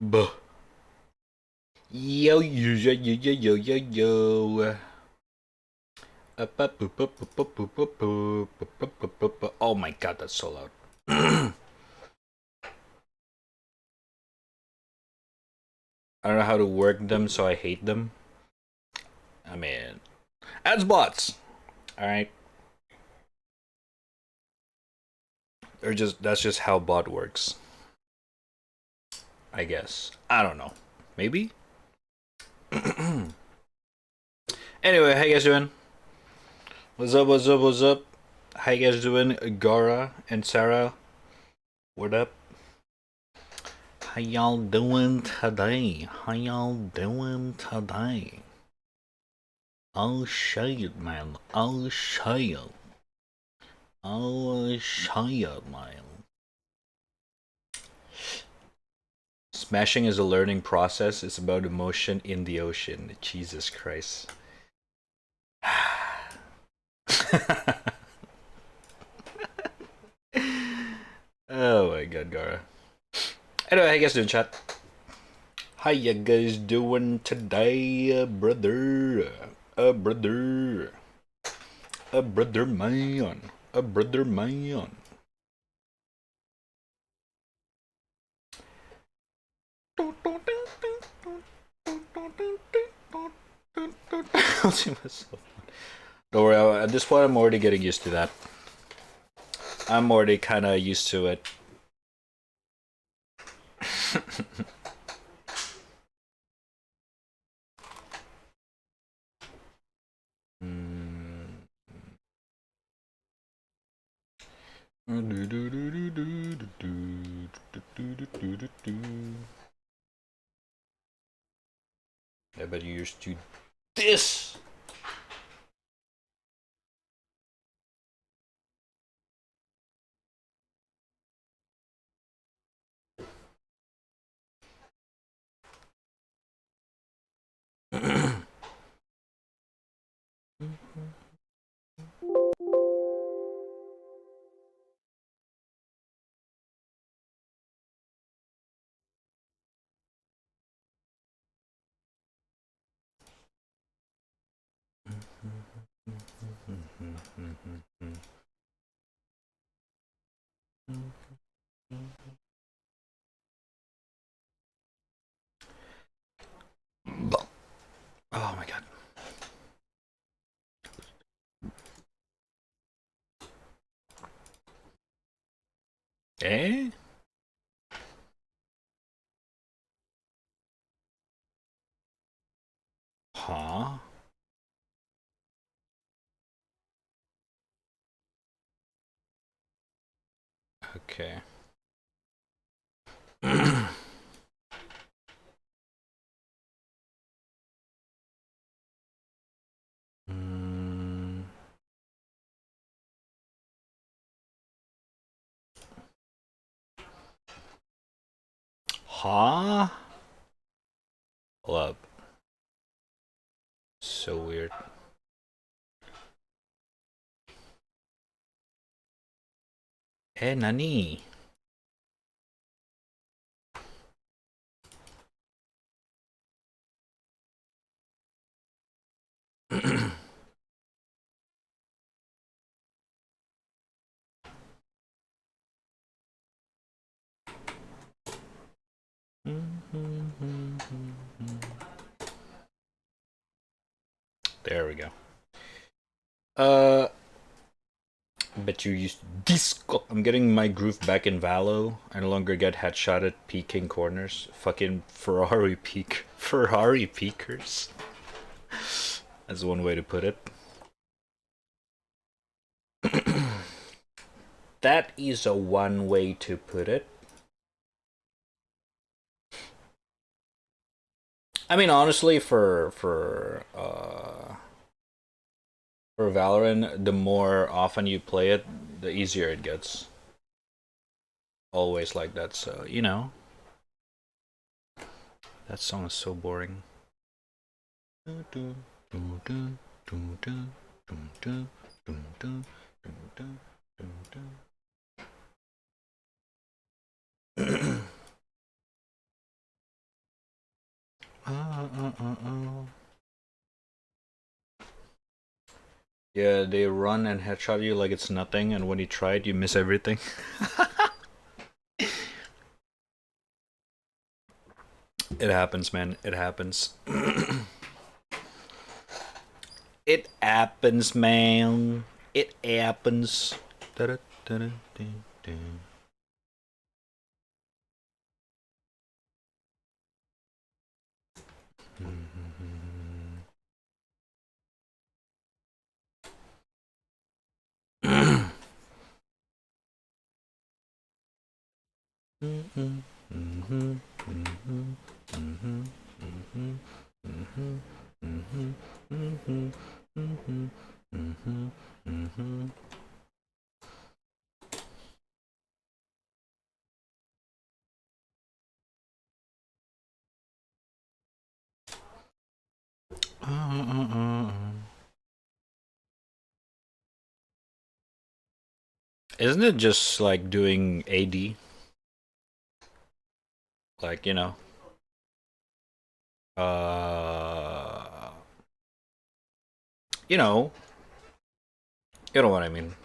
Buh. Yo, yo, yo, yo, yo, yo, yo, yo. Oh my god, that's so loud. I don't know how to work them, so I hate them. I mean, ads bots. All right, or that's just how bot works. I guess. I don't know. Maybe. Anyway, how you guys doing? What's up? What's up? What's up? How you guys doing, Gara and Sarah? What up? How y'all doing today? How y'all doing today? Oh shit, man. Oh shit. Oh shit, man. Smashing is a learning process. It's about emotion in the ocean. Jesus Christ. Oh my god, Gara. Anyway, how you guys doing, chat? How you guys doing today, brother? Brother. Brother man. Brother man. I'll see myself. Don't worry, at this point I'm already getting used to that. I'm already kind of used to it. I bet you're used to this. Oh my god. Eh? Huh? Okay. Huh? Hold up. So weird. Nani? There we go. Bet you used disco. I'm getting my groove back in Valo. I no longer get headshot at peeking corners. Fucking Ferrari peak. Ferrari peakers. That's one way to put it. That is a one way to put it. I mean, honestly, for Valorant, the more often you play it, the easier it gets. Always like that, so you know. That song is so boring. Yeah, they run and headshot you like it's nothing, and when you try it, you miss everything. It happens, man. It happens. It happens, man. It happens. Isn't it just like doing AD? Like, uh, you know, you know what I mean.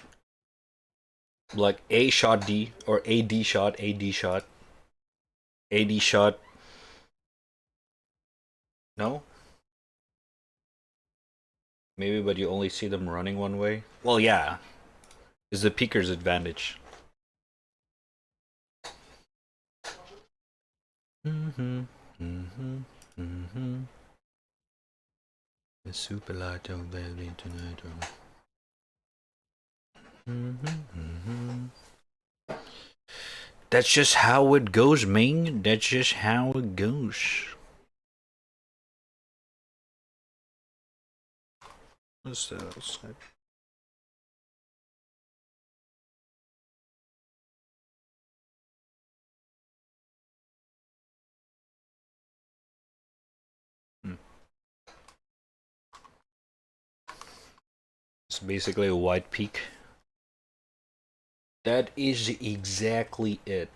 Like A shot D or AD shot, AD shot, AD shot. No? Maybe, but you only see them running one way. Well, yeah, is the peeker's advantage. The super light of baby tonight. That's just how it goes, man. That's just how it goes. What's that outside? It's basically a white peak. That is exactly it.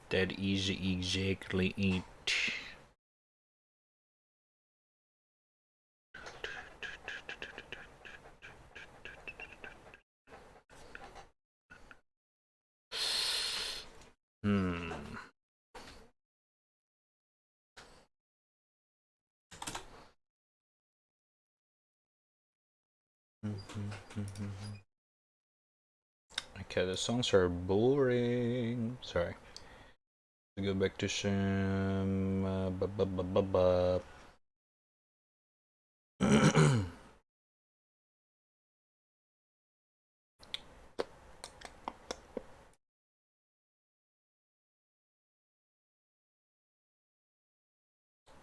That is exactly it. Okay, the songs are boring. Sorry. Go back to some.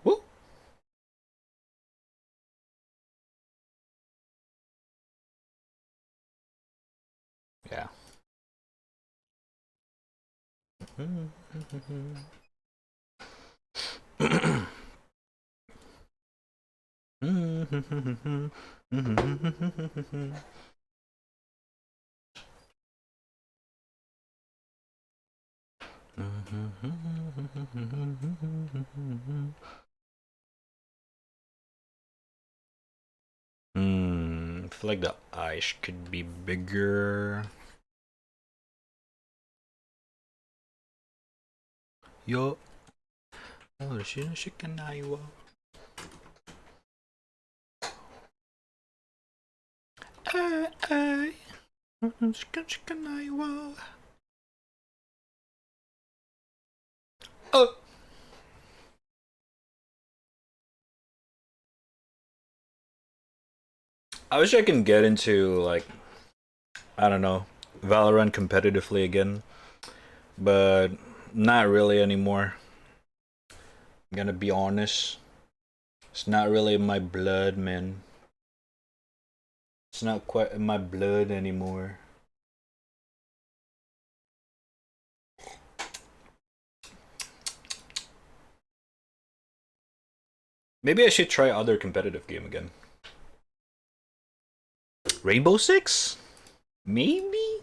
Woo! Yeah. I feel like the eyes could be bigger. Yo. Oh, she can Iowa. Ay. She can Iowa. Oh. I wish I can get into, like, I don't know, Valorant competitively again, but not really anymore. I'm gonna be honest. It's not really in my blood, man. It's not quite in my blood anymore. Maybe I should try other competitive game again. Rainbow Six? Maybe?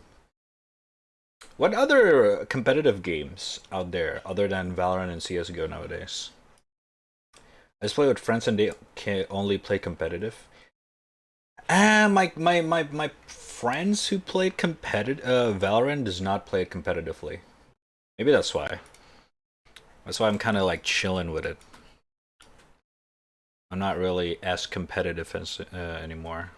What other competitive games out there other than Valorant and CSGO nowadays? I just play with friends and they can only play competitive. My friends who played competitive Valorant does not play it competitively. Maybe that's why. That's why I'm kind of like chilling with it. I'm not really as competitive as anymore.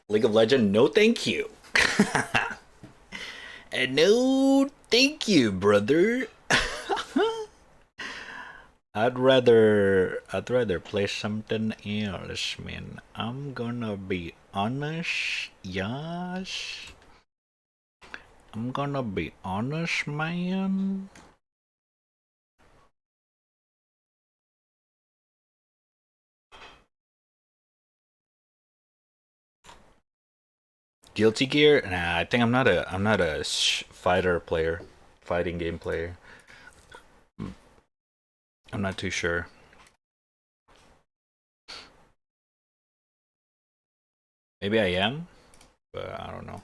League of Legends, no thank you. And no thank you, brother. I'd rather play something else, man. I'm gonna be honest, yes. I'm gonna be honest, man. Guilty Gear? Nah, I think I'm not a fighter player, fighting game player. I'm not too sure. Maybe I am, but I don't know.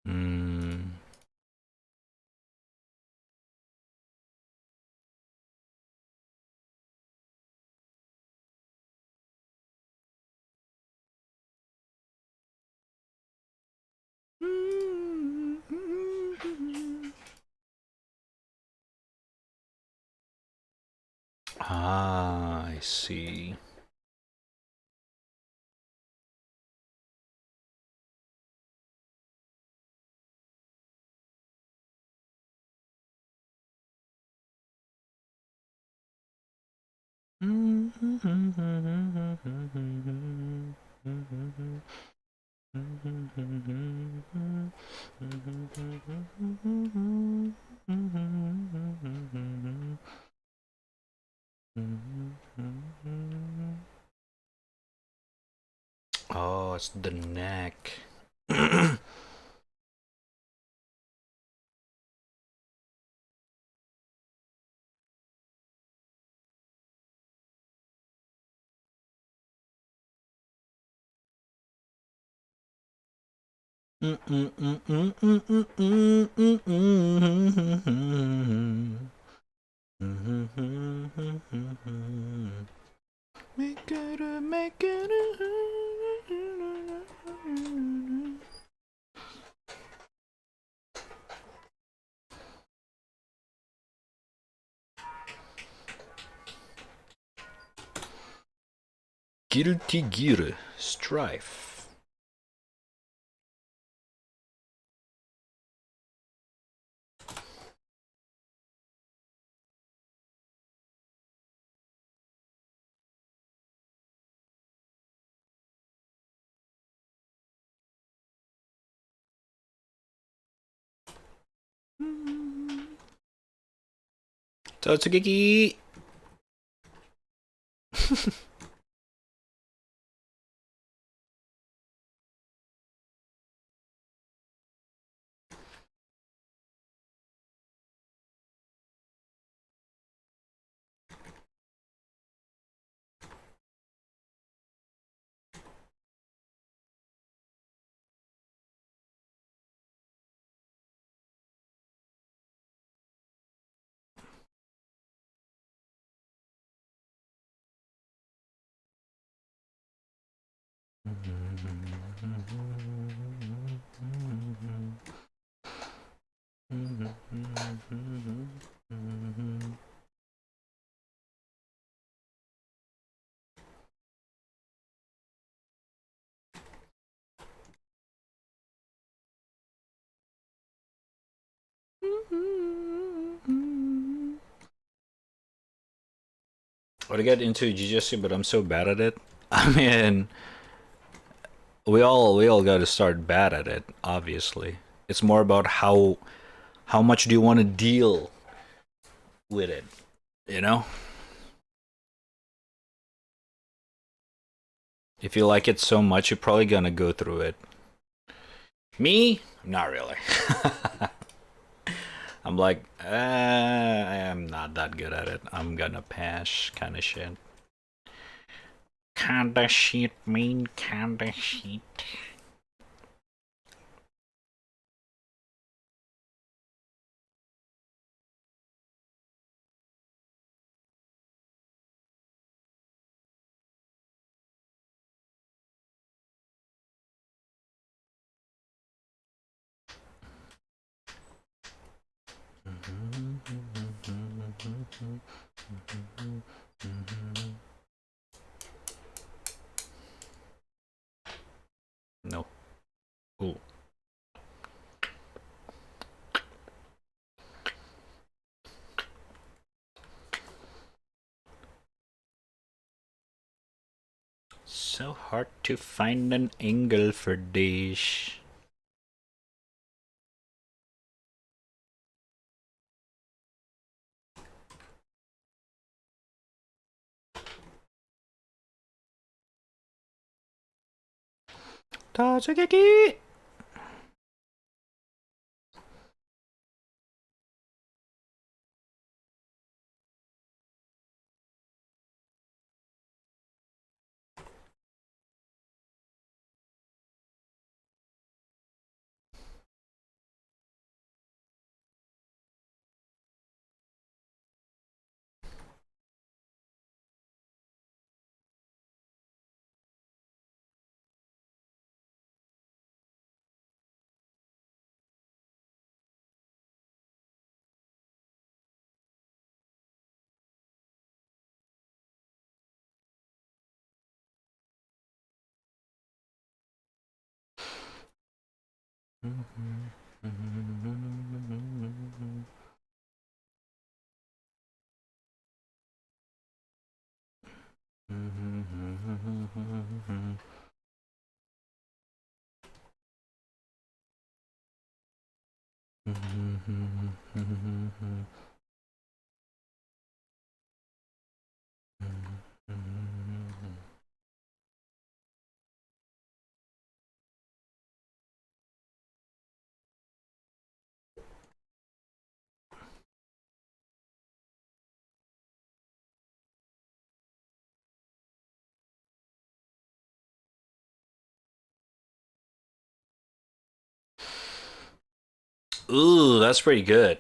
Hmm. Ah, I see. Oh, it's the neck. Make it a, make it a. Guilty Gear Strife. Totsugeki! I want to get into jiu-jitsu, but I'm so bad at it. I mean, we all got to start bad at it. Obviously, it's more about how much do you want to deal with it, you know? If you like it so much, you're probably gonna go through it. Me? Not really. I'm like, I am not that good at it. I'm gonna pass, kind of shit. Kinda shit, mean kinda shit. No. Ooh. So hard to find an angle for this. Tatsugeki! Ooh, that's pretty good.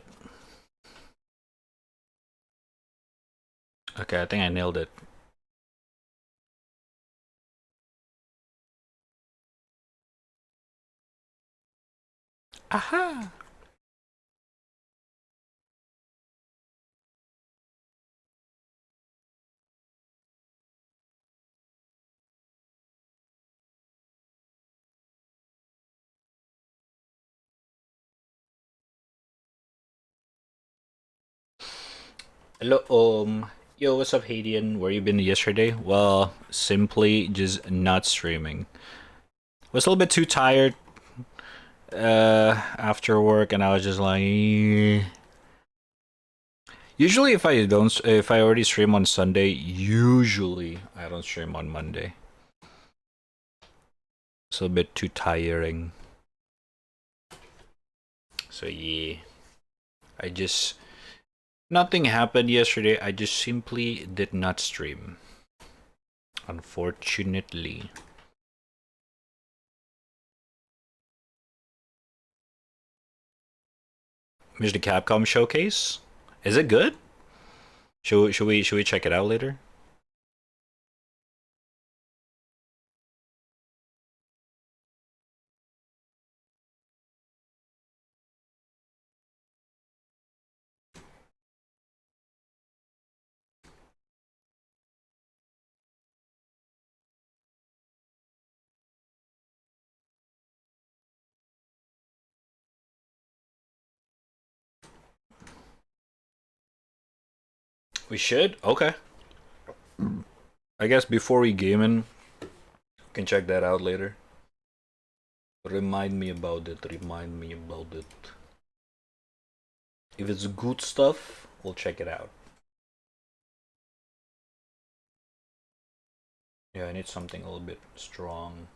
Okay, I think I nailed it. Aha! Hello, yo, what's up, Hadian? Where you been yesterday? Well, simply just not streaming. Was a little bit too tired. after work, and I was just like, "Eh." Usually, if I already stream on Sunday, usually I don't stream on Monday. It's a bit too tiring. So yeah, I just nothing happened yesterday. I just simply did not stream. Unfortunately. Here's the Capcom showcase. Is it good? Should we check it out later? We should? Okay. I guess before we game in, we can check that out later. Remind me about it. Remind me about it. If it's good stuff, we'll check it out. Yeah, I need something a little bit strong.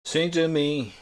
Sing to me.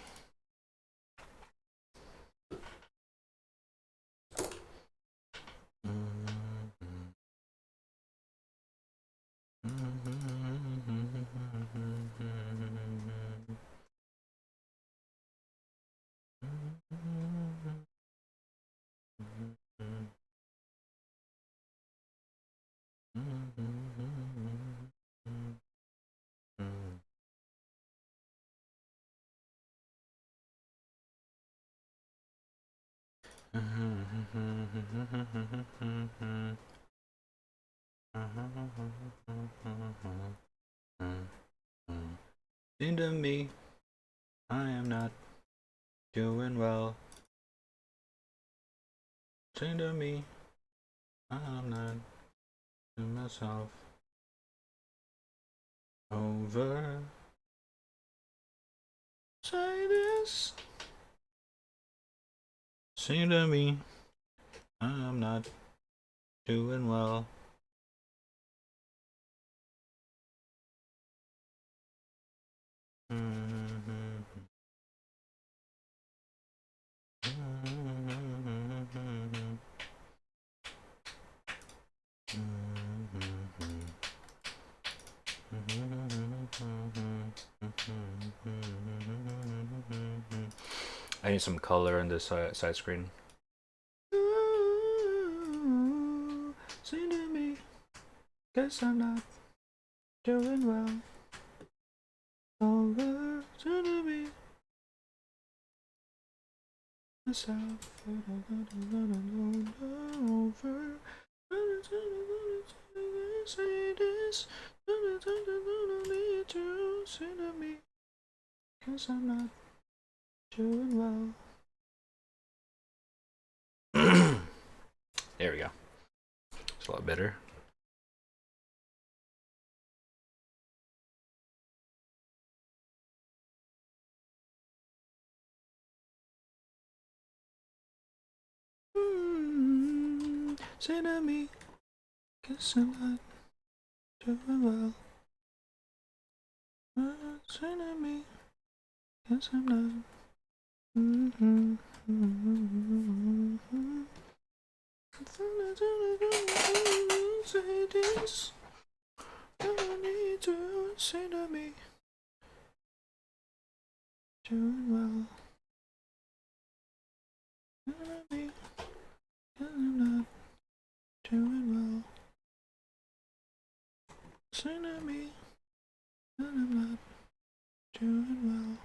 Sing to me. I am not doing well. Sing to me. I'm not to myself over. Say this. Sing to me. I'm not doing well. I need some color in this side screen. Sing to me, guess I'm not doing well. Over, sing to me, myself, over. Say this, need to sing to me, cause I'm not doing well. There we go. It's a lot better. Say to me, cause I'm not doing well. Say to me, cause I'm not. Say this, don't need to say to me, doing well. Say to me, cause I'm not doing well. Say to me, cause I'm not doing well.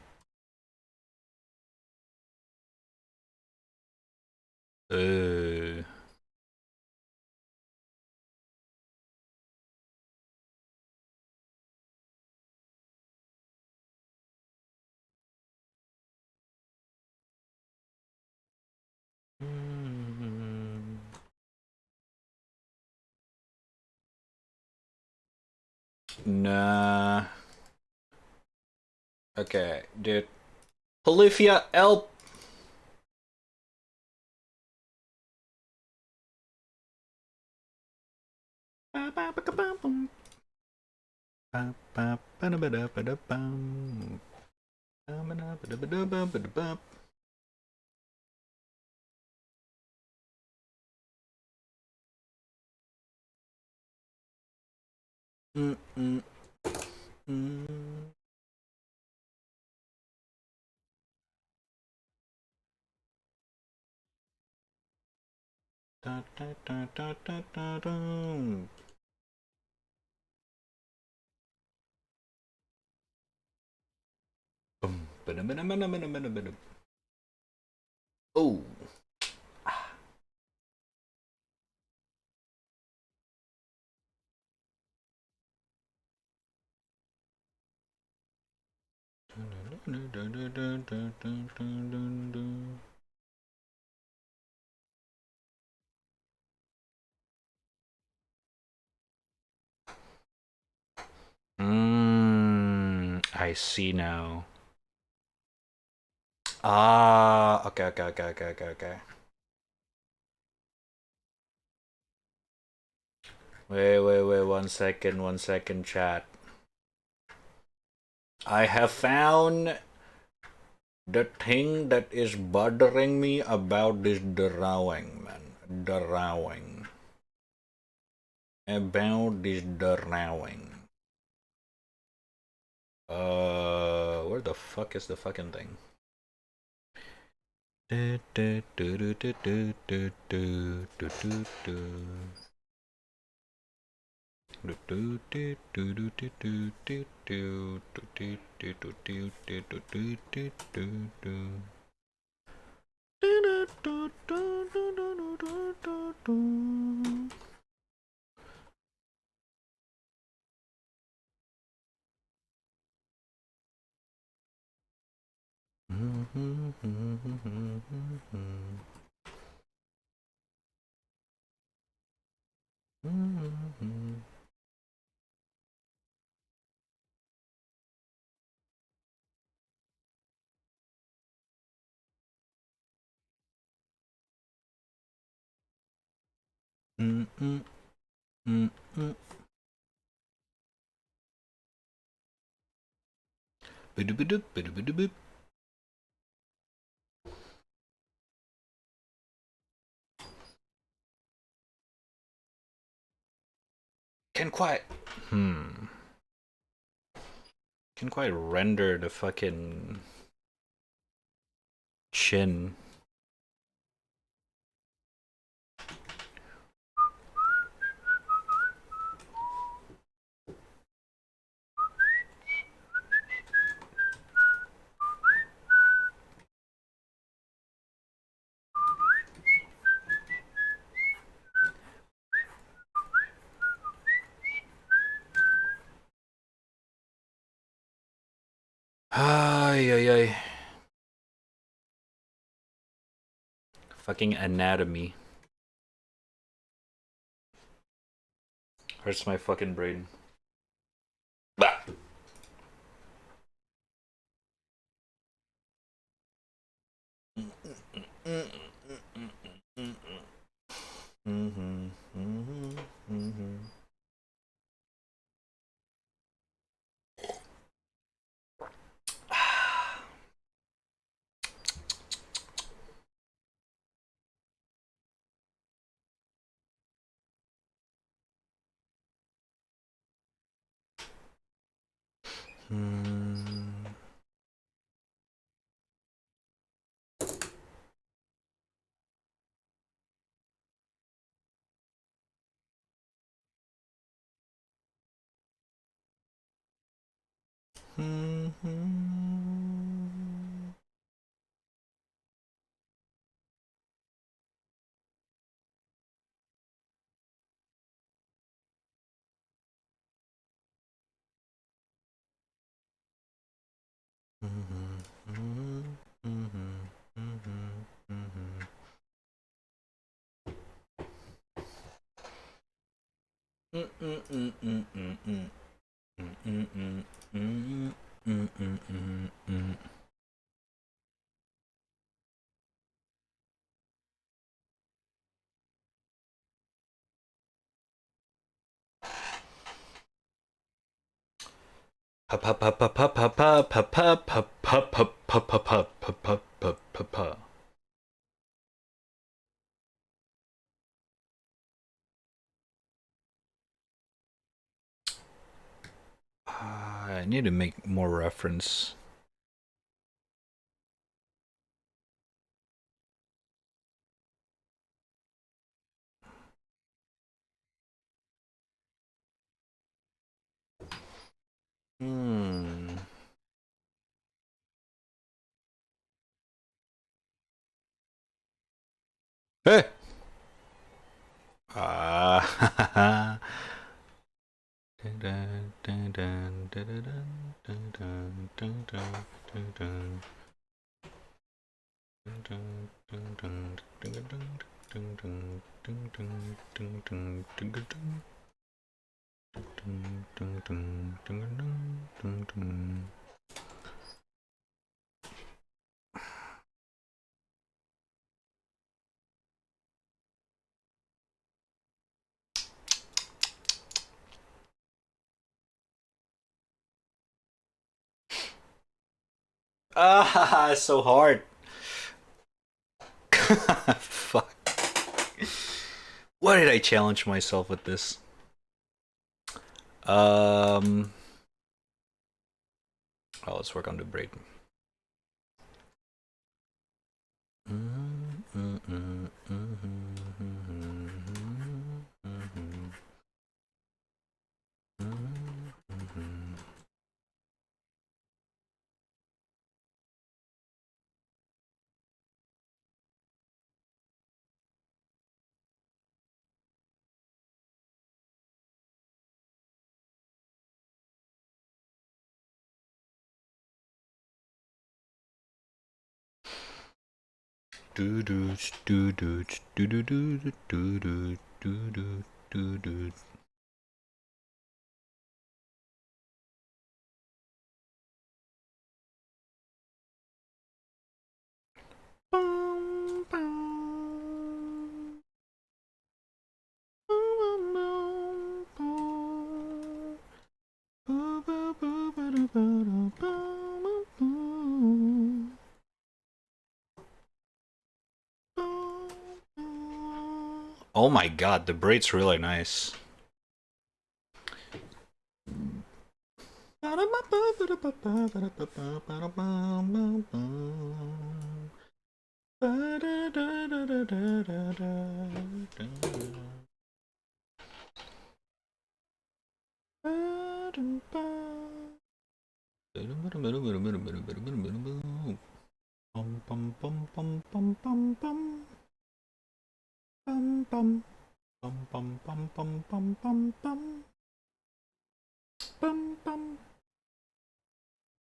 Uh. Nah. Okay, dude. Olivia, help! Oh. I see now. Ah, okay. Wait, 1 second, chat. I have found the thing that is bothering me about this drawing, man. Drawing. About this drawing. Where the fuck is the fucking thing? Can quite can quite render the fucking chin. Ay, ay, ay. Fucking anatomy. Hurts my fucking brain. Bah. I need to make more reference. Hey! Ah. Ah, it's so hard. Fuck. Why did I challenge myself with this? Oh, let's work on the braid. Do do do do do do do do do do do do. Oh my god, the braid's really nice.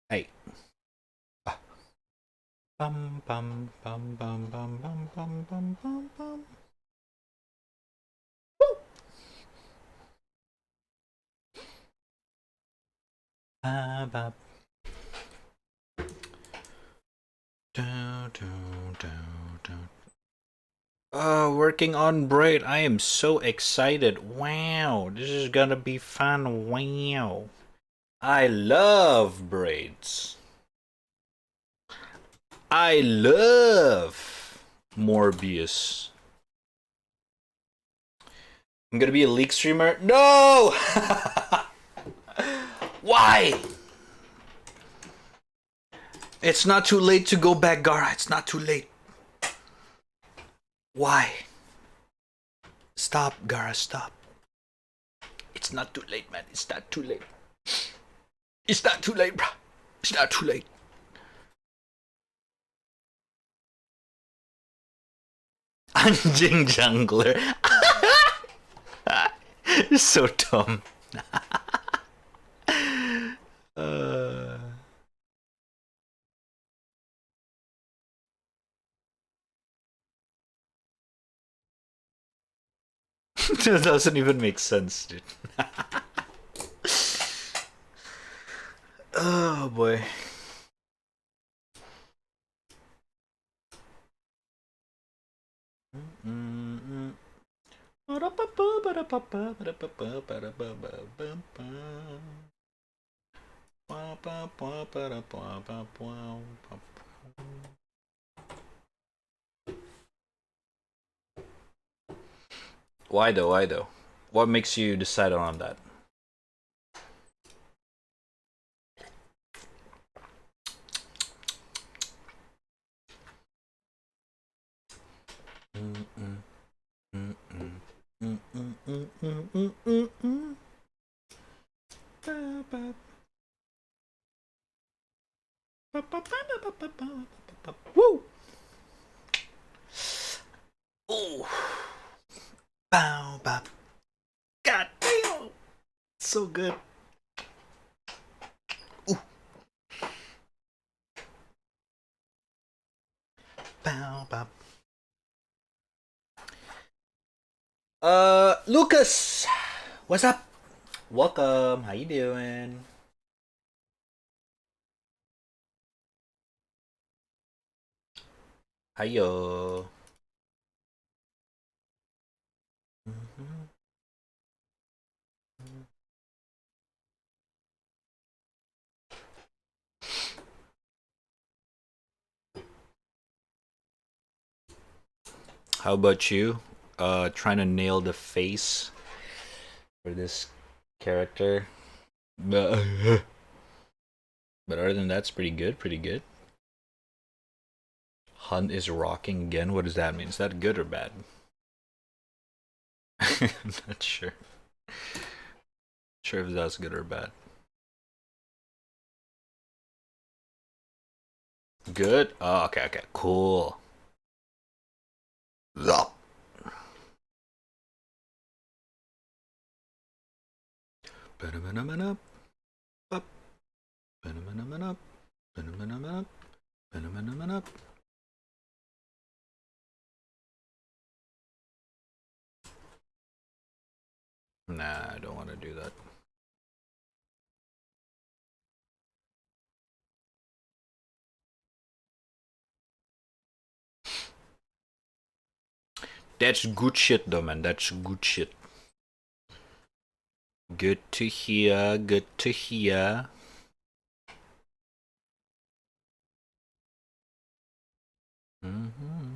Hey. Bum bum bum bum bum bum bum bum bum bum. Ba ba. Working on braid. I am so excited. Wow, this is gonna be fun. Wow. I love braids. I love Morbius. I'm gonna be a leak streamer? No! Why? It's not too late to go back, Gara. It's not too late. Why? Stop, Gara, stop. It's not too late, man. It's not too late. It's not too late, bro. It's not too late. Anjing jungler. You're so dumb. That doesn't even make sense, dude. Oh boy. Why though? Why though? What makes you decide on that? Woo! Oh, bow, bow. God damn, so good. Ooh. Bow, bow. Lucas, what's up? Welcome. How you doing? Hiyo. How about you? Trying to nail the face for this character. But other than that, it's pretty good. Pretty good. Hunt is rocking again. What does that mean? Is that good or bad? I'm not sure. Sure if that's good or bad. Good. Oh, okay, okay, cool. Zop. Nah, I don't want to do that. That's good shit though, man. That's good shit. Good to hear, good to hear. Mm-hmm.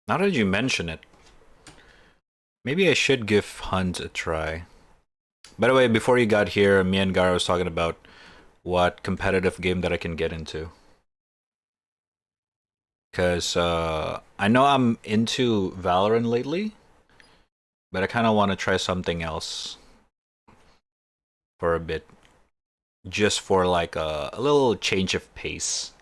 Now that you mention it, maybe I should give Hunt a try. By the way, before you got here, me and Gara was talking about what competitive game that I can get into. Because I know I'm into Valorant lately, but I kind of want to try something else for a bit. Just for like a little change of pace.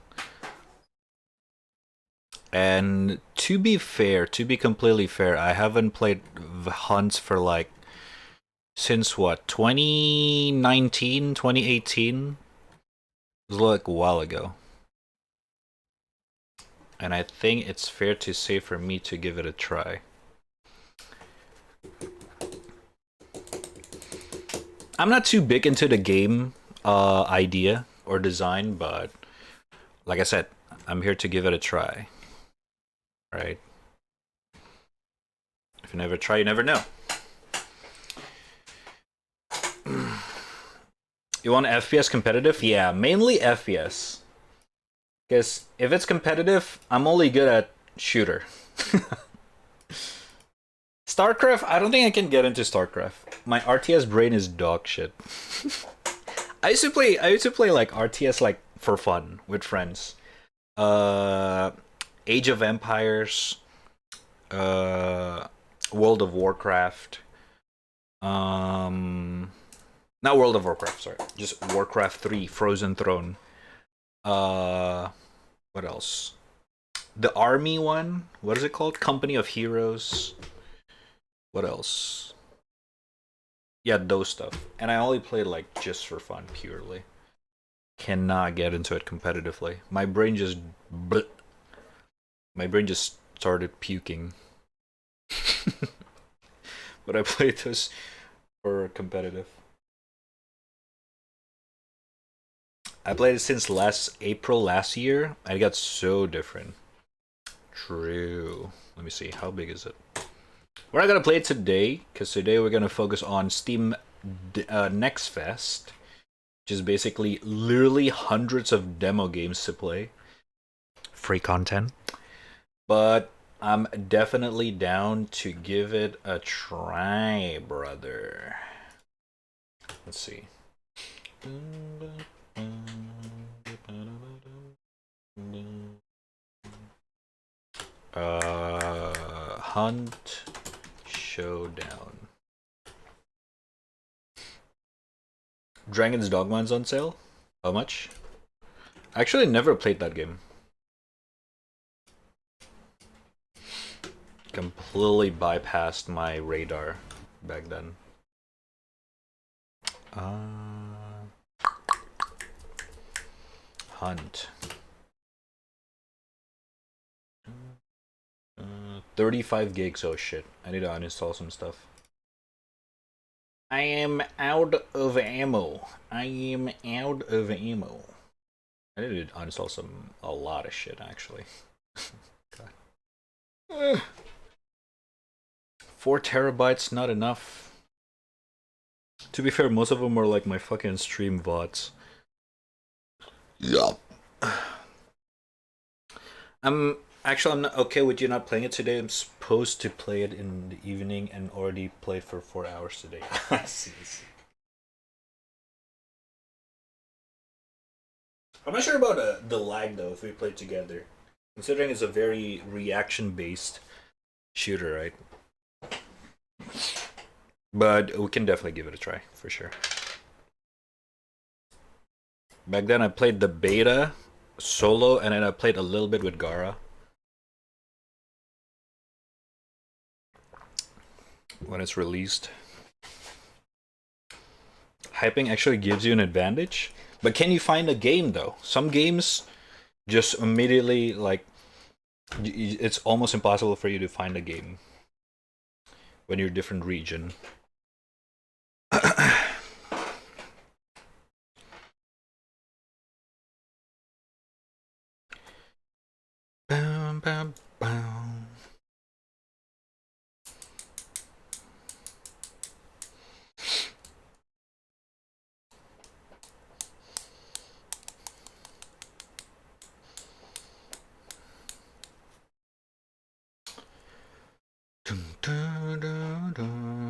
And to be fair, to be completely fair, I haven't played Hunts for like since what, 2019, 2018? It was like a while ago. And I think it's fair to say for me to give it a try. I'm not too big into the game idea or design, but like I said, I'm here to give it a try. Right? If you never try, you never know. You want FPS competitive? Yeah, mainly FPS. Because if it's competitive, I'm only good at shooter. StarCraft, I don't think I can get into StarCraft. My RTS brain is dog shit. I used to play like RTS like for fun with friends. Age of Empires, World of Warcraft. Not World of Warcraft, sorry. Just Warcraft 3, Frozen Throne. What else? The army one. What is it called? Company of Heroes. What else? Yeah, those stuff. And I only played like just for fun, purely. Cannot get into it competitively. My brain just my brain just started puking. but I played this for competitive. I played it since last April last year, and it got so different. True. Let me see. How big is it? We're not gonna play it today, because today we're gonna focus on Steam Next Fest, which is basically literally hundreds of demo games to play. Free content. But I'm definitely down to give it a try, brother. Let's see. Hunt Showdown. Dragon's Dogma's on sale? How much? I actually never played that game. Completely bypassed my radar back then. Hunt. 35 gigs, oh shit. I need to uninstall some stuff. I am out of ammo. I am out of ammo. I need to uninstall a lot of shit actually. God. 4 terabytes, not enough. To be fair, most of them are like my fucking stream VODs. Yeah. Actually, I'm not okay with you not playing it today. I'm supposed to play it in the evening and already played for 4 hours today. I'm not sure about the lag though if we play together, considering it's a very reaction-based shooter, right? But we can definitely give it a try for sure. Back then, I played the beta solo, and then I played a little bit with Gara. When it's released. Hyping actually gives you an advantage, but can you find a game though? Some games just immediately like it's almost impossible for you to find a game when you're a different region. Bam, bam, bam. Dun, dun, dun,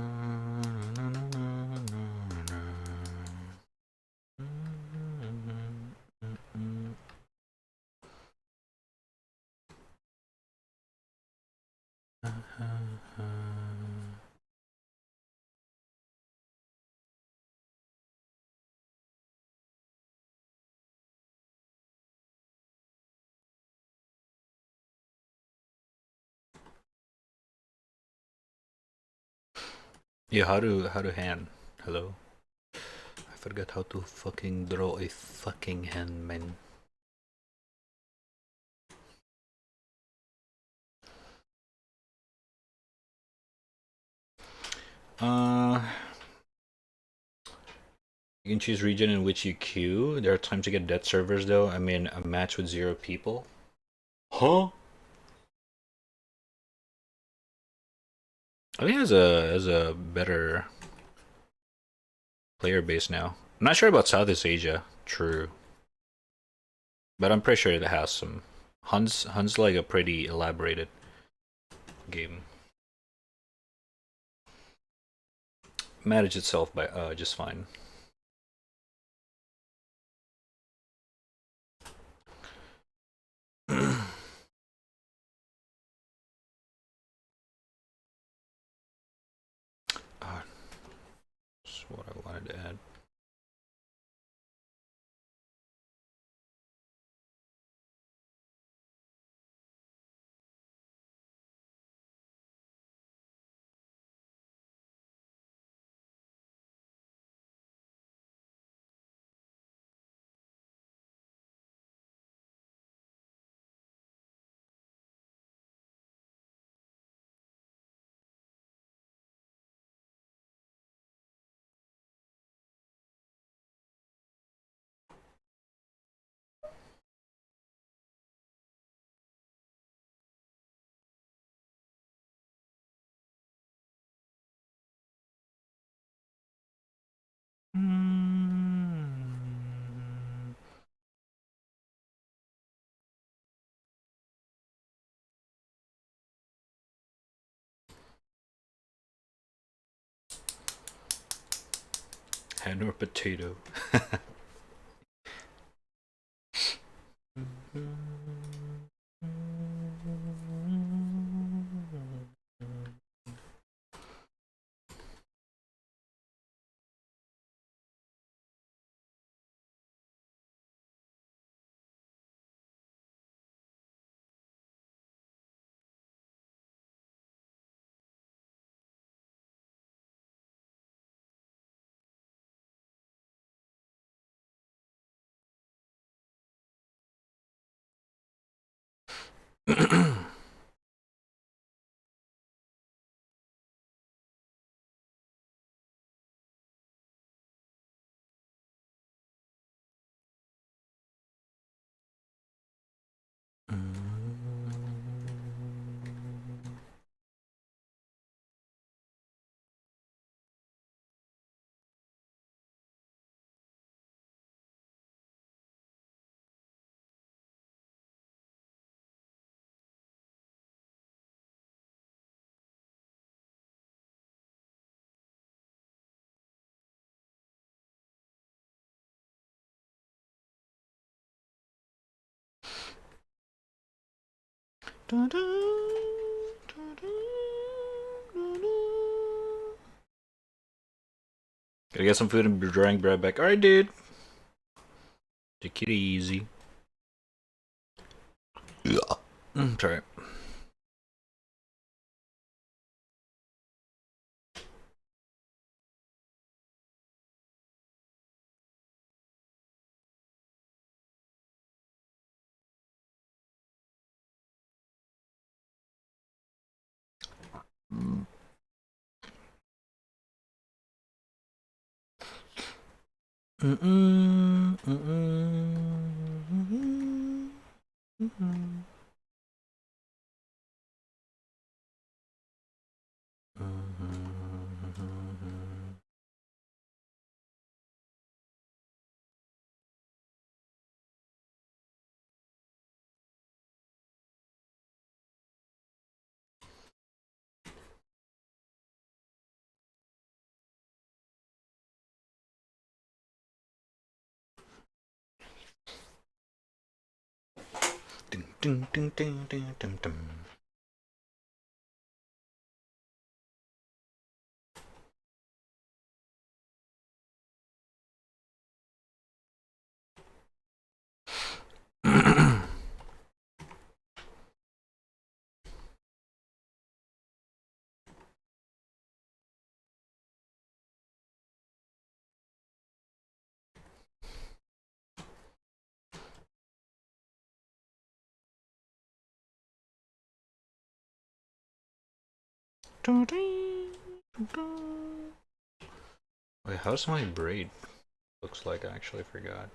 Yeah, how to hand? Hello? I forgot how to fucking draw a fucking hand, man. You can choose region in which you queue. There are times to get dead servers though. I mean, a match with 0 people. Huh? I think it has a better player base now. I'm not sure about Southeast Asia. True. But I'm pretty sure it has some. Hun's like a pretty elaborated game. Manage itself by just fine. That's what I wanted to add. Hen or potato. Gotta get some food and drink right back. Alright, dude. Take it easy. Sorry. Ding, ding, ding, ding, ding, ding. Wait, how's my braid? Looks like I actually forgot.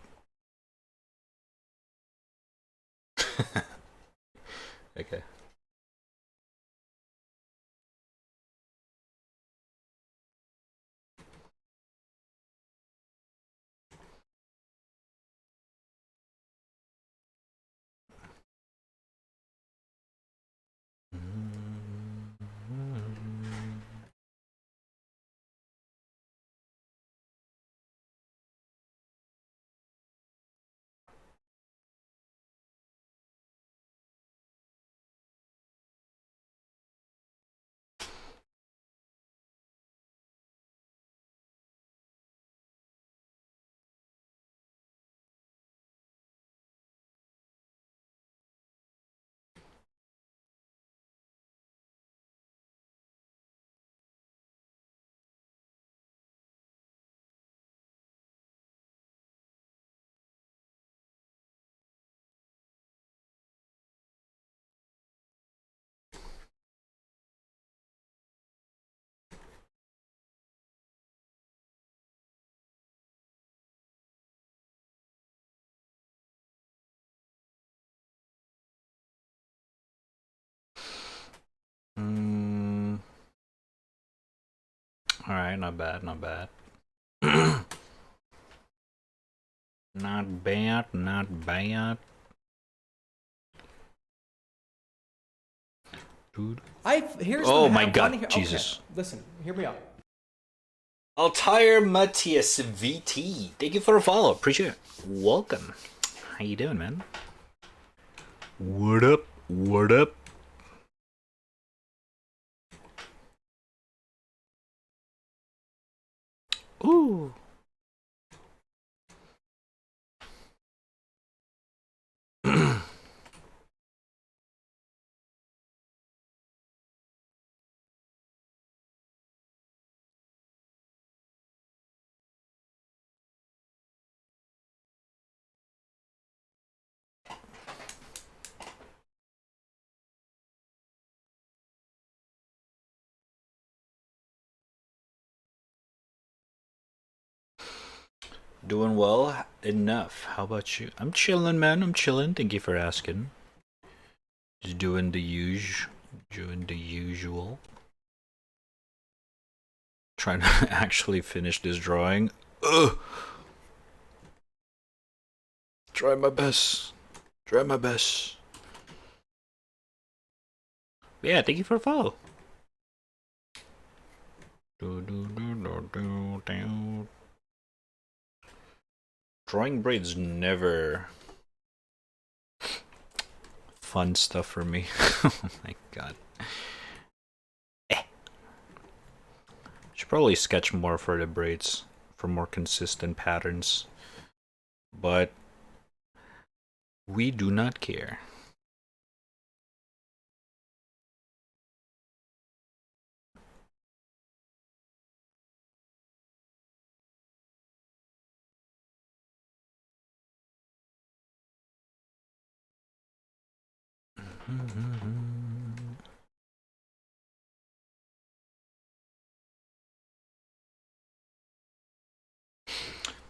Okay. Alright, not bad, not bad. Not bad, not bad. Dude. Here's oh my god, Jesus. Okay. Listen, hear me out. Altair Matthias VT. Thank you for a follow. Appreciate it. Welcome. How you doing, man? What up? What up? Ooh. Doing well enough. How about you? I'm chilling, man. I'm chilling. Thank you for asking. Just doing the usual. Doing the usual. Trying to actually finish this drawing. Ugh. Try my best. Try my best. But yeah, thank you for a follow. Drawing braids never fun stuff for me. Oh my god. Should probably sketch more for the braids for more consistent patterns. But we do not care.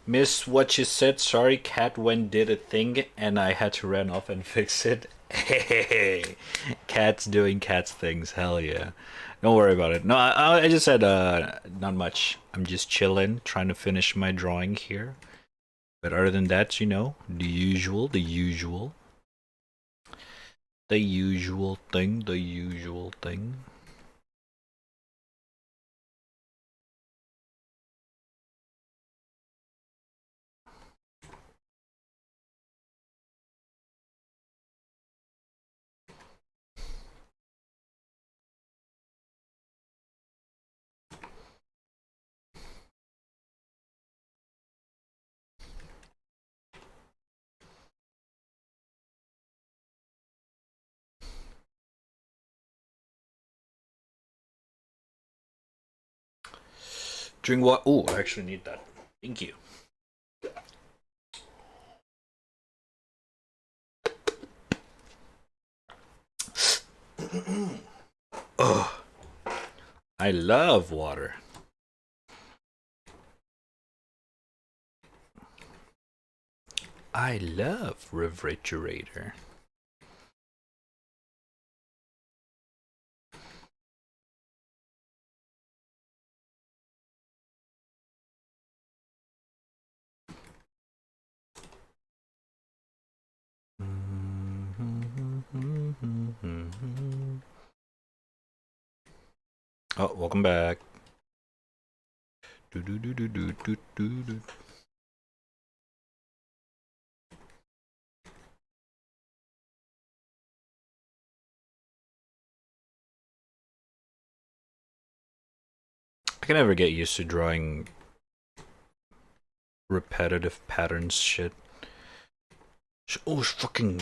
Miss what you said. Sorry, cat went did a thing and I had to run off and fix it. Hey, cat's doing cat's things. Hell yeah. Don't worry about it. No, I just said not much. I'm just chilling, trying to finish my drawing here. But other than that, you know, the usual, the usual. The usual thing, the usual thing. Drink what? Oh, I actually need that. Thank you. Oh, I love water. I love refrigerator. Oh, welcome back. I can never get used to drawing repetitive patterns shit. Oh, it's fucking...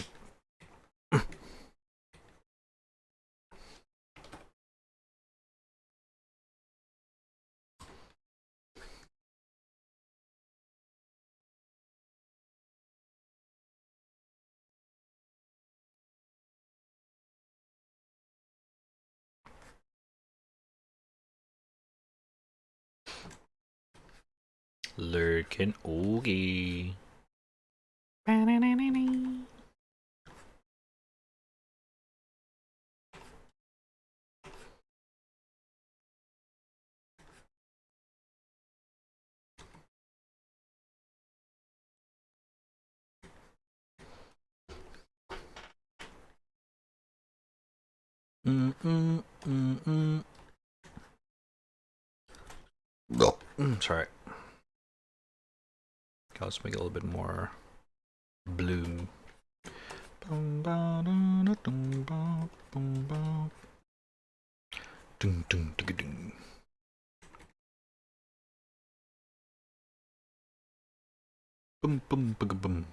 Lurkin Oogie. Sorry. Let's make it a little bit more blue. Boom, boom, boom, boom.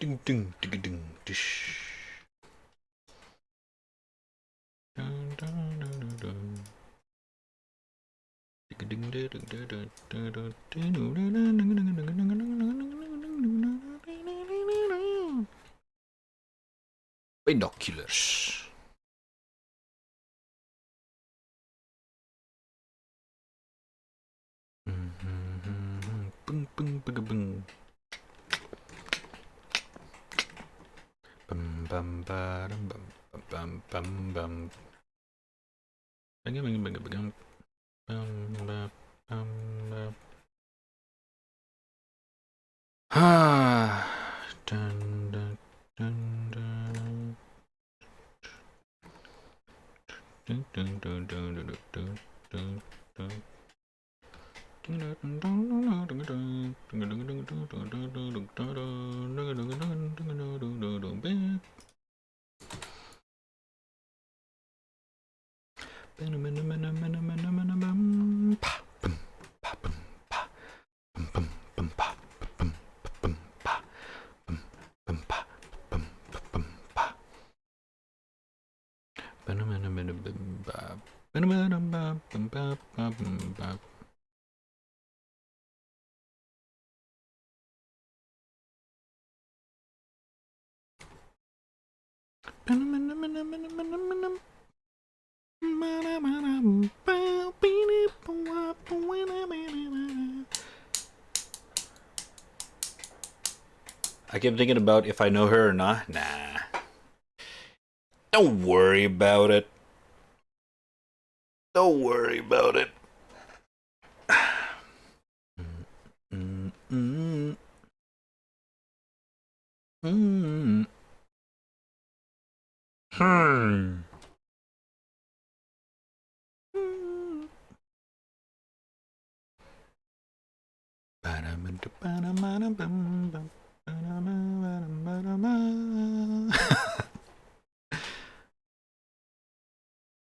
Ding ding ding ding dish. Dun, dun, dun, dun. Binoculars. Boom, boom, boom, boom. Bum, bum, ba, dum, bum, bum, bum, bum. Bum, bum, bum, bum, bum, bum. Ah, dun, dun, dun, dun. Dun, dun, dun, dun, dun, dun, dun, dun. I kept thinking about if I know her or not. Nah. Don't worry about it. Don't worry about it.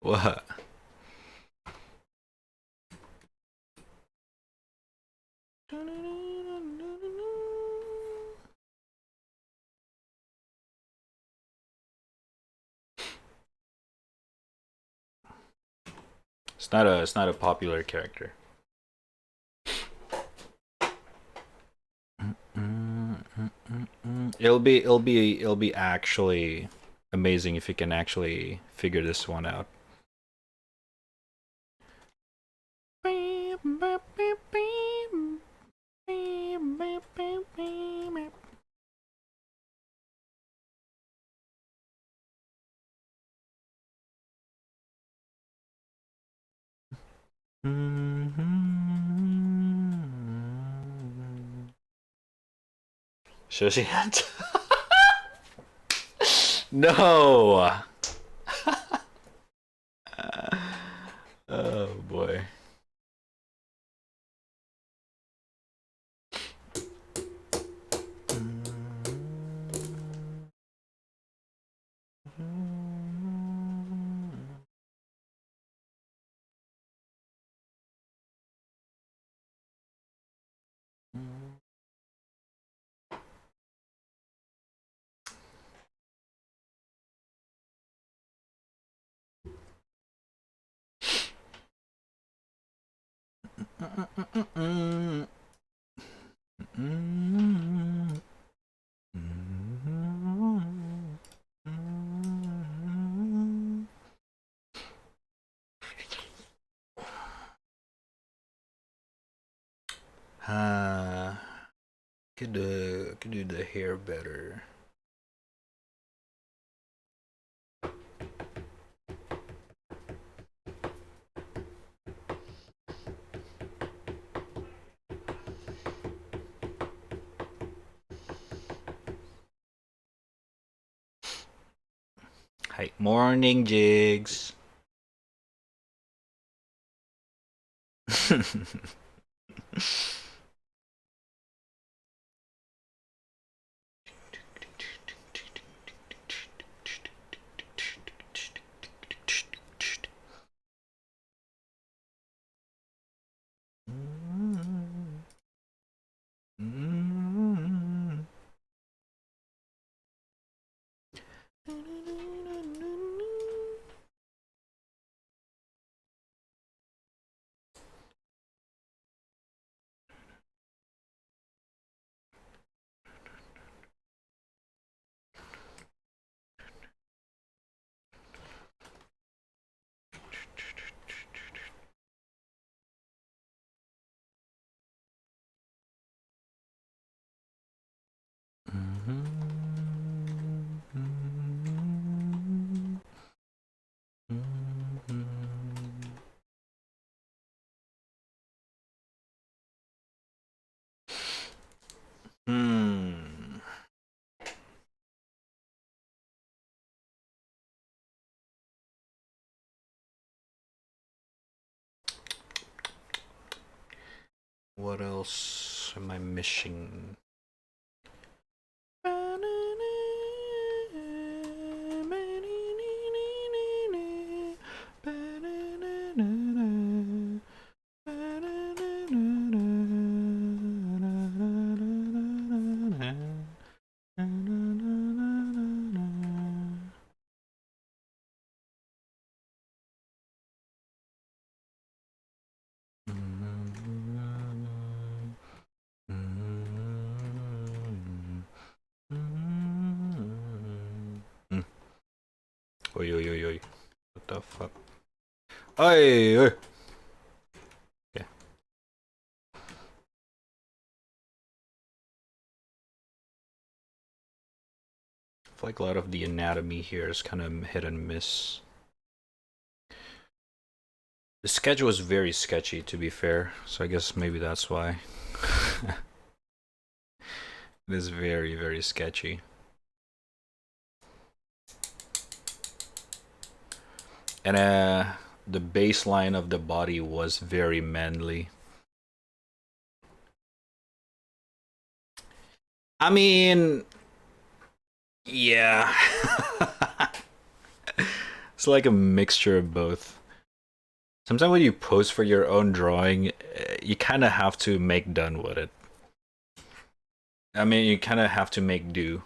What? It's not a popular character. It'll be actually amazing if you can actually figure this one out. Shoshiant? No! Oh boy. Could do the hair better. Hi, morning, Jigs. What else am I missing? Oi, oi, oi, oi. What the fuck? Oi, oi. Okay. I feel like a lot of the anatomy here is kind of hit and miss. The schedule is very sketchy, to be fair, so I guess maybe that's why. It is very, very sketchy. And the baseline of the body was very manly. I mean, yeah. It's like a mixture of both. Sometimes when you pose for your own drawing, you kind of have to make done with it. I mean, you kind of have to make do.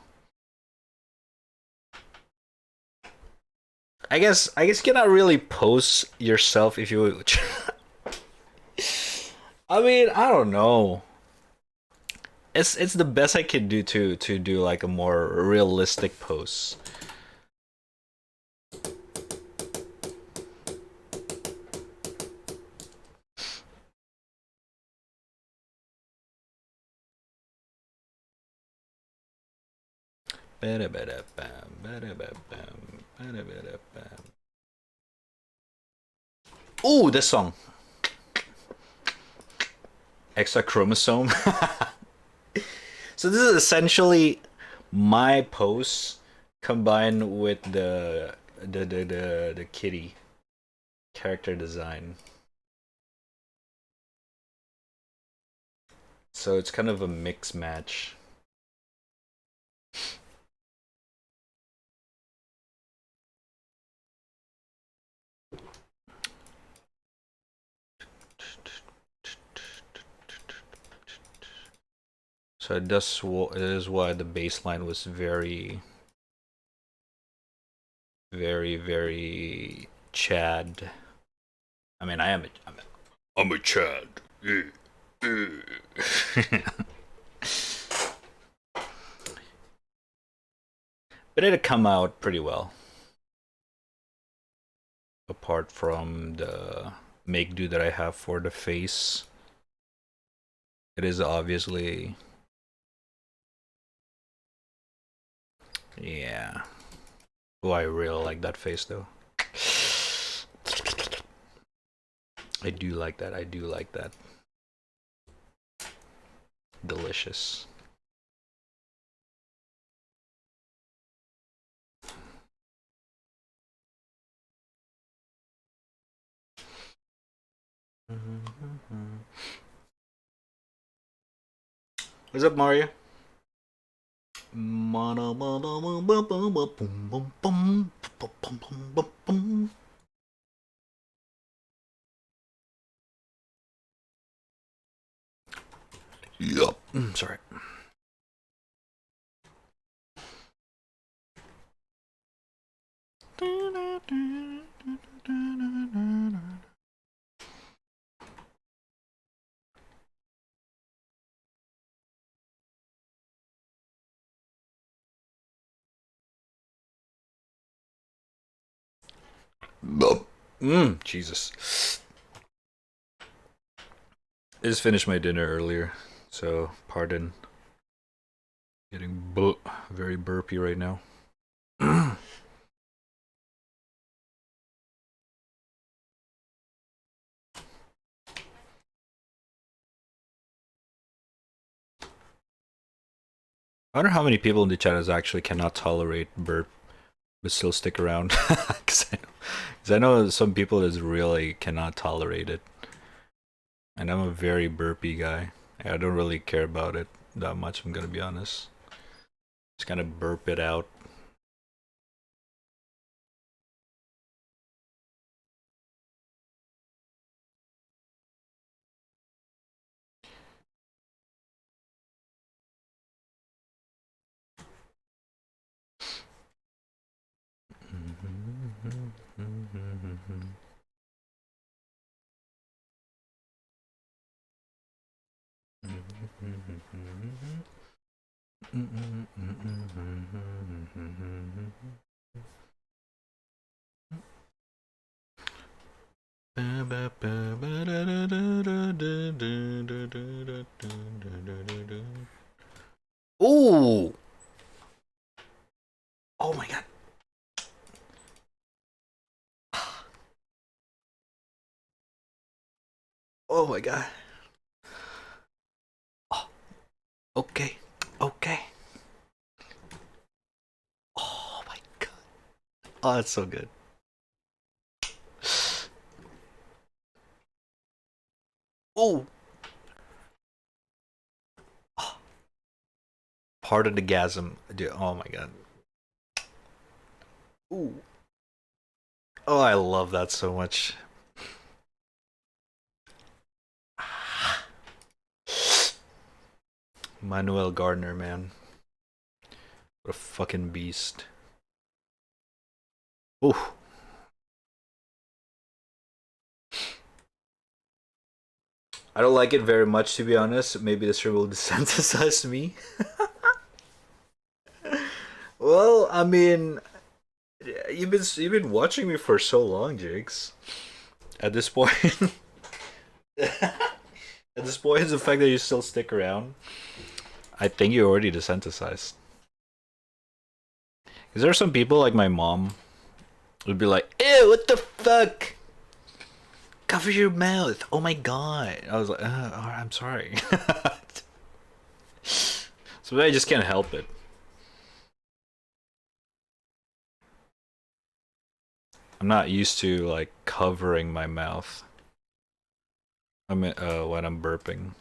I guess you cannot really pose yourself if you. I mean, I don't know. It's the best I could do to do like a more realistic pose. Ooh, this song. Extra chromosome. So this is essentially my pose combined with the kitty character design. So it's kind of a mix match. So it is why the baseline was very, very, very Chad. I mean, I'm a Chad. But it'd come out pretty well. Apart from the make do that I have for the face. It is obviously... Yeah. Oh, I really like that face though. I do like that. I do like that. Delicious. What's up, Mario? Yup. Sorry. Jesus. I just finished my dinner earlier, so pardon. Getting very burpy right now. I wonder how many people in the chat actually cannot tolerate burp, but still stick around. Because I know some people that really cannot tolerate it. And I'm a very burpy guy. I don't really care about it that much, I'm gonna be honest. Just kind of burp it out. Ooh! Oh my god. Oh my god. Oh, okay. Okay. Oh my god. Oh, that's so good. Oh! Part of the gasm. Dude, oh my god. Ooh. Oh, I love that so much. Manuel Gardner, man. What a fucking beast. Ooh. I don't like it very much, to be honest. Maybe this will desensitize me. Well, I mean, you've been watching me for so long, Jakes. At this point, at this point, the fact that you still stick around, I think you're already desensitized. Because there are some people like my mom would be like, "Ew, what the fuck? Cover your mouth! Oh my god!" I was like, I'm sorry." So I just can't help it. I'm not used to like covering my mouth. I mean, when I'm burping.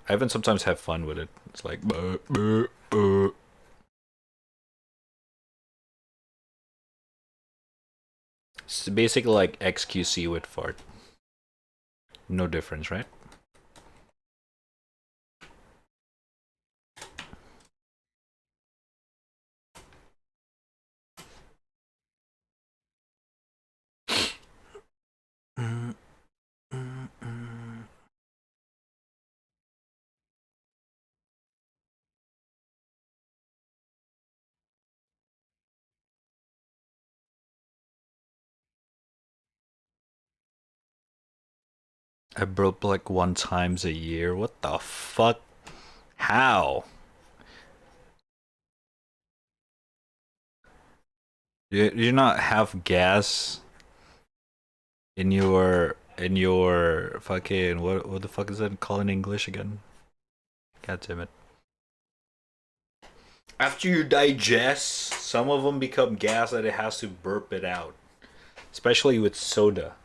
I even sometimes have fun with it. It's like, It's basically like XQC with fart. No difference, right? I burp like 1 times a year. What the fuck? How? You not have gas in your fucking what the fuck is that called in English again? God damn it. After you digest, some of them become gas that it has to burp it out. Especially with soda.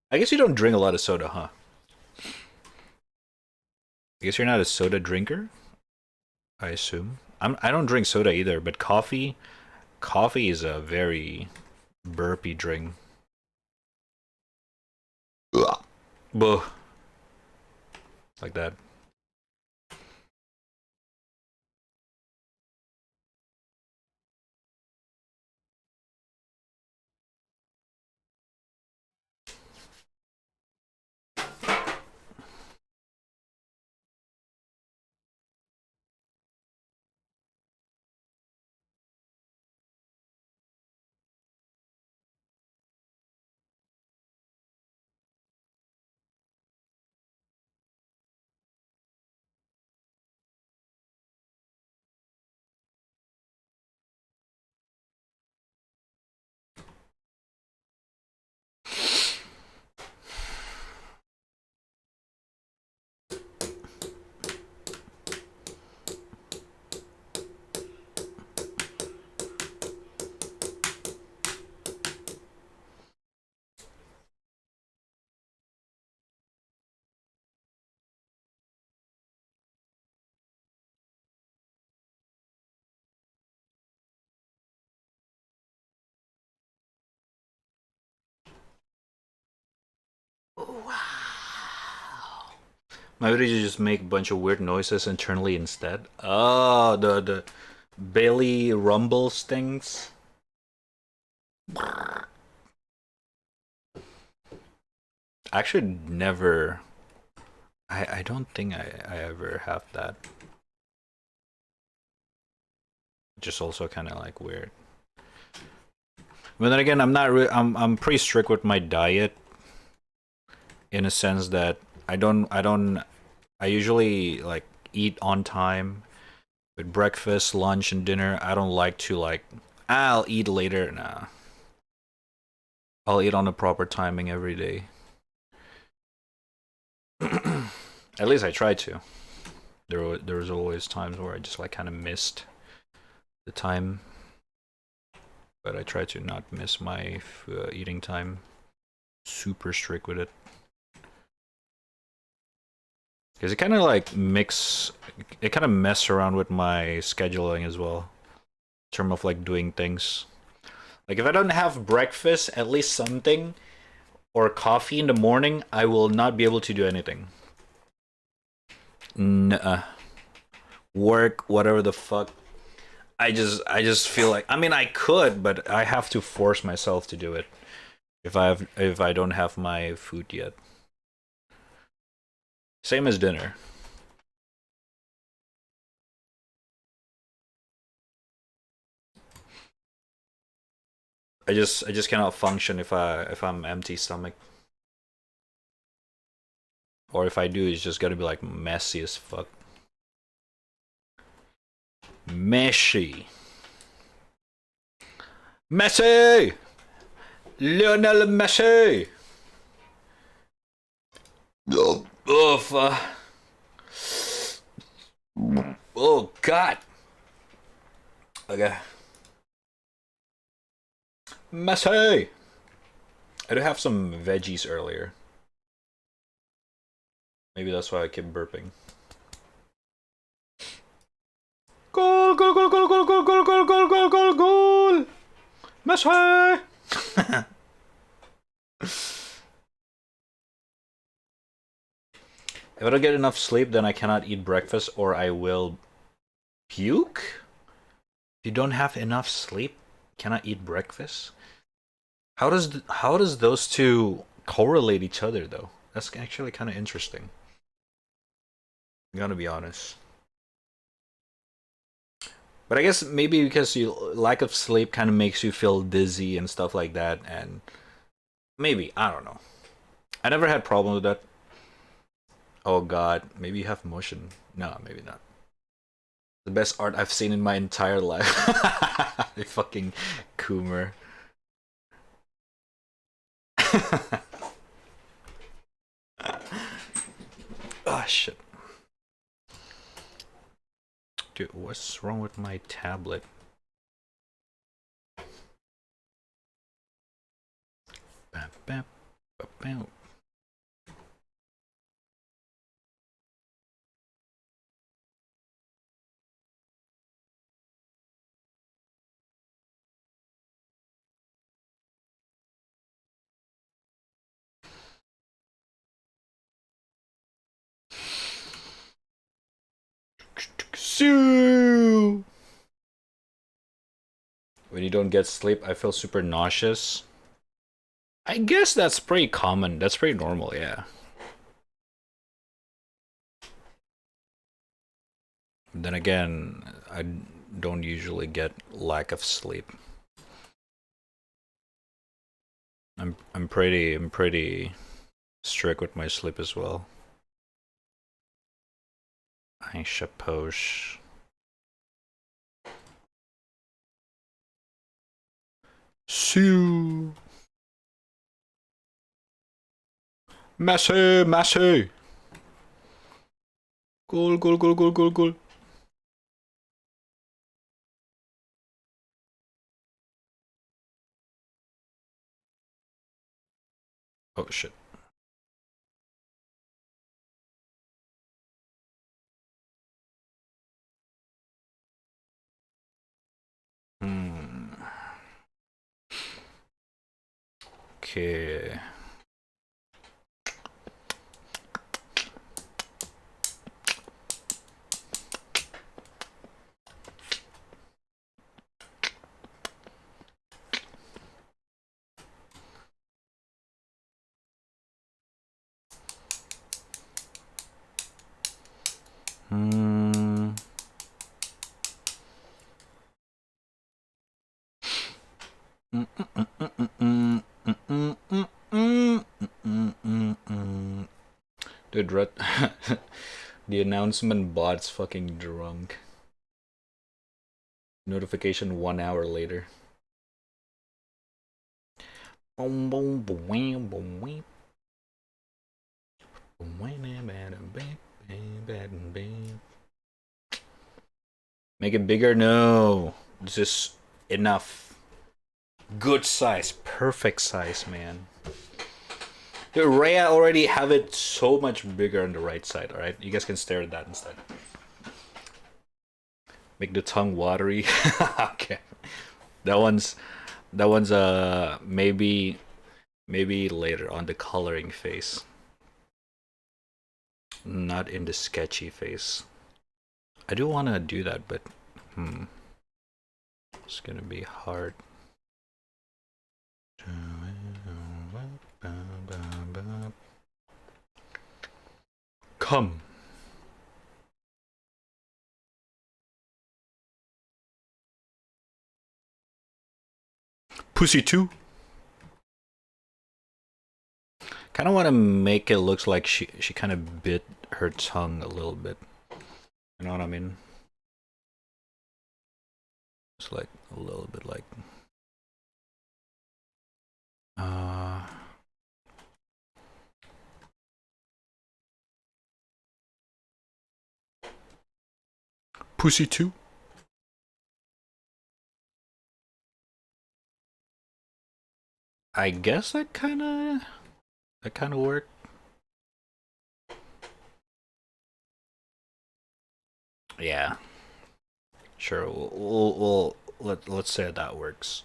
I guess you don't drink a lot of soda, huh? I guess you're not a soda drinker, I assume. I don't drink soda either, but coffee is a very burpy drink. Buh. Like that. My video just make a bunch of weird noises internally instead. Oh, the belly rumbles things. Actually, never. I don't think I ever have that. Just also kind of like weird. But then again, I'm pretty strict with my diet. In a sense that I usually like eat on time with breakfast, lunch, and dinner. I don't like to like I'll eat later. Nah, I'll eat on the proper timing every day. At least I try to. There was always times where I just like kind of missed the time, but I try to not miss my eating time. Super strict with it. Because it kind of like it kind of mess around with my scheduling as well. In terms of like doing things. Like if I don't have breakfast, at least something, or coffee in the morning, I will not be able to do anything. Nuh-uh. Work, whatever the fuck. I just feel like, I mean, I could, but I have to force myself to do it if I don't have my food yet. Same as dinner. I just cannot function if I'm empty stomach. Or if I do, it's just gotta be like messy as fuck. Messi. Messi! Lionel Messi! Oh, oh God. Okay. Messi! I do have some veggies earlier. Maybe that's why I keep burping. Goal, goal, goal, goal, goal, goal, goal, goal, goal, goal, goal, goal! Messi! If I don't get enough sleep, then I cannot eat breakfast or I will puke? If you don't have enough sleep, cannot eat breakfast? How does those two correlate each other though? That's actually kind of interesting. I'm gonna be honest. But I guess maybe because you lack of sleep kind of makes you feel dizzy and stuff like that, and maybe I don't know. I never had problem with that. Oh god, maybe you have motion. No, maybe not. The best art I've seen in my entire life. Fucking Coomer. Oh shit. Dude, what's wrong with my tablet? Bam, bam, bam, bam. Sue! When you don't get sleep, I feel super nauseous. I guess that's pretty common. That's pretty normal, yeah. Then again, I don't usually get lack of sleep. I'm pretty strict with my sleep as well. I suppose. Sue. Messi, Messi. Goal, goal, goal, goal, goal, goal. Oh shit. Okay. Dude, the announcement bot's fucking drunk. Notification 1 hour later. Boom, boom, boom, boom, boom. Make it bigger? No. This is enough. Good size. Perfect size, man. The Rhea already have it so much bigger on the right side, alright? You guys can stare at that instead. Make the tongue watery. Okay. That one's maybe later on the coloring phase. Not in the sketchy phase. I do want to do that, but it's gonna be hard. Come. Pussy too. Kind of want to make it look like she kind of bit her tongue a little bit. You know what I mean? It's like a little bit like Pussy too. I guess that kind of worked. Yeah. Sure. Let's say that works.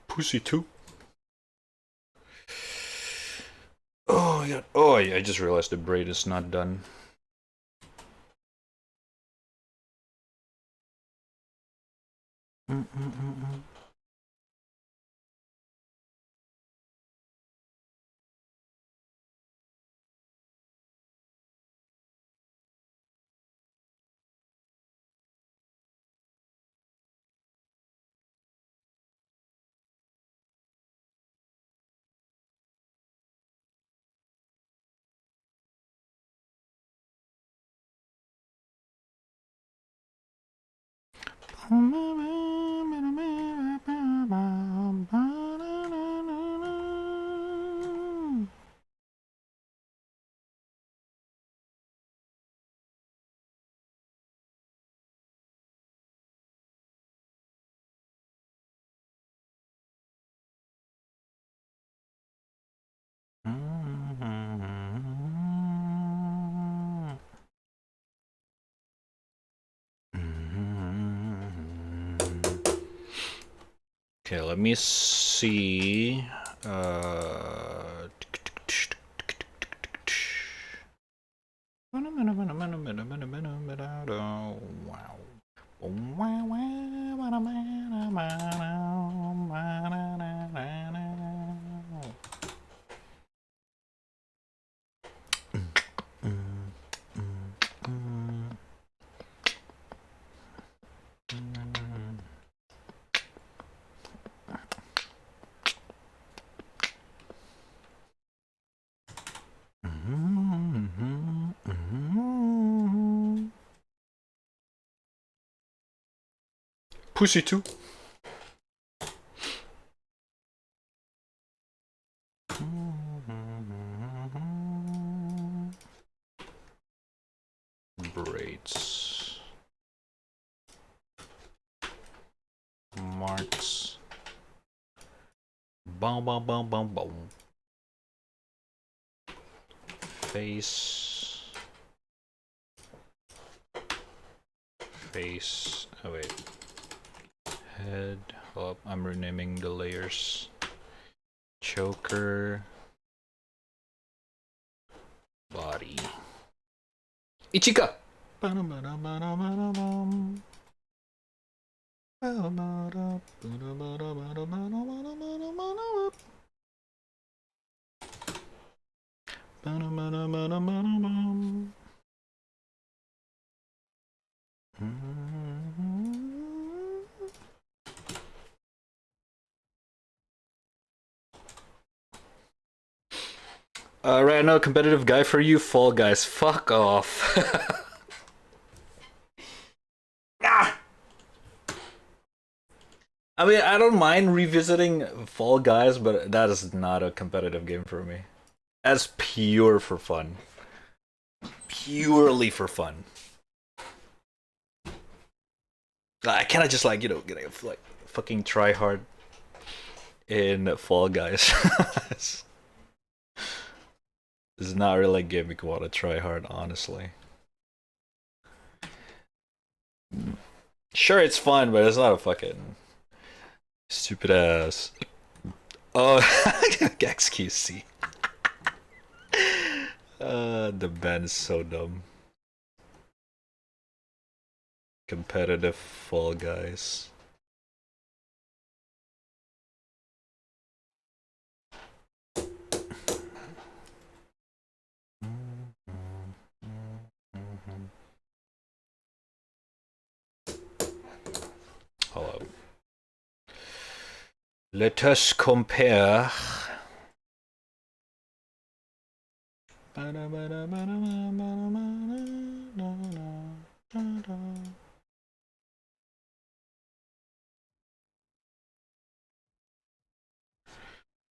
Pussy too. Oh yeah. Oh yeah. I just realized the braid is not done. Okay, let me see. Pussy too. Braids. Marks. Boom, boom, boom, boom, boom. Face. Face. Oh, wait. Head. Oh, I'm renaming the layers. Choker. Body. Ichika! Right now, competitive guy for you, Fall Guys. Fuck off. Ah! I mean, I don't mind revisiting Fall Guys, but that is not a competitive game for me. That's pure for fun. Purely for fun. I cannot just like, you know, get like fucking try hard in Fall Guys. It's not really a game you can want to try hard, honestly. Sure, it's fun, but it's not a fucking stupid ass. Oh, XQC. The band is so dumb. Competitive Fall Guys. Hold up. Let us compare.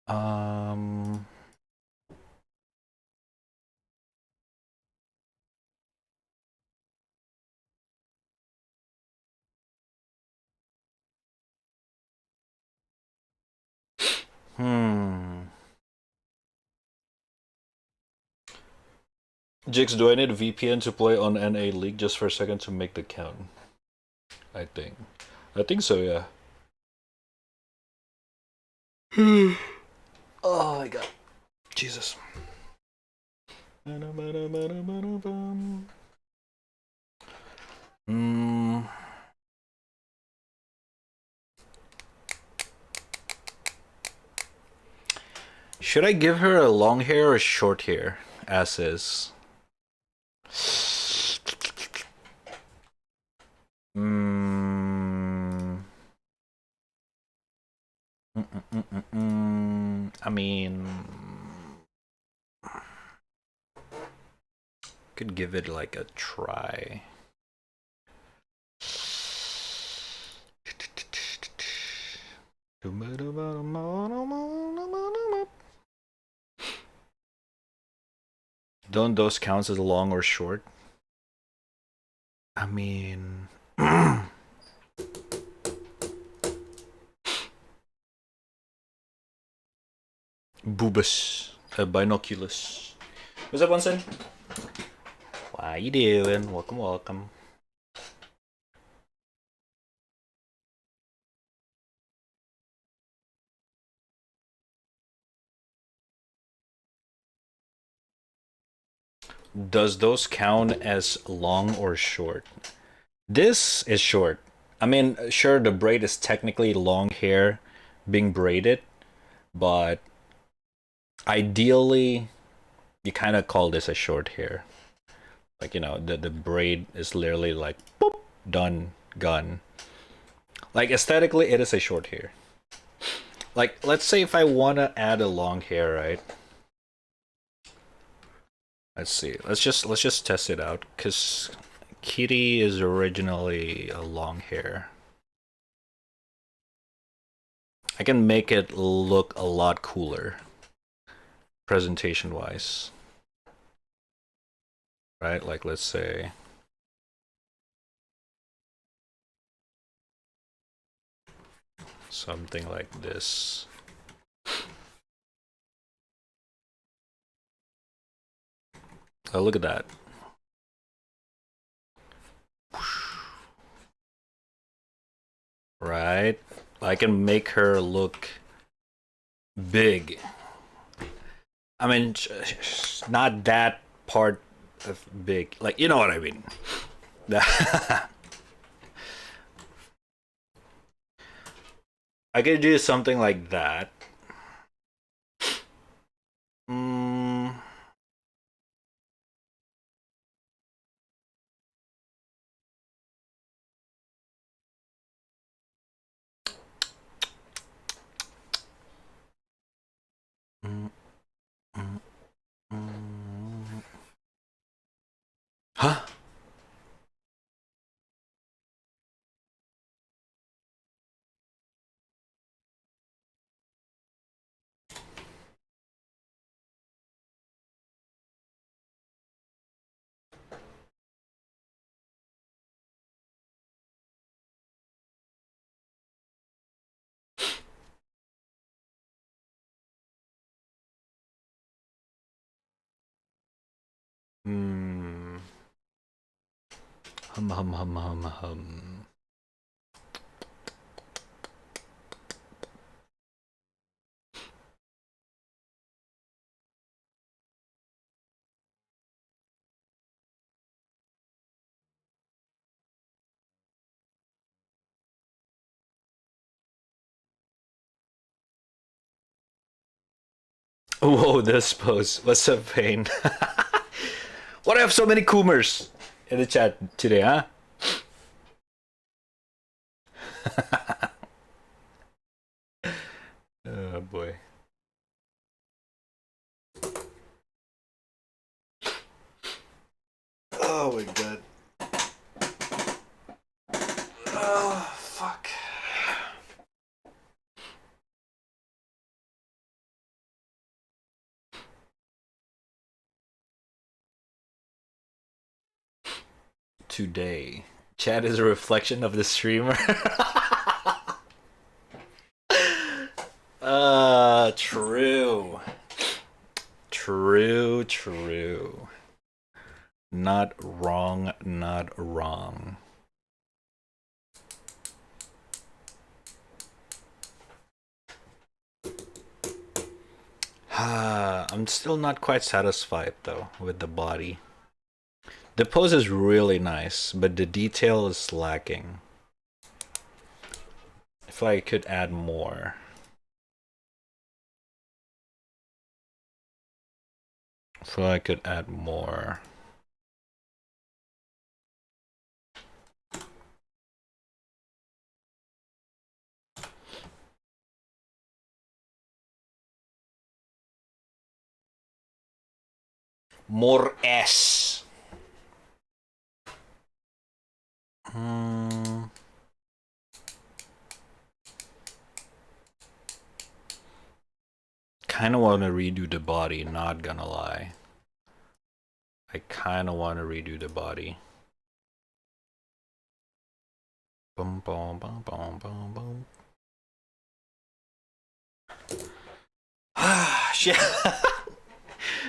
Um. Jix, do I need a VPN to play on NA League just for a second to make the count? I think. I think so, yeah. Oh my god. Jesus. Should I give her a long hair or short hair? As is. I mean, could give it like a try. Don't those count as long or short? I mean, boobus, binoculus. What's up, Bunsen? How you doing? Welcome, welcome. Does those count as long or short? This is short. I mean, sure, the braid is technically long hair being braided, but ideally, you kind of call this a short hair. Like, you know, the braid is literally like, boop, done, gone. Like, aesthetically, it is a short hair. Like, let's say if I want to add a long hair, right? Let's see. Let's just test it out, because Kitty is originally a long hair. I can make it look a lot cooler, presentation-wise. Right? Like, let's say... something like this. Oh, look at that. Right? I can make her look big. I mean, not that part of big. Like, you know what I mean. I could do something like that. Mm. Mm, mm, mm. Huh? Hmm. Hum hum hum hum hum. Whoa, this pose. What's up, Pain? Why do I have so many Coomers in the chat today, huh? Oh boy. Oh my god. Oh, fuck. Today. Chat is a reflection of the streamer. True. True, true. Not wrong, not wrong. I'm still not quite satisfied though with the body. The pose is really nice, but the detail is lacking. If I could add more. If I could add more. More S. Kind of want to redo the body, not gonna lie. I kind of want to redo the body. Boom, boom, boom, boom, boom, boom. she,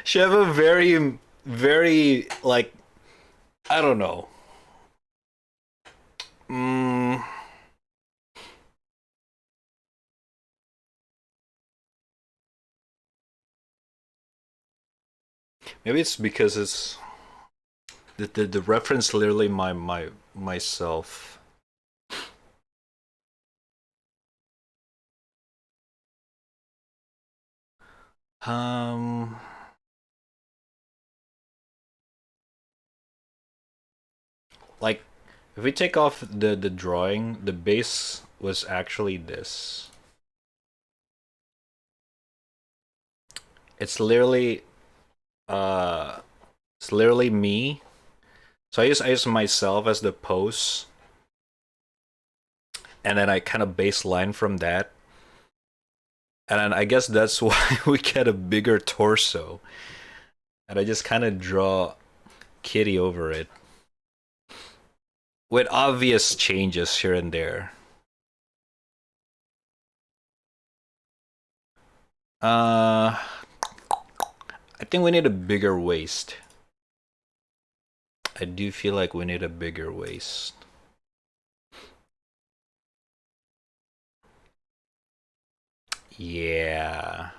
she have a very, very, like, I don't know. Maybe it's because it's the reference literally myself. Like, if we take off the drawing, the base was actually this. It's literally me. So I use myself as the pose, and then I kind of baseline from that, and then I guess that's why we get a bigger torso. And I just kind of draw Kitty over it, with obvious changes here and there. I think we need a bigger waist. I do feel like we need a bigger waist. Yeah.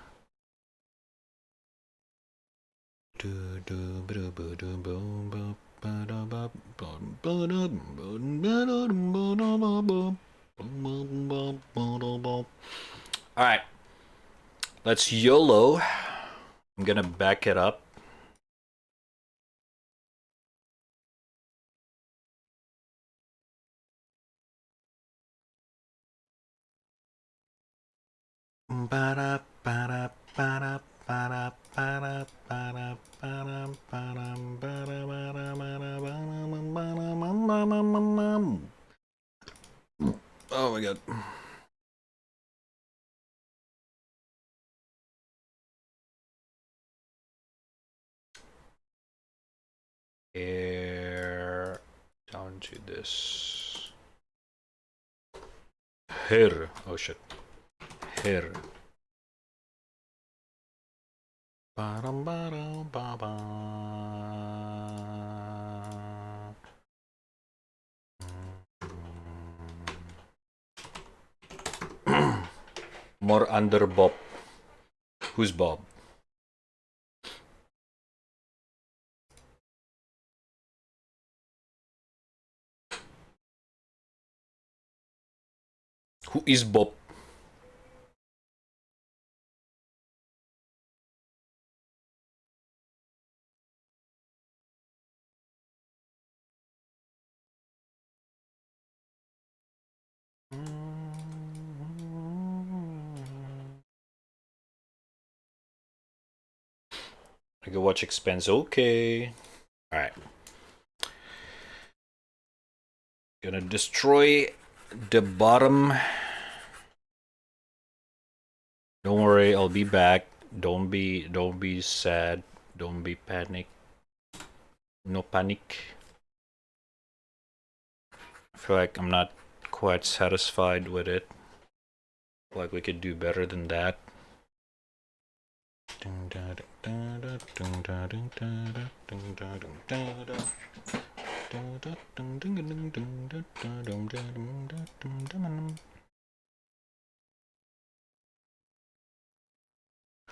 Alright. Let's YOLO. I'm gonna back it up. Oh my god. Air down to this. Here. Oh shit. Here. More under Bob. Who's Bob? Who is Bob? I can watch expense. Okay. Alright. Gonna destroy the bottom. Don't worry, I'll be back. Don't be sad. Don't be panic. No panic. I feel like I'm not quite satisfied with it. Like we could do better than that.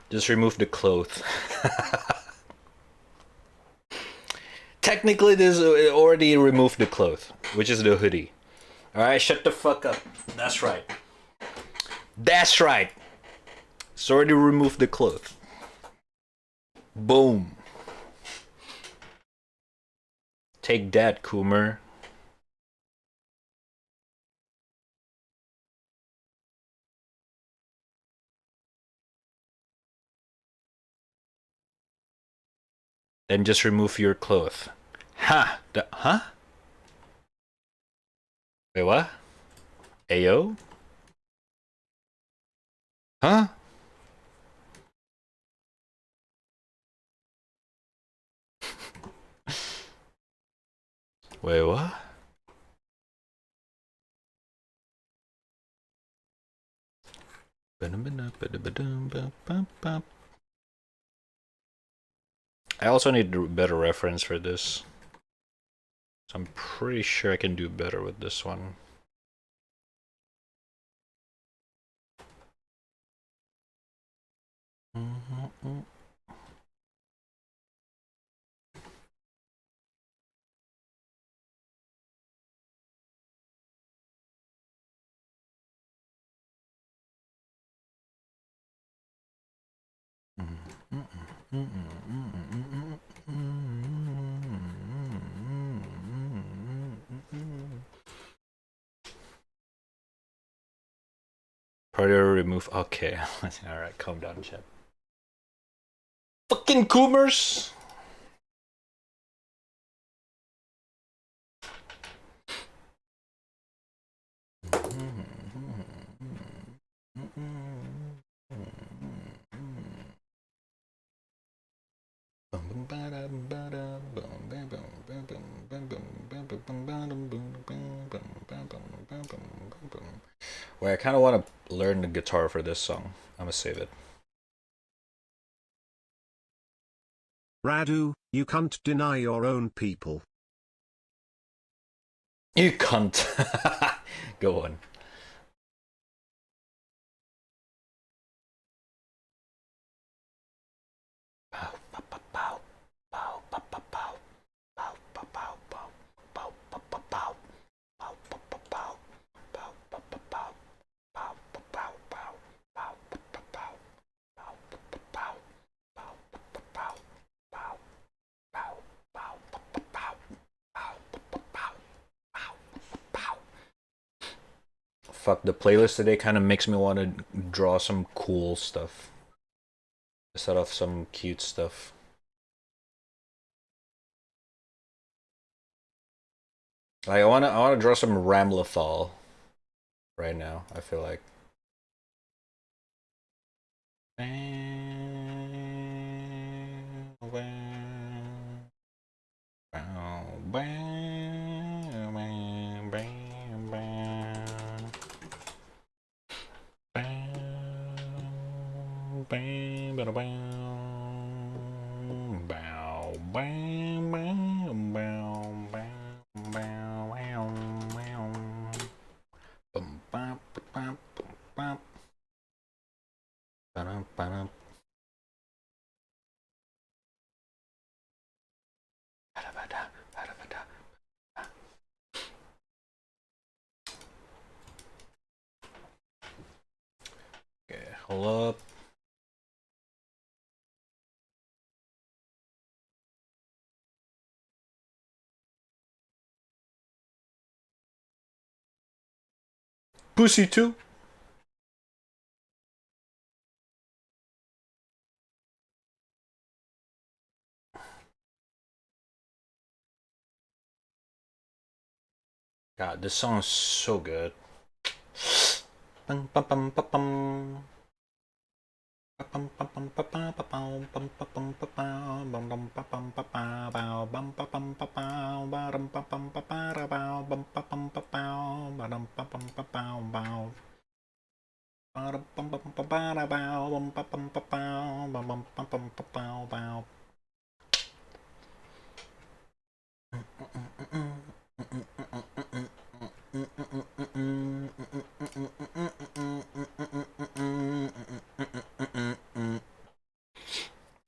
Just remove the cloth. Technically, this already removed the cloth, which is the hoodie. Alright, shut the fuck up. That's right. That's right. It's already removed the cloth. Boom. Take that, Coomer. Then just remove your cloth. Ha! Huh? Wait, what? Ayo? Huh? Wait, what? I also need a better reference for this. So I'm pretty sure I can do better with this one. Party remove. Okay. Alright, calm down, chat. Fucking Coomers! Wait, I kind of want to learn the guitar for this song. I'm gonna save it. Radu, you can't deny your own people. You cunt. Go on. Fuck, the playlist today kind of makes me want to draw some cool stuff instead of some cute stuff. Like, I wanna draw some Ramlethal right now. I feel like. Okay, hold up. Pussy too. God, this song is so good.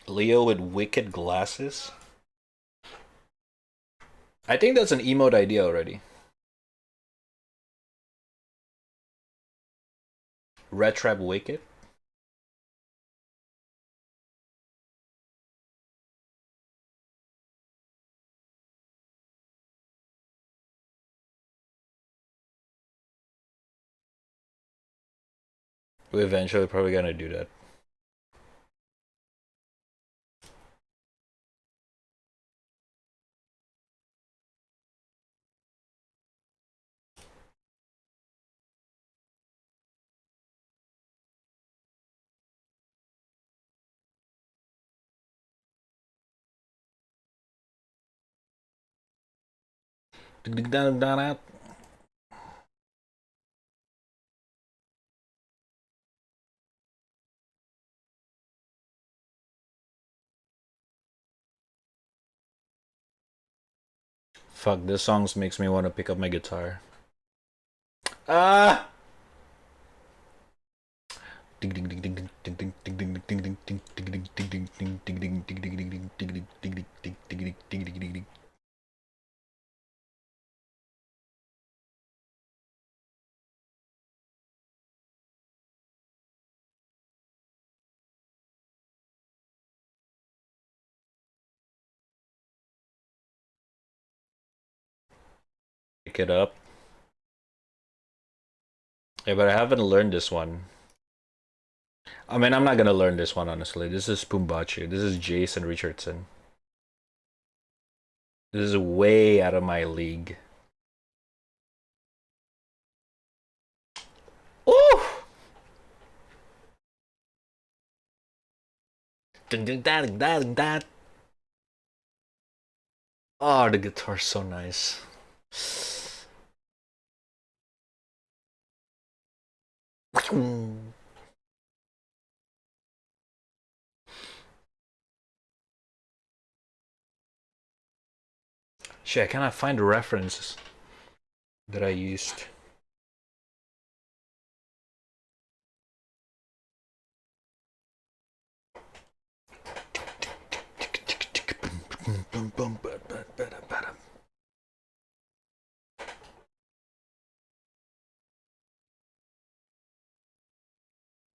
Leo with wicked glasses. I think that's an emote idea already. Raddtrap wicked. We're eventually probably gonna do that. Fuck, this song makes me want to pick up my guitar. Ah! Pick it up. Yeah, but I haven't learned this one. I mean, I'm not gonna learn this one, honestly. This is Pumbaachi. This is Jason Richardson. This is way out of my league. Ooh! Oh, the guitar's so nice. Shit, I cannot find the references that I used.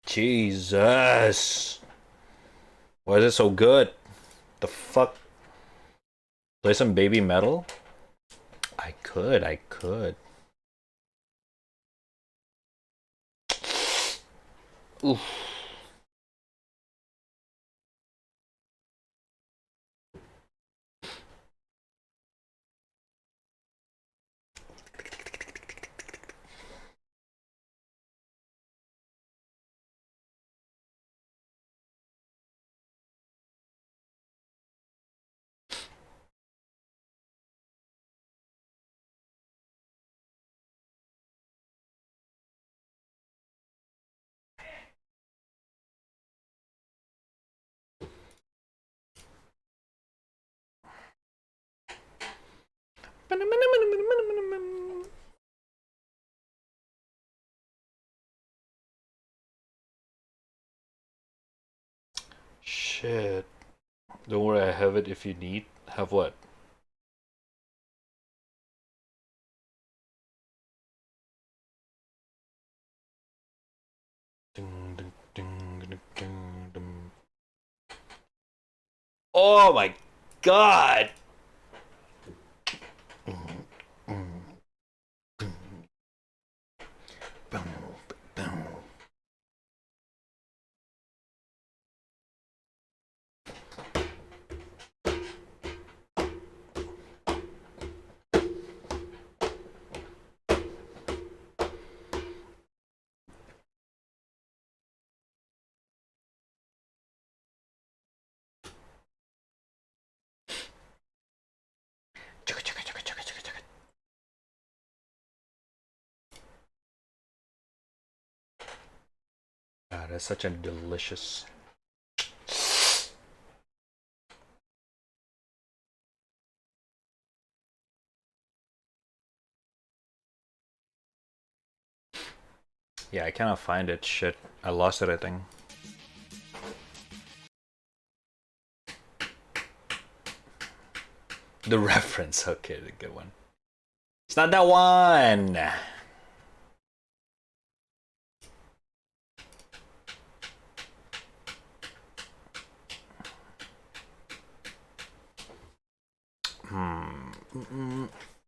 Jesus. Why is it so good? The fuck? Play some baby metal? I could. Oof. Shit. Don't worry, I have it if you need. Have what? Oh my god! God, that's such a delicious. Yeah, I cannot find it. Shit. I lost it, I think. The reference. Okay, the good one. It's not that one!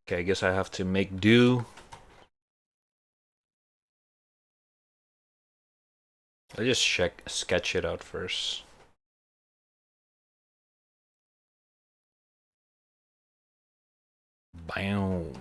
Okay, I guess I have to make do. I'll just sketch it out first. Bam.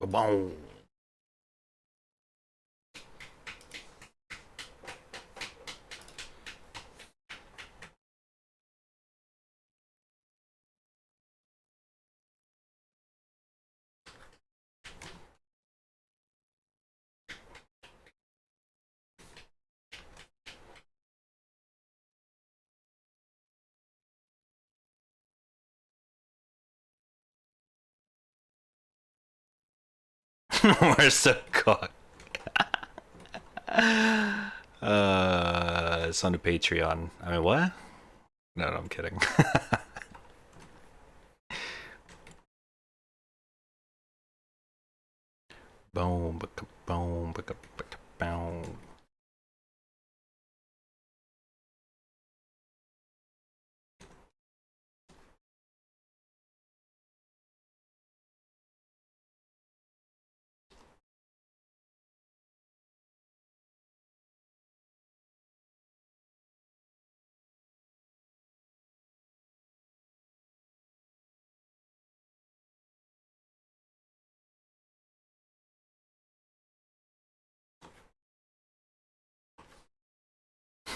Boom. Where's the cock? It's on the Patreon. I mean, what? No, I'm kidding. Boom, boom, boom.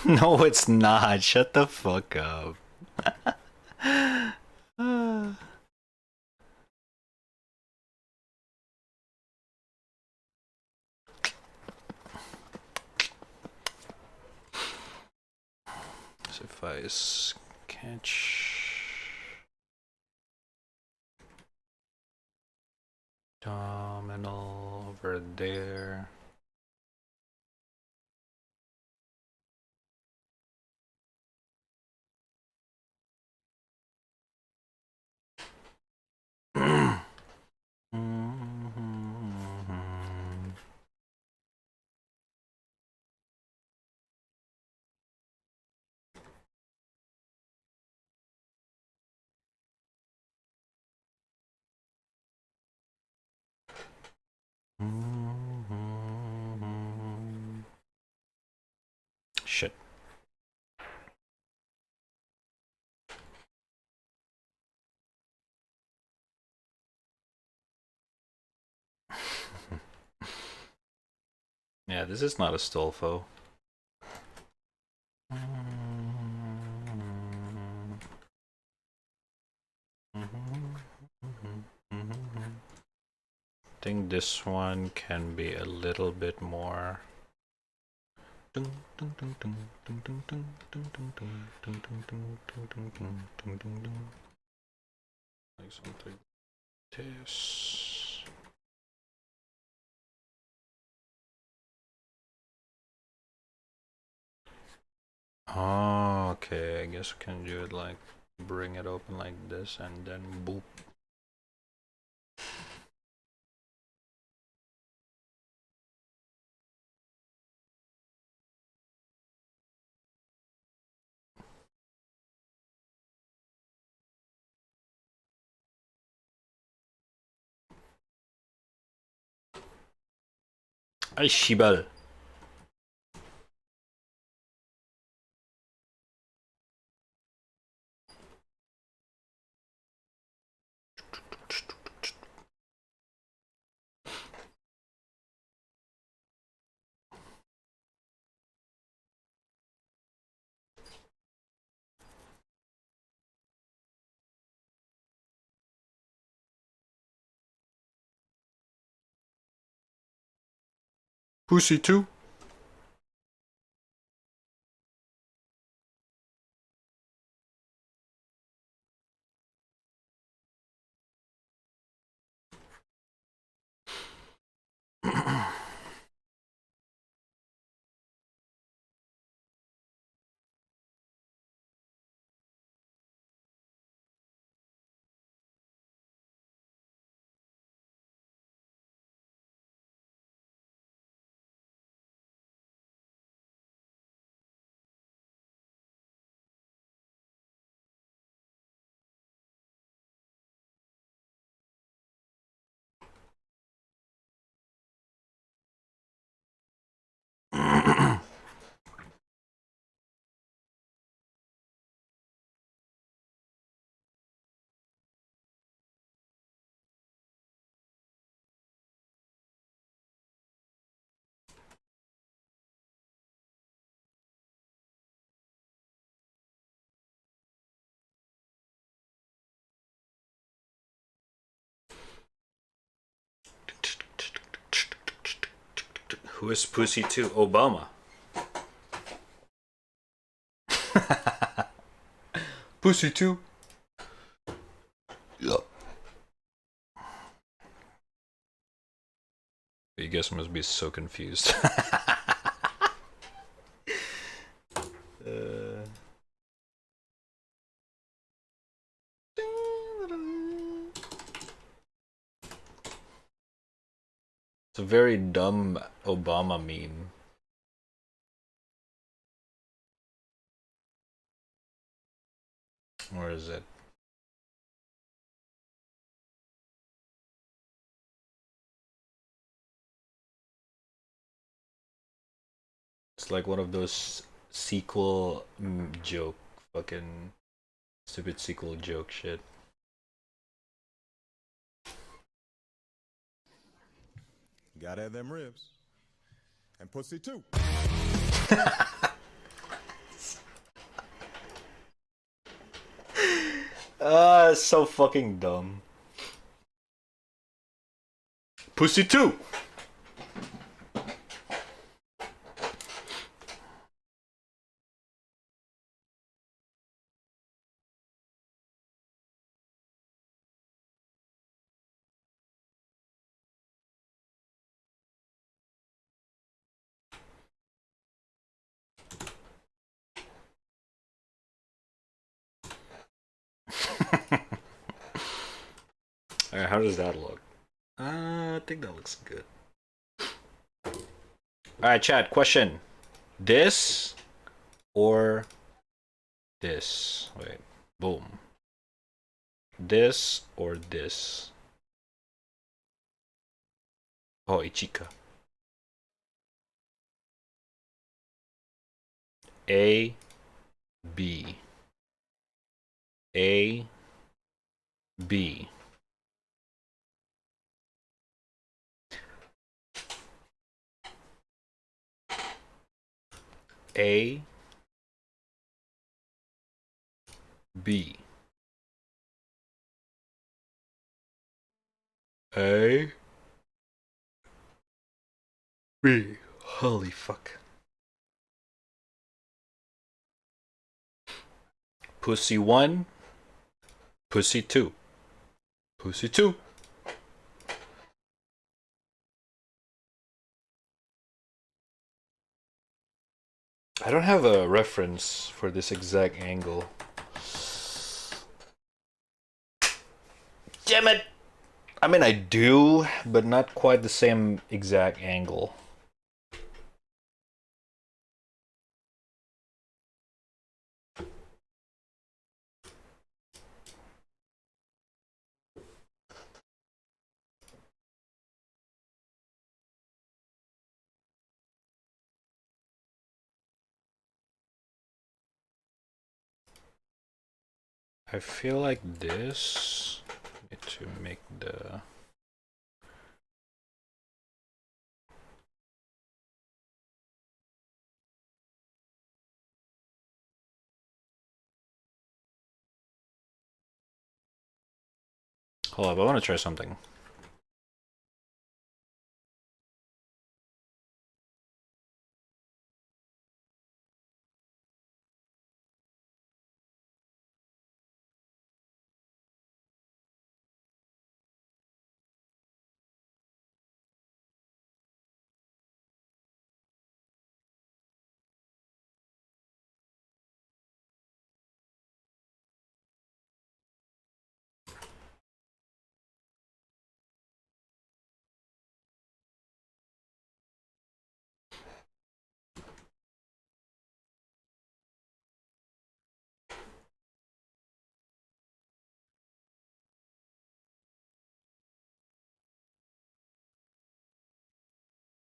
No, it's not. Shut the fuck up. So if I catch terminal over there. Shit. Yeah, this is not a Stolfo. I think this one can be a little bit more. Like something like this. Oh, okay, I guess we can do it like bring it open like this and then boop. Ay, shibal. Pussy too. Who is Pussy 2? Obama. Pussy 2. Yep. You guys must be so confused. It's a very dumb Obama meme. Where is it? It's like one of those sequel joke, fucking stupid sequel joke shit. Gotta have them ribs. And pussy too. It's so fucking dumb. Pussy 2. Alright, how does that look? I think that looks good. Alright, chat, question. This or this? Wait, boom. This or this? Oh, Ichika. A, B. A, B. A, B. A, B. Holy fuck. Pussy 1, Pussy 2. Pussy 2. I don't have a reference for this exact angle. Damn it! I mean, I do, but not quite the same exact angle. I feel like this. Need to make the. Hold up, I want to try something.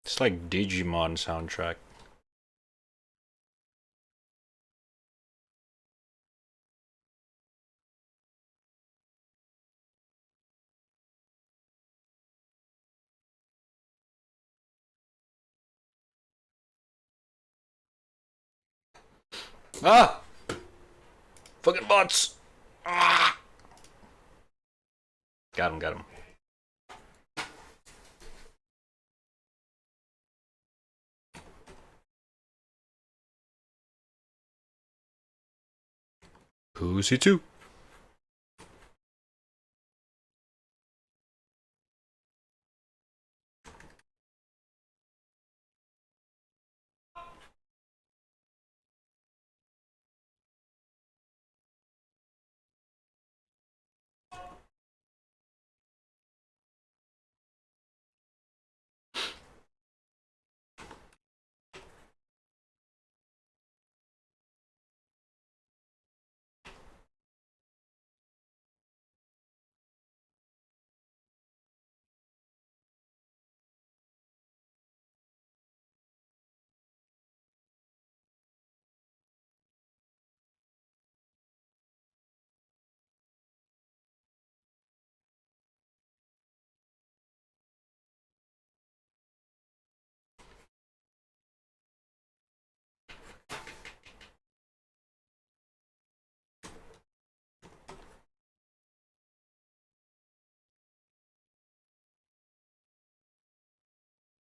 It's like Digimon soundtrack. Ah! Fucking bots! Ah! Got him, got him. Pussy 2.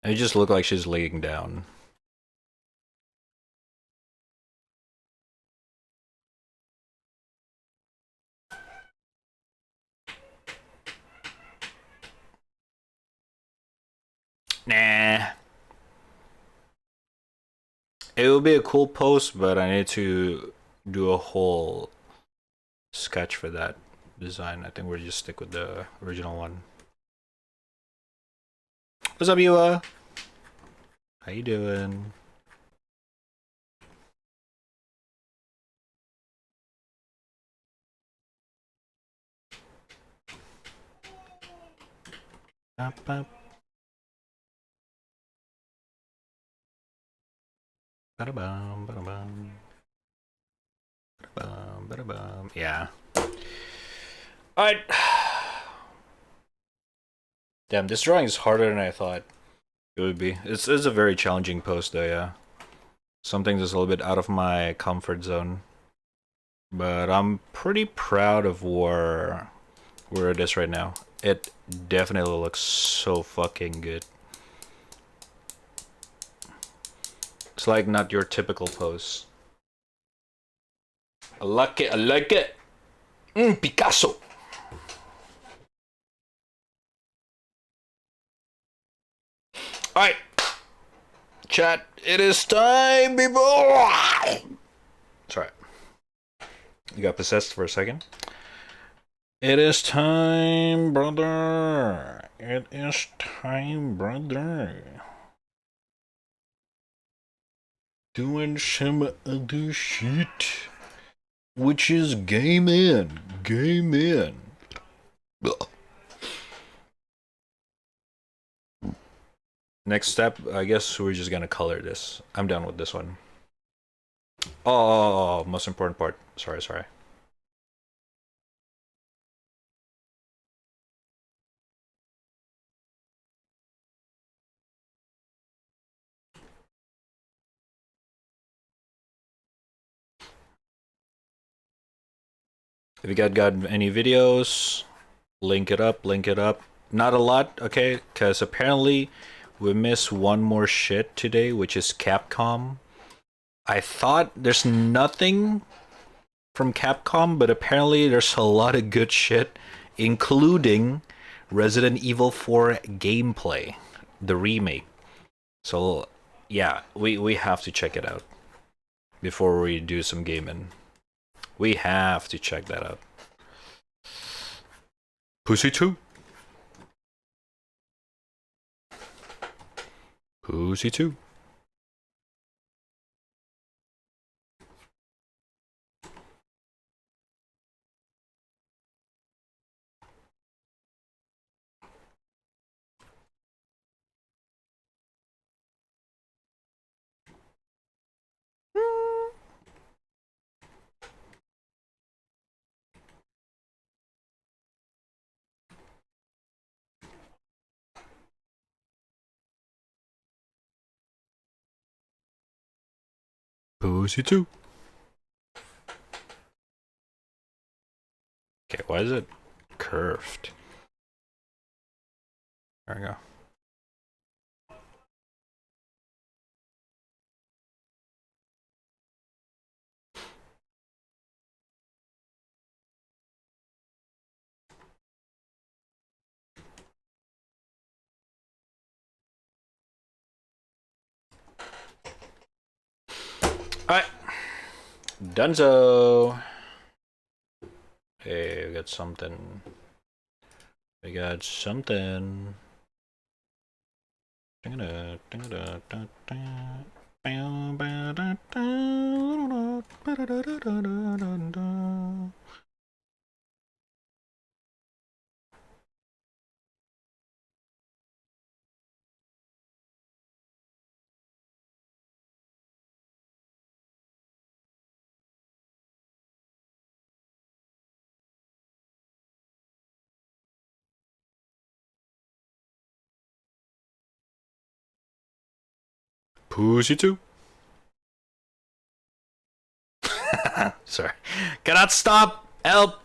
It just looked like she's laying down. Nah. It would be a cool post, but I need to do a whole sketch for that design. I think we'll just stick with the original one. What's up, Yua? How you doing? Bop, bop. Ba-da-bum, ba-da-bum. Ba-da-bum, ba-da-bum. Yeah. Alright. Damn, this drawing is harder than I thought it would be. It's a very challenging post though, yeah. Something that's a little bit out of my comfort zone. But I'm pretty proud of where it is right now. It definitely looks so fucking good. It's like not your typical pose. I like it, I like it. Picasso. Alright. Chat, it is time, people. Sorry. You got possessed for a second. It is time, brother. It is time, brother. Doing some other shit. Which is game in. Game in. Ugh. Next step, I guess we're just gonna color this. I'm done with this one. Oh, most important part. Sorry. If you got any videos, link it up. Not a lot, okay? Because apparently we missed one more shit today, which is Capcom. I thought there's nothing from Capcom, but apparently there's a lot of good shit, including Resident Evil 4 gameplay, the remake. So yeah, we have to check it out before we do some gaming. We have to check that out. Pussy 2. Pussy 2. Pussy 2. Okay, why is it curved? There we go. Alright. Dunzo. Hey, we got something. We got something. Pussy too. Sorry. Cannot stop. Help.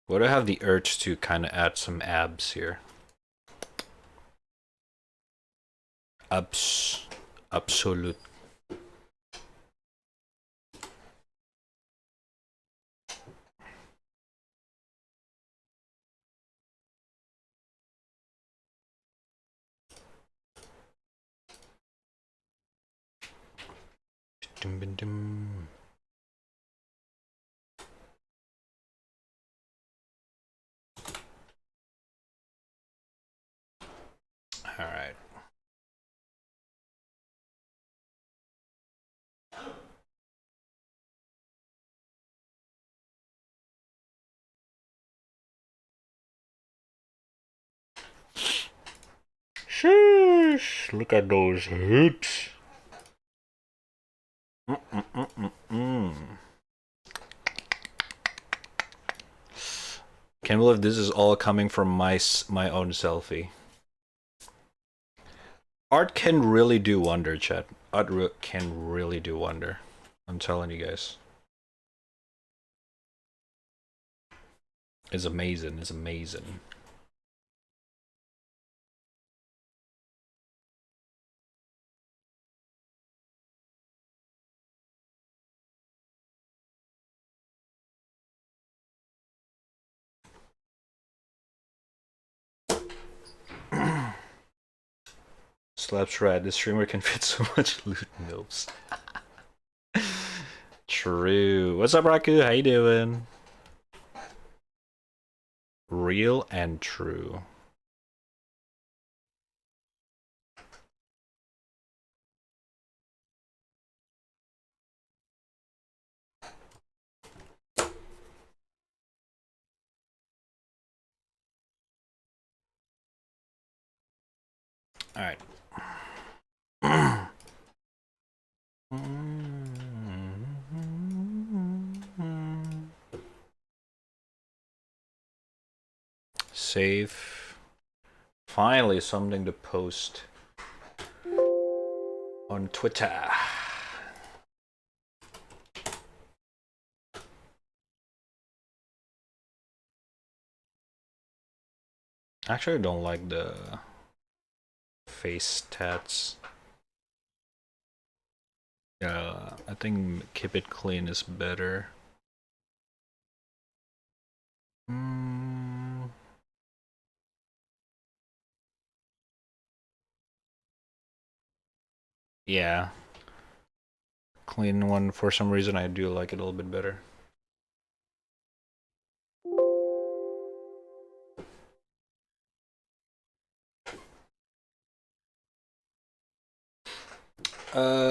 Would I have the urge to kind of add some abs here? Absolute. Dum. All right. Sheesh, look at those hips. Can't believe this is all coming from my own selfie. Art can really do wonder, chat. Art can really do wonder. I'm telling you guys. It's amazing. It's amazing. Slaps red. The streamer can fit so much loot mills. True. What's up, Raku? How you doing? Real and true. All right. Save. Finally, something to post on Twitter. Actually, I don't like the face tats. Yeah, I think keep it clean is better. Yeah. Clean one, for some reason, I do like it a little bit better.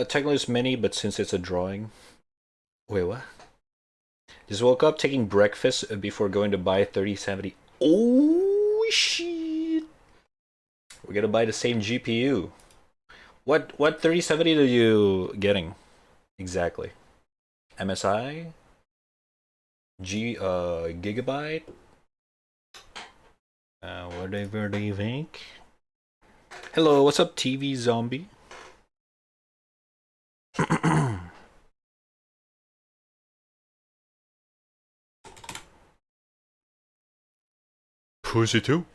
Technically it's mini, but since it's a drawing. Wait, what? Just woke up taking breakfast before going to buy 3070. Oh shit! We're gonna buy the same GPU. What 3070 are you getting exactly? MSI? Gigabyte? Whatever do you think? Hello, what's up, TV zombie? Pussy too.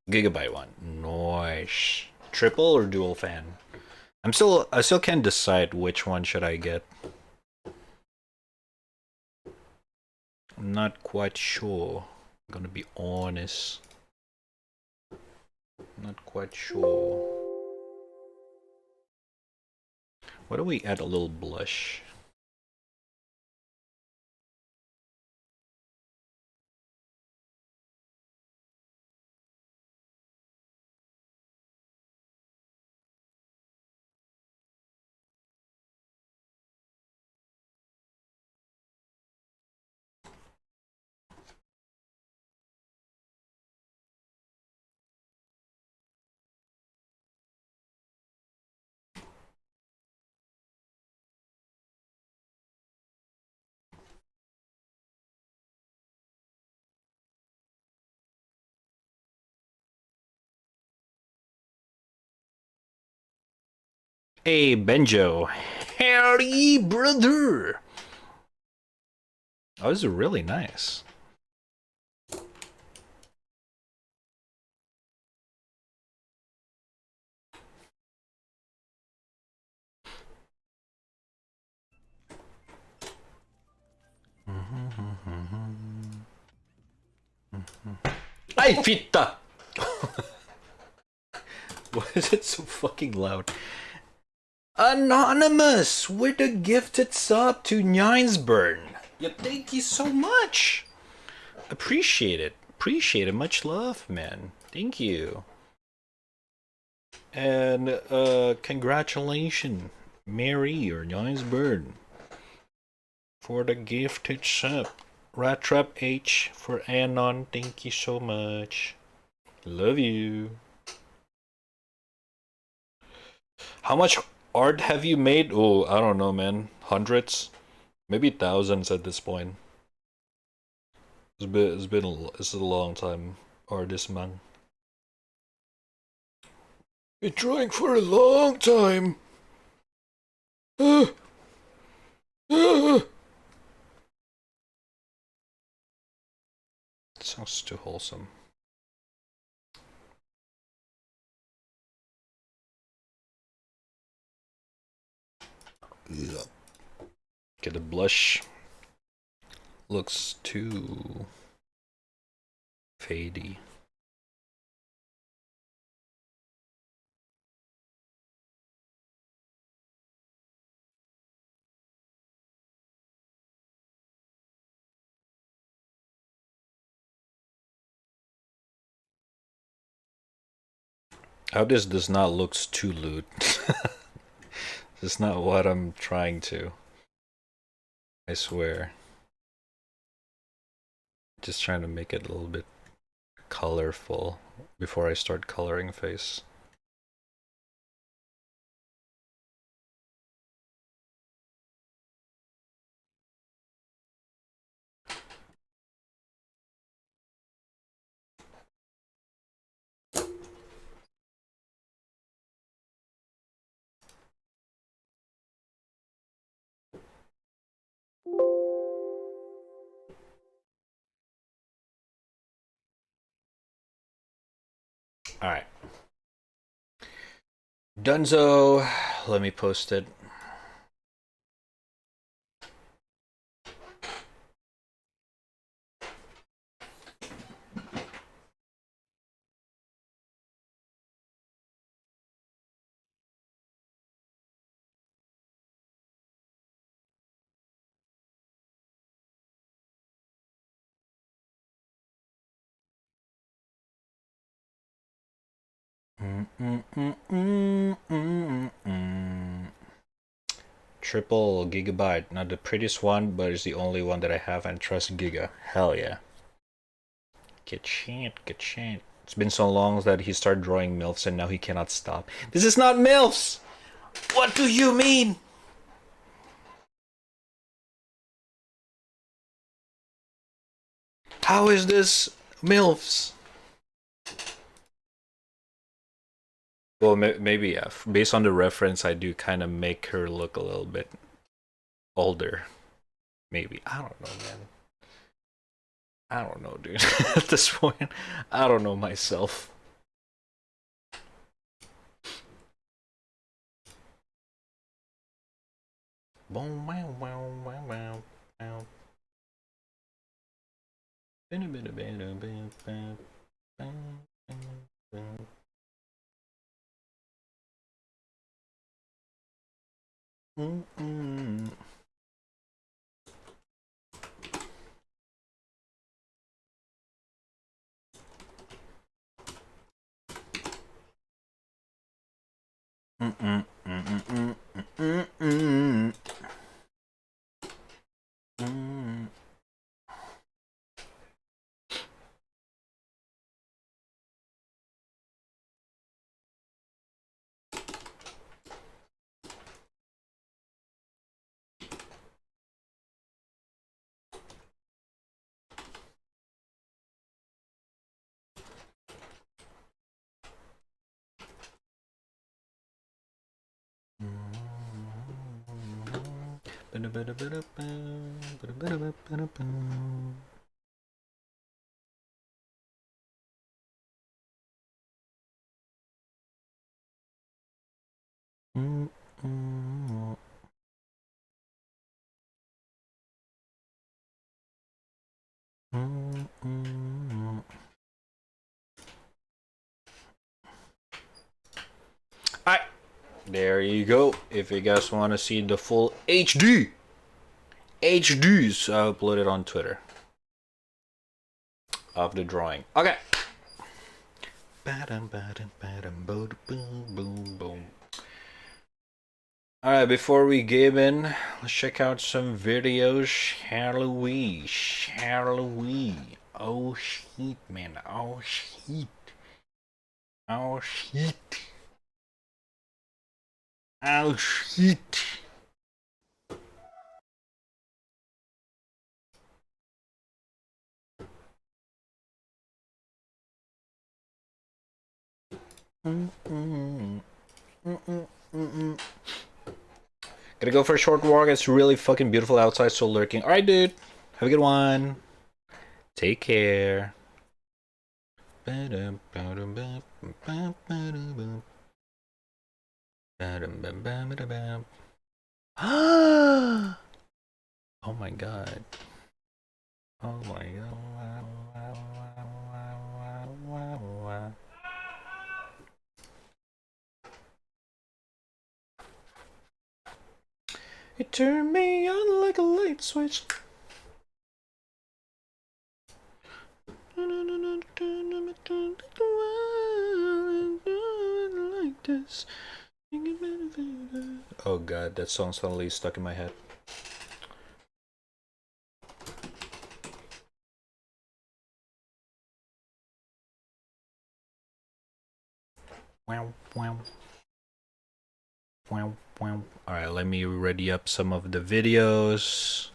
Gigabyte one. Nice. Triple or dual fan? I still can't decide which one should I get. I'm not quite sure. I'm gonna be honest. Not quite sure. Why don't we add a little blush? Hey, Benjo. Howdy, brother. Oh, this is really nice. Ay, fitta! Why is it so fucking loud? Anonymous with a gifted sub to Ninesburn. Yeah, thank you so much. Appreciate it. Appreciate it. Much love, man. Thank you. And congratulations, Mary or Ninesburn, for the gifted sub. Raddtrap H for Anon. Thank you so much. Love you. How much art have you made? Oh, I don't know, man. Hundreds, maybe thousands at this point. It's a long time. Artist man. Been trying for a long time. Sounds too wholesome. Okay, the blush looks too fadey. How this does not looks too lewd. That's not what I'm trying to. I swear. Just trying to make it a little bit colorful before I start coloring face. Alright. Dunzo, let me post it. Triple gigabyte, not the prettiest one, but it's the only one that I have and trust Giga. Hell yeah. Get chant. It's been so long that he started drawing MILFs and now he cannot stop. This is not MILFs! What do you mean? How is this MILFs? Well, maybe, yeah. Based on the reference, I do kind of make her look a little bit older. Maybe. I don't know, man. I don't know, dude. At this point, I don't know myself. Boom, wow, wow, wow, wow, wow. Mm-mm. Mm-mm. Mm-mm. Mm-mm. Mm-mm. Alright, there you go. If you guys want to see the full HDs, I'll upload it on Twitter of the drawing. Okay. Alright, before we give in, let's check out some videos. Shall we? Oh shit, man. Oh shit. Oh shit. Oh shit. Gonna go for a short walk. It's really fucking beautiful outside, so lurking. Alright, dude. Have a good one. Take care. Oh my god. Oh my god. It turned me on like a light switch. Like this. Oh god, that song suddenly stuck in my head. Wow, wow. Wow, wow. Alright, let me ready up some of the videos.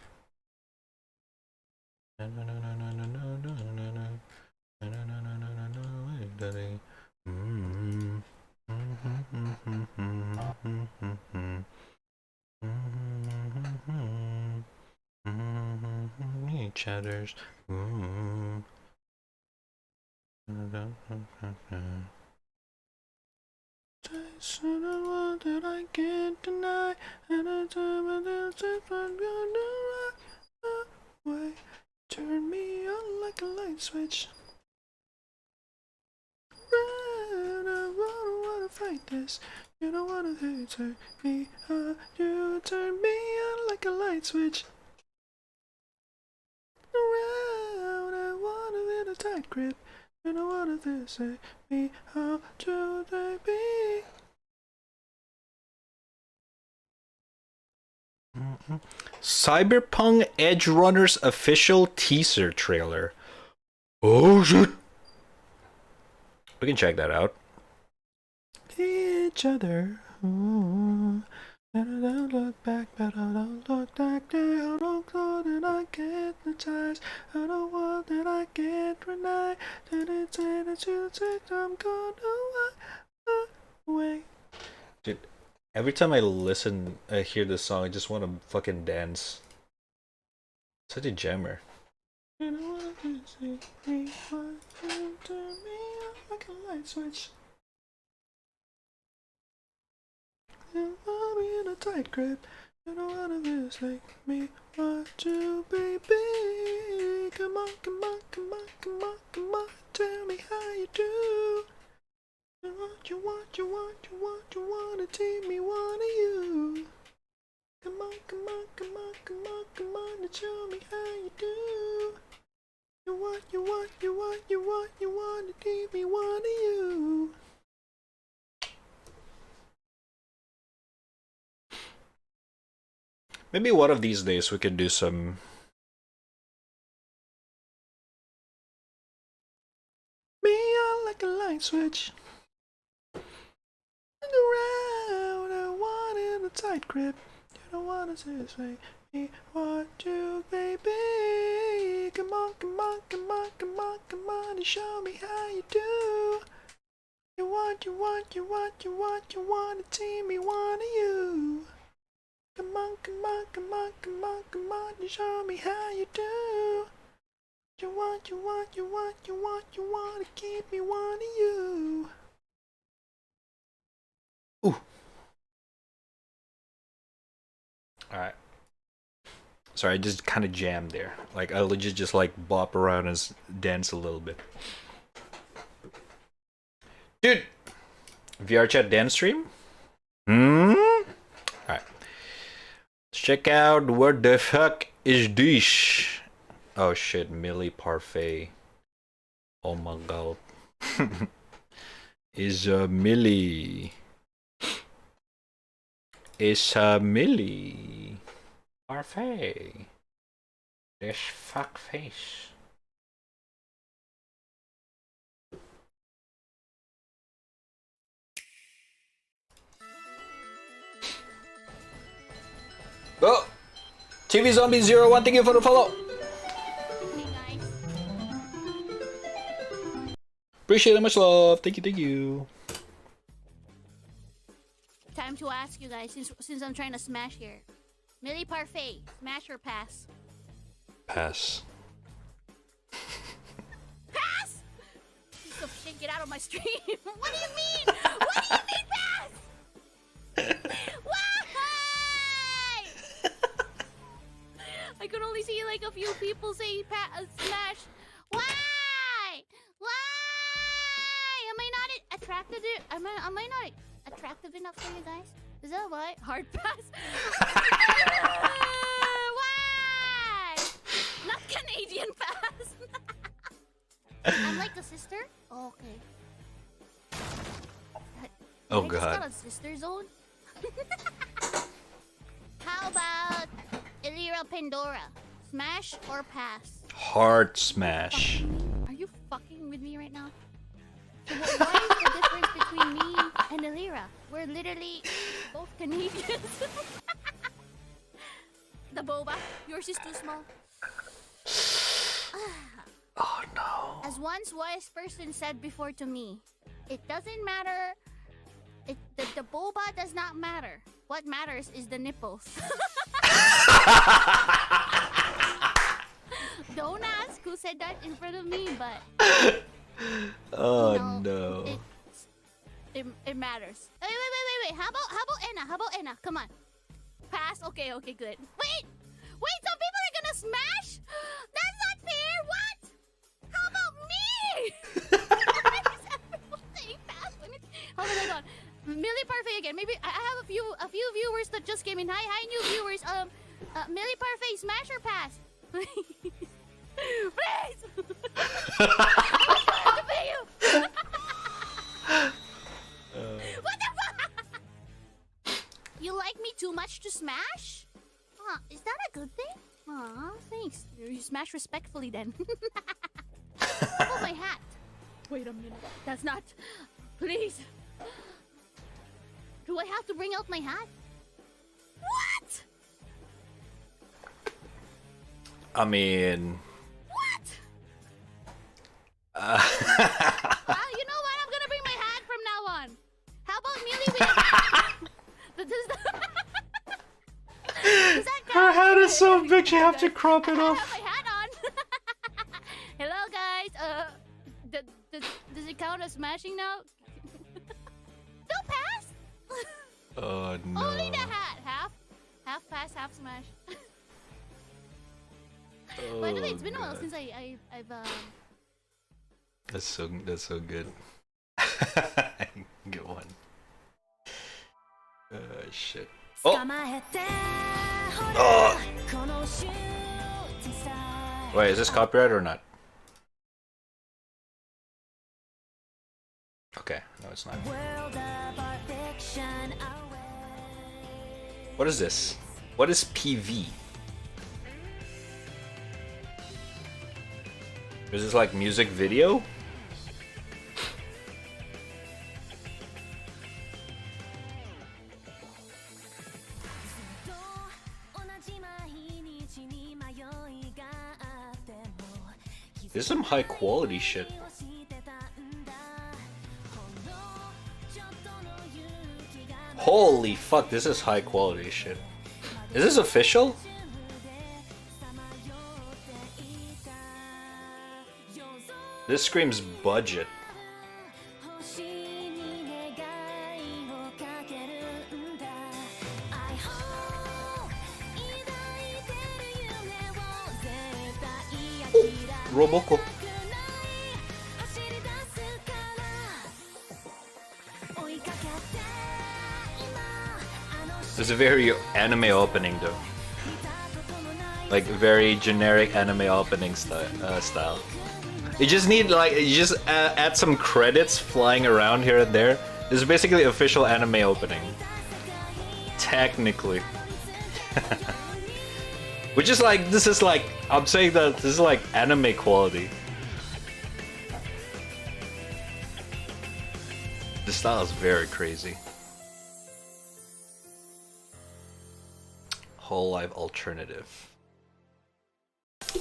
Chatters. That I can't deny, and I way. Turn me on like a light switch. I don't wanna fight this. You don't wanna turn me on. You turn me on like a light switch. Around, I want a little tight grip. You don't wanna say me how to they be. Cyberpunk Edge Runners official teaser trailer. Oh shit! We can check that out. Each other. Ooh. And I don't look back, but I don't look back there. I don't know that I get the ties. I don't want that I get denied. That it's say that you take, I'm gonna walk away. Dude, every time I listen, I hear this song, I just want to fucking dance. Such a jammer. You know what you see me, what you turn me on like a light switch. You want me in a tight grip. You don't wanna just like me, want to, baby. Come on, come on, come on, come on, come on. Tell me how you do. You wanna take me, one of you. Come on, come on, come on, come on, come on, and show me how you do. You want to take me, one of you. Maybe one of these days we can do some. Me on like a light switch. Around, I want in a tight grip. You don't wanna say me want you, baby. Come on, come on, come on, come on, come on, and show me how you do. You want to team me, one of you. Come on, come on, come on, come on, come on, and show me how you do. You want to keep me, one of you. Ooh. Alright. Sorry, I just kind of jammed there. Like, I legit just like bop around and dance a little bit. Dude! VR chat dance stream? Alright. Let's check out what the fuck is this? Oh shit, Millie Parfait. Oh my god. Is Millie. Is Millie Parfait. This fuck face. Oh! TV Zombie 01, thank you for the follow. Hey guys. Appreciate it, much love. Thank you. Time to ask you guys, since I'm trying to smash here. Millie Parfait, smash or pass? Pass. Pass? Piece of shit, get out of my stream. What do you mean? What do you mean pass? Why? I could only see like a few people say smash. Why? Why? Am I not attracted? Am I not attractive enough for you guys? Is that why? Hard pass? Why? Not Canadian pass. I'm like a sister? Oh, okay. Oh I just got god. a sister zone? How about Elira Pandora? Smash or pass? Hard smash. Are you fucking with me right now? So why is the difference between me and Elira? We're literally both Canadians. The boba. Yours is too small. Oh no. As once wise person said before to me, it doesn't matter. The boba does not matter. What matters is the nipples. Don't ask who said that in front of me, but Oh you know, no. it matters. Wait. How about Enna? How about Enna? Come on. Pass. Okay, good. Wait. Some people are gonna smash. That's not fair. What? How about me? Why is everyone saying pass when it's... Hold on. Millie Parfait again. Maybe I have a few viewers that just came in. Hi, new viewers. Millie Parfait, smash or pass? Please. I have to pay you. What the fuck? You like me too much to smash? Is that a good thing? Aw, thanks. You smash respectfully then. How about my hat? Wait a minute. That's not... Please. Do I have to bring out my hat? What? I mean... What? Well, you know what? I'm gonna bring my hat from now on. How about Millie with... Does that count? Her hat is so big you have to crop it I off. have my hat on. Hello, guys. Does it count as smashing now? No pass? Oh no. Only the hat. Half Half pass, half smash. Oh, By the way, it's been a while God. since I've That's so good. Get one. Shit. Oh! Oh! Wait, is this copyright or not? Okay, no it's not. What is this? What is PV? Is this like music video? This is some high quality shit. Holy fuck, this is high quality shit. Is this official? This screams budget. Roboko. It's a very anime opening though. Like very generic anime opening style. You just need like, you just add some credits flying around here and there. This is basically official anime opening. Technically. Which is like, this is like, I'm saying that this is like anime quality. The style is very crazy. Whole life alternative.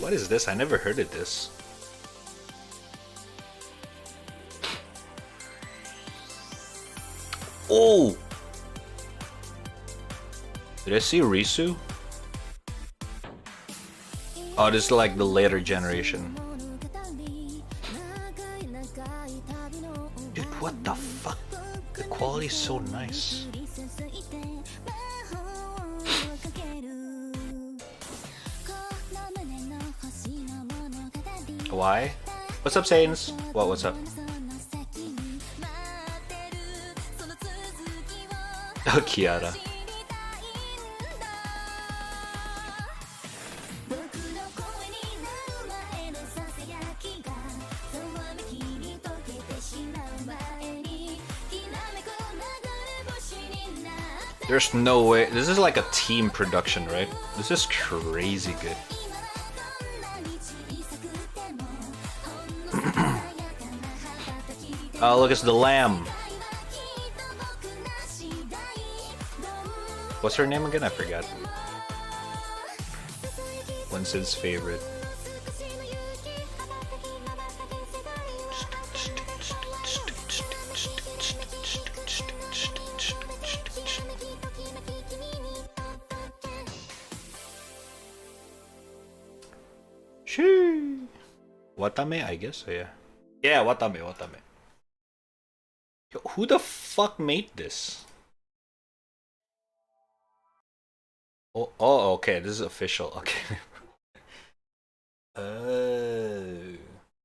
What is this? I never heard of this. Oh! Did I see Risu? Oh, this is like the later generation. Dude, what the fuck? The quality is so nice. Why? What's up, Saiyans? What? What's up? Oh, Kiara. There's no way. This is like a team production, right? This is crazy good. Oh, look, it's the lamb. What's her name again? I forgot. Winston's favorite. Shee. Watame, I guess. Oh, yeah. Yeah, Watame. Yo, who the fuck made this? Oh, okay. This is official. Okay.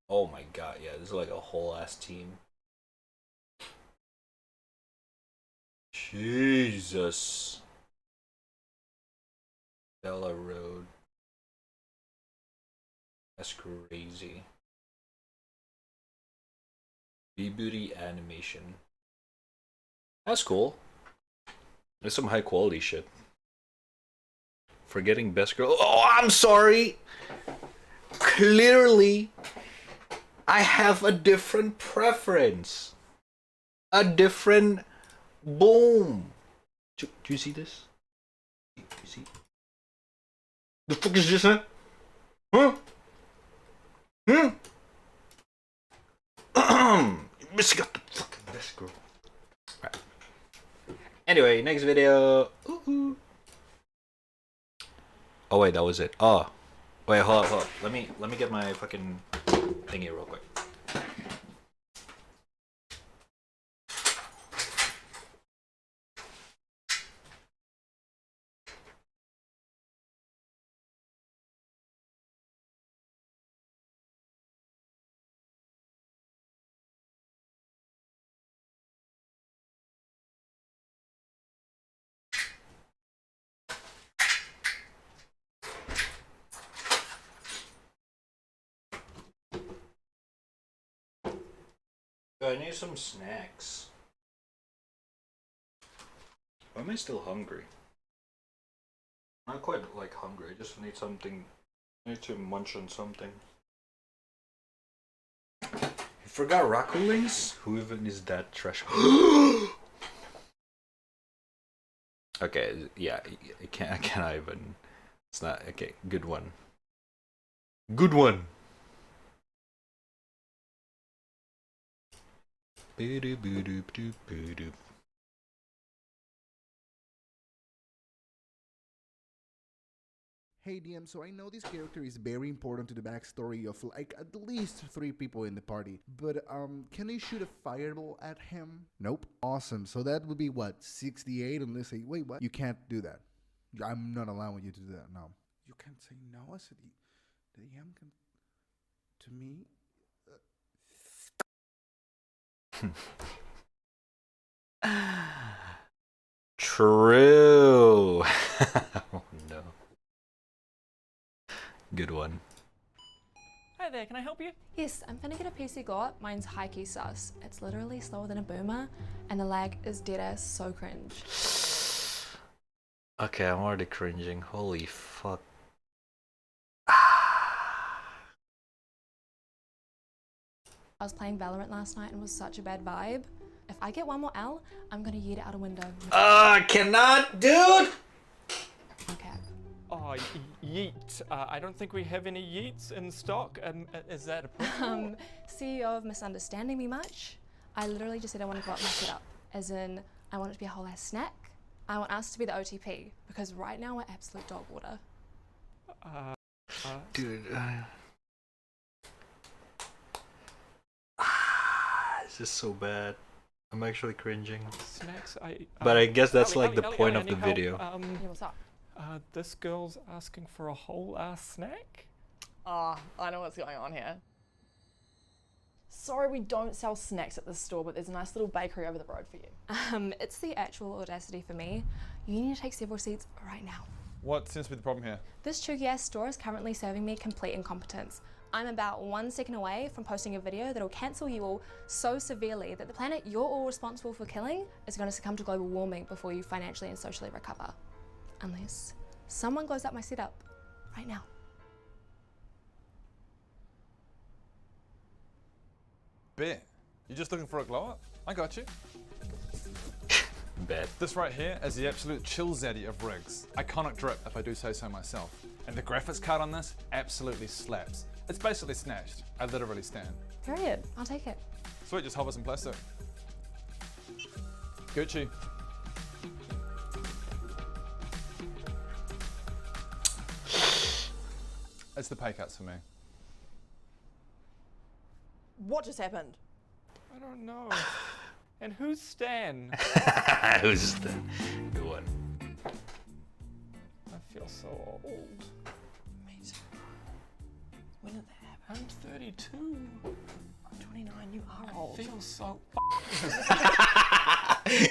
Oh my god. Yeah, this is like a whole ass team. Jesus. Bella Road. That's crazy. B-Booty animation. That's cool. There's some high quality shit. Forgetting best girl. Oh, I'm sorry. Clearly, I have a different preference. A different boom. Do you see this? Do you see? The fuck is this, huh? Huh? Missing out the fucking best girl. Right. Anyway, next video. Ooh. Oh wait, that was it. Oh, wait, hold on. Let me get my fucking thingy real quick. I need some snacks. Why am I still hungry? Not quite like hungry, I just need something. I need to munch on something. You forgot Rakulings? Who even is that trash? Okay, yeah, I cannot even. It's not okay. Good one. Good one. Hey DM, so I know this character is very important to the backstory of like at least 3 people in the party, but can they shoot a fireball at him? Nope. Awesome. So that would be what, 68? Unless they wait, what? You can't do that. I'm not allowing you to do that. No. You can't say no. I said the DM can to me. True. Oh no. Good one. Hi there, can I help you? Yes, I'm finna get a PC got. Mine's high key sus. It's literally slower than a boomer, and the lag is dead ass so cringe. Okay, I'm already cringing. Holy fuck. I was playing Valorant last night and was such a bad vibe. If I get one more L, I'm gonna yeet it out a window. I cannot, dude! Okay. Oh, yeet. I don't think we have any yeets in stock. Is that a problem? CEO of misunderstanding me much. I literally just said I want to go up my setup. As in, I want it to be a whole ass snack. I want us to be the OTP, because right now we're absolute dog water. Dude, this is so bad. I'm actually cringing. Snacks, But I guess that's Ellie, like the Ellie, point Ellie, of the I need help. video. Yeah, what's up? This girl's asking for a whole ass snack? Ah, I know what's going on here. Sorry, we don't sell snacks at this store, but there's a nice little bakery over the road for you. It's the actual audacity for me. You need to take several seats right now. What seems to be the problem here? This chuggy ass store is currently serving me complete incompetence. I'm about 1 second away from posting a video that'll cancel you all so severely that the planet you're all responsible for killing is going to succumb to global warming before you financially and socially recover. Unless someone blows up my setup right now. Beer. You're just looking for a glow up? I got you. Bet. This right here is the absolute chill zaddy of rigs. Iconic drip, if I do say so myself. And the graphics card on this absolutely slaps. It's basically snatched. I literally stand. Period. I'll take it. Sweet, just hover some plastic. Gucci. It's the pay cuts for me. What just happened? I don't know. And who's Stan? Who's the good one? I feel so old. Me too. When did that happen? I'm 32. I'm 29, you are I old. feel so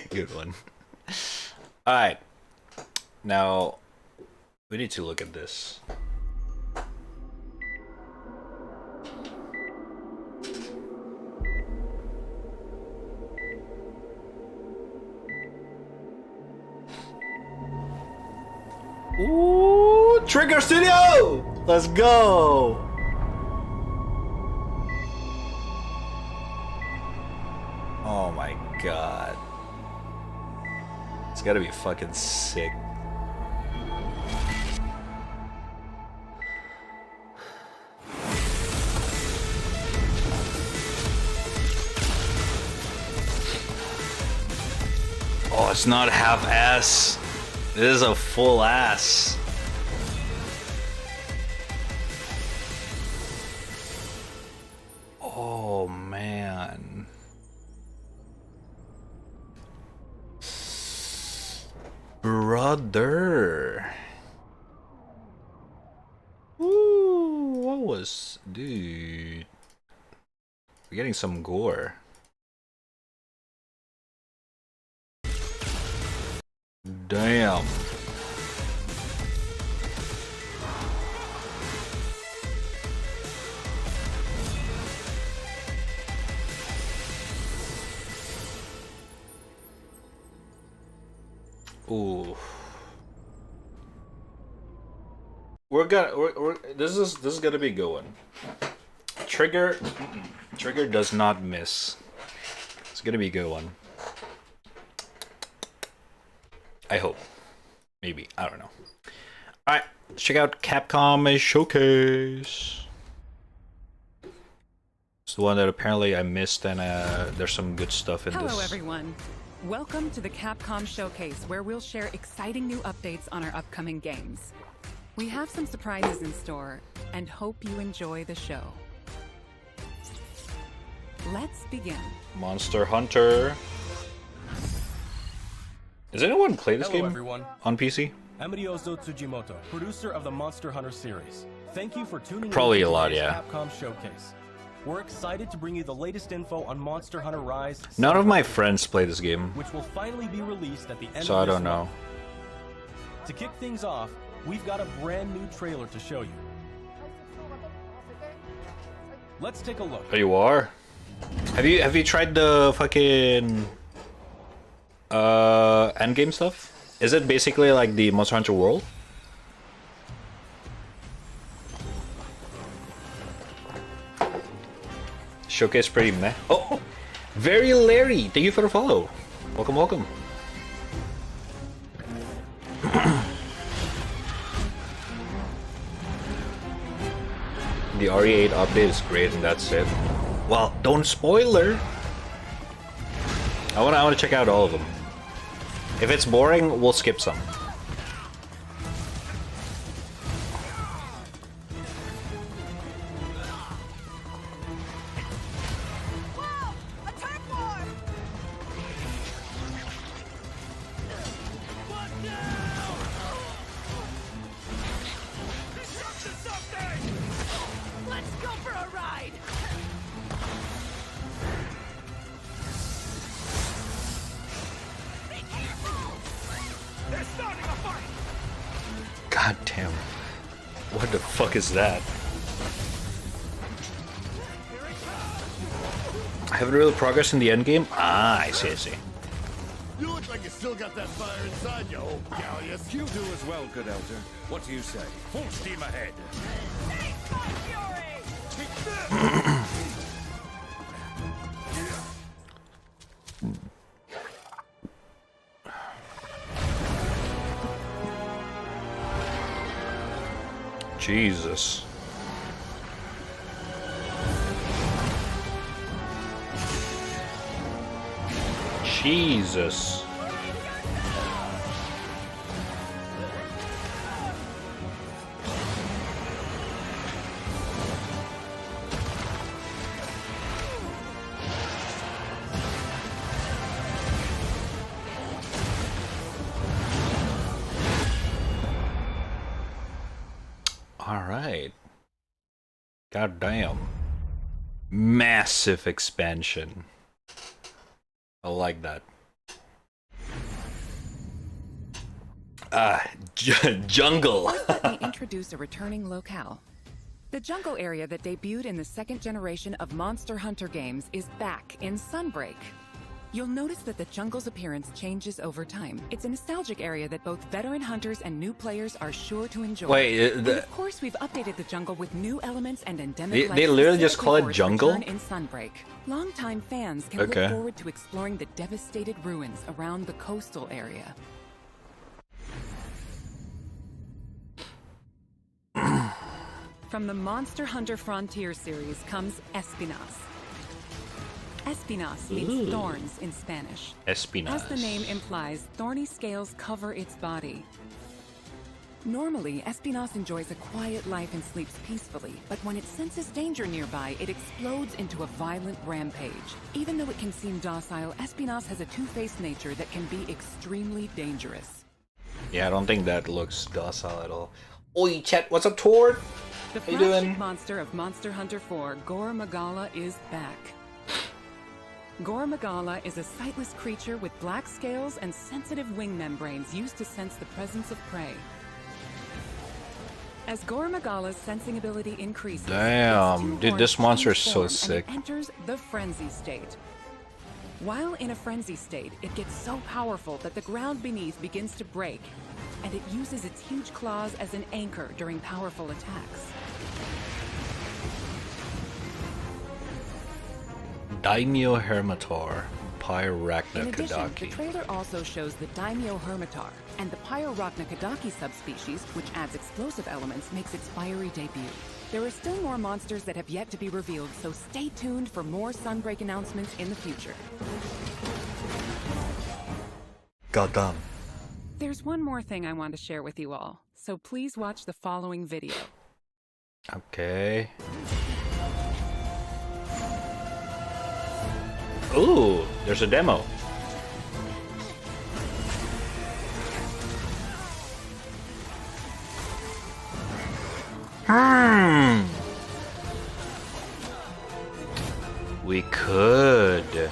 Good one. Alright. Now, we need to look at this. Ooh, Trigger Studio! Let's go! Oh my god. It's gotta be fucking sick. Oh, it's not half ass. It is a full ass. Oh man. Brother. Ooh, what was, dude? We're getting some gore. Damn. Ooh. This is gonna be a good one. Trigger does not miss. It's gonna be a good one. I hope. Maybe. I don't know. Alright, let's check out Capcom Showcase. It's the one that apparently I missed, and there's some good stuff in this. Hello everyone. Welcome to the Capcom Showcase, where we'll share exciting new updates on our upcoming games. We have some surprises in store, and hope you enjoy the show. Let's begin. Monster Hunter. Does anyone play this game everyone. on PC? I'm Ryozo Tsujimoto, producer of the Monster Hunter series. Thank you for tuning Probably in to a lot, today's yeah. Capcom Showcase. We're excited to bring you the latest info on Monster Hunter Rise. None of my friends play this game, which will finally be released at the end so of I this don't know. month. To kick things off, we've got a brand new trailer to show you. Let's take a look. Oh, you are? Have you tried the fucking endgame stuff? Is it basically like the Monster Hunter World? Showcase pretty meh. Oh, very Larry. Thank you for the follow. Welcome, welcome. The RE8 update is great, and that's it. Well, don't spoiler. I wanna check out all of them. If it's boring, we'll skip some. Let's go for a ride! Be careful! They're starting a fight! God damn. What the fuck is that? I haven't really progressed in the endgame? Ah, I see, I see. You look like you still got that fire inside you, old galleus. You do as well, good elder. What do you say? Full steam ahead. Jesus. Jesus. All right. God damn. Massive expansion. I like that. Jungle. Let me introduce a returning locale. The jungle area that debuted in the second generation of Monster Hunter games is back in Sunbreak. You'll notice that the jungle's appearance changes over time. It's a nostalgic area that both veteran hunters and new players are sure to enjoy. Wait, and of course, we've updated the jungle with new elements and endemic they literally just call it jungle? In Sunbreak. Longtime fans can look forward to exploring the devastated ruins around the coastal area. From the Monster Hunter Frontier series comes Espinas. Espinas means thorns in Spanish. Espinas. As the name implies, thorny scales cover its body. Normally, Espinas enjoys a quiet life and sleeps peacefully, but when it senses danger nearby, it explodes into a violent rampage. Even though it can seem docile, Espinas has a two-faced nature that can be extremely dangerous. Yeah, I don't think that looks docile at all. Oi, chat, what's up, Tord? The How you doing? flagship monster of Monster Hunter 4, Gore Magala, is back. Gore Magala is a sightless creature with black scales and sensitive wing membranes used to sense the presence of prey. As Gore Magala's sensing ability increases, Damn, dude, this monster is so transform and sick. it enters the frenzy state. While in a frenzy state, it gets so powerful that the ground beneath begins to break, and it uses its huge claws as an anchor during powerful attacks. Daimyo Hermitor, In addition, the Pyrarachnakadaki. trailer also shows the Daimyo Hermitar, and the Pyrarachnakadaki subspecies, which adds explosive elements, makes its fiery debut. There are still more monsters that have yet to be revealed, so stay tuned for more Sunbreak announcements in the future. Goddamn. There's one more thing I want to share with you all, so please watch the following video. Okay. Ooh, there's a demo. We could.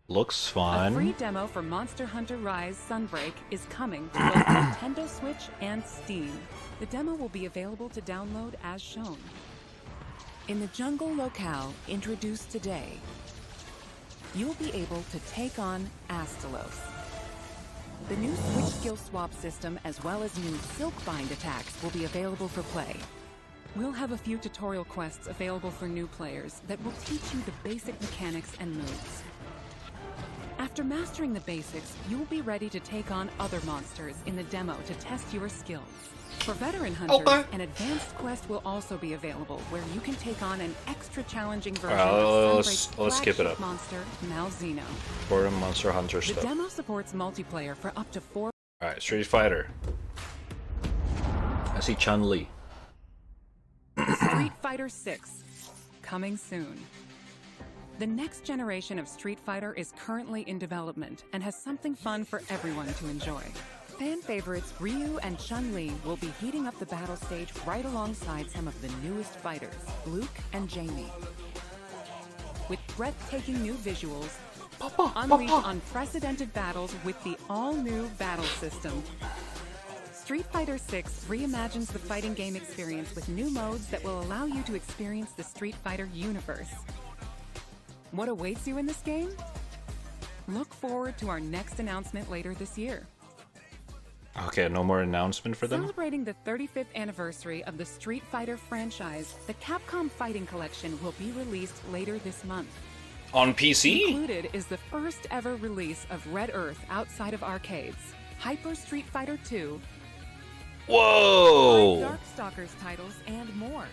Looks A fun. free demo for Monster Hunter Rise Sunbreak is coming to both Nintendo Switch and Steam. The demo will be available to download as shown. In the jungle locale introduced today, you'll be able to take on Astalos. The new Switch skill swap system as well as new Silkbind attacks will be available for play. We'll have a few tutorial quests available for new players that will teach you the basic mechanics and moves. After mastering the basics, you'll be ready to take on other monsters in the demo to test your skills. For veteran hunters, an advanced quest will also be available where you can take on an extra challenging version of let's Sunbreak's skip it flagship up. monster, Malzeno. For the Monster Hunter The stuff. demo supports multiplayer for up to 4. Alright, Street Fighter. I see Chun-Li. Street Fighter 6, coming soon. The next generation of Street Fighter is currently in development and has something fun for everyone to enjoy. Fan favorites Ryu and Chun-Li will be heating up the battle stage right alongside some of the newest fighters, Luke and Jamie. With breathtaking new visuals, unleash unprecedented battles with the all-new battle system. Street Fighter 6 reimagines the fighting game experience with new modes that will allow you to experience the Street Fighter universe. What awaits you in this game? Look forward to our next announcement later this year. Okay, no more announcement for them? Celebrating the 35th anniversary of the Street Fighter franchise, the Capcom Fighting Collection will be released later this month. On PC? Included is the first ever release of Red Earth outside of arcades, Hyper Street Fighter 2, Whoa! 5 Darkstalkers titles, and more.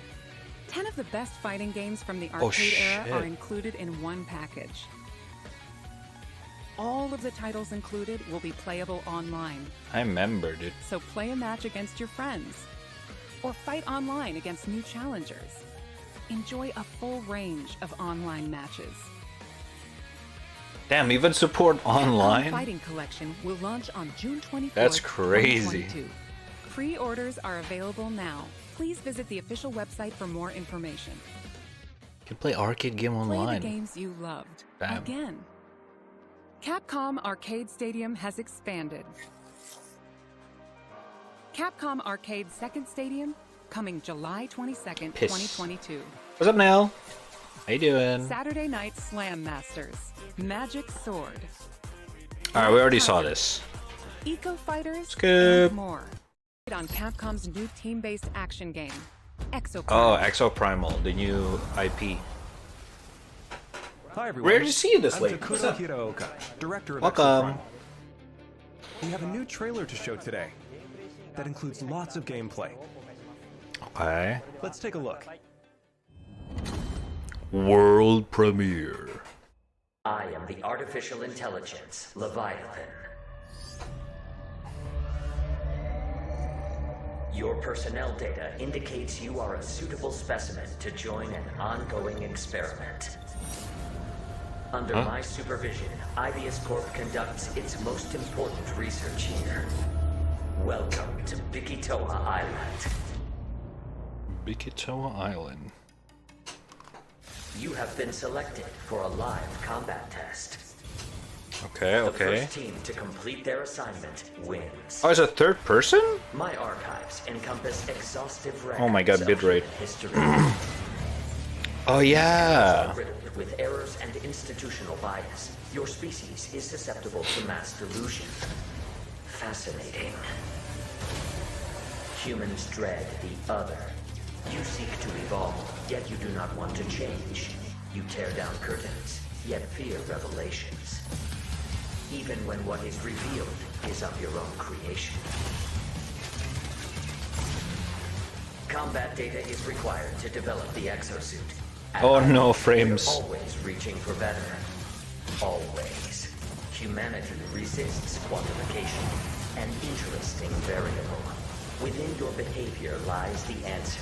10 of the best fighting games from the Oh, arcade era shit. are included in one package. All of the titles included will be playable online. I remember, dude. So play a match against your friends, or fight online against new challengers. Enjoy a full range of online matches. Damn, even support Capcom online? Fighting Collection will launch on June 24th. That's crazy. 2022. Pre-orders are available now. Please visit the official website for more information. You can play arcade game Play online. the games you loved. Damn. Again. Capcom Arcade Stadium has expanded. Capcom Arcade Second Stadium, coming July 22nd, Piss. 2022. What's up, Nell? How you doing? Saturday Night Slam Masters, Magic Sword, Alright, we already saw this. Eco Fighters, Skip. and more. On Capcom's new team-based action game, Exo. Oh, Exoprimal, the new IP. Hi everyone. Where did you see this I'm lady? Takuda What's up? Hiraoka, director of Welcome. Exoprimal. We have a new trailer to show today that includes lots of gameplay. Okay. Let's take a look. World premiere. I am the artificial intelligence, Leviathan. Your personnel data indicates you are a suitable specimen to join an ongoing experiment. Under my supervision, Ibius Corp conducts its most important research here. Welcome to Bikitoa Island. Bikitoa Island. You have been selected for a live combat test. Okay, The okay. first team to complete their assignment wins. Oh, it's a third person? My archives encompass exhaustive records Oh my god, of bitrate. human history. Oh yeah. Riddled with errors and institutional bias, your species is susceptible to mass delusion. Fascinating. Humans dread the other. You seek to evolve, yet you do not want to change. You tear down curtains, yet fear revelations. Even when what is revealed is of your own creation. Combat data is required to develop the exosuit. Oh no, You're frames. always reaching for better. Always. Humanity resists quantification, an interesting variable. Within your behavior lies the answer.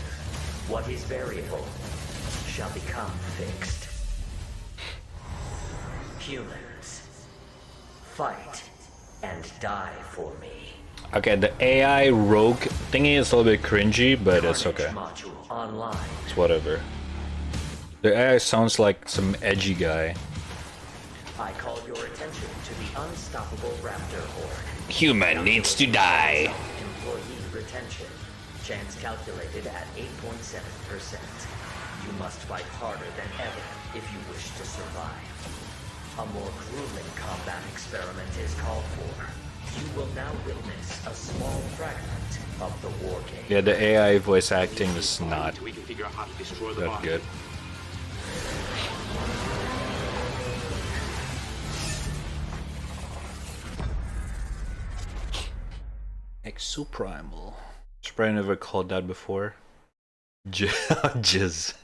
What is variable shall become fixed. Humans, fight and die for me. Okay, the AI rogue thingy is a little bit cringy, but it's okay. Module online. It's whatever. The AI sounds like some edgy guy. I call your attention to the unstoppable raptor horde. Human needs to die. Employee retention. Chance calculated at 8.7%. You must fight harder than ever if you wish to survive. A more grueling combat experiment is called for. You will now witness a small fragment of the war game. Yeah, the AI voice acting is not that good. Exoprimal. It's probably never called that before. Jizz.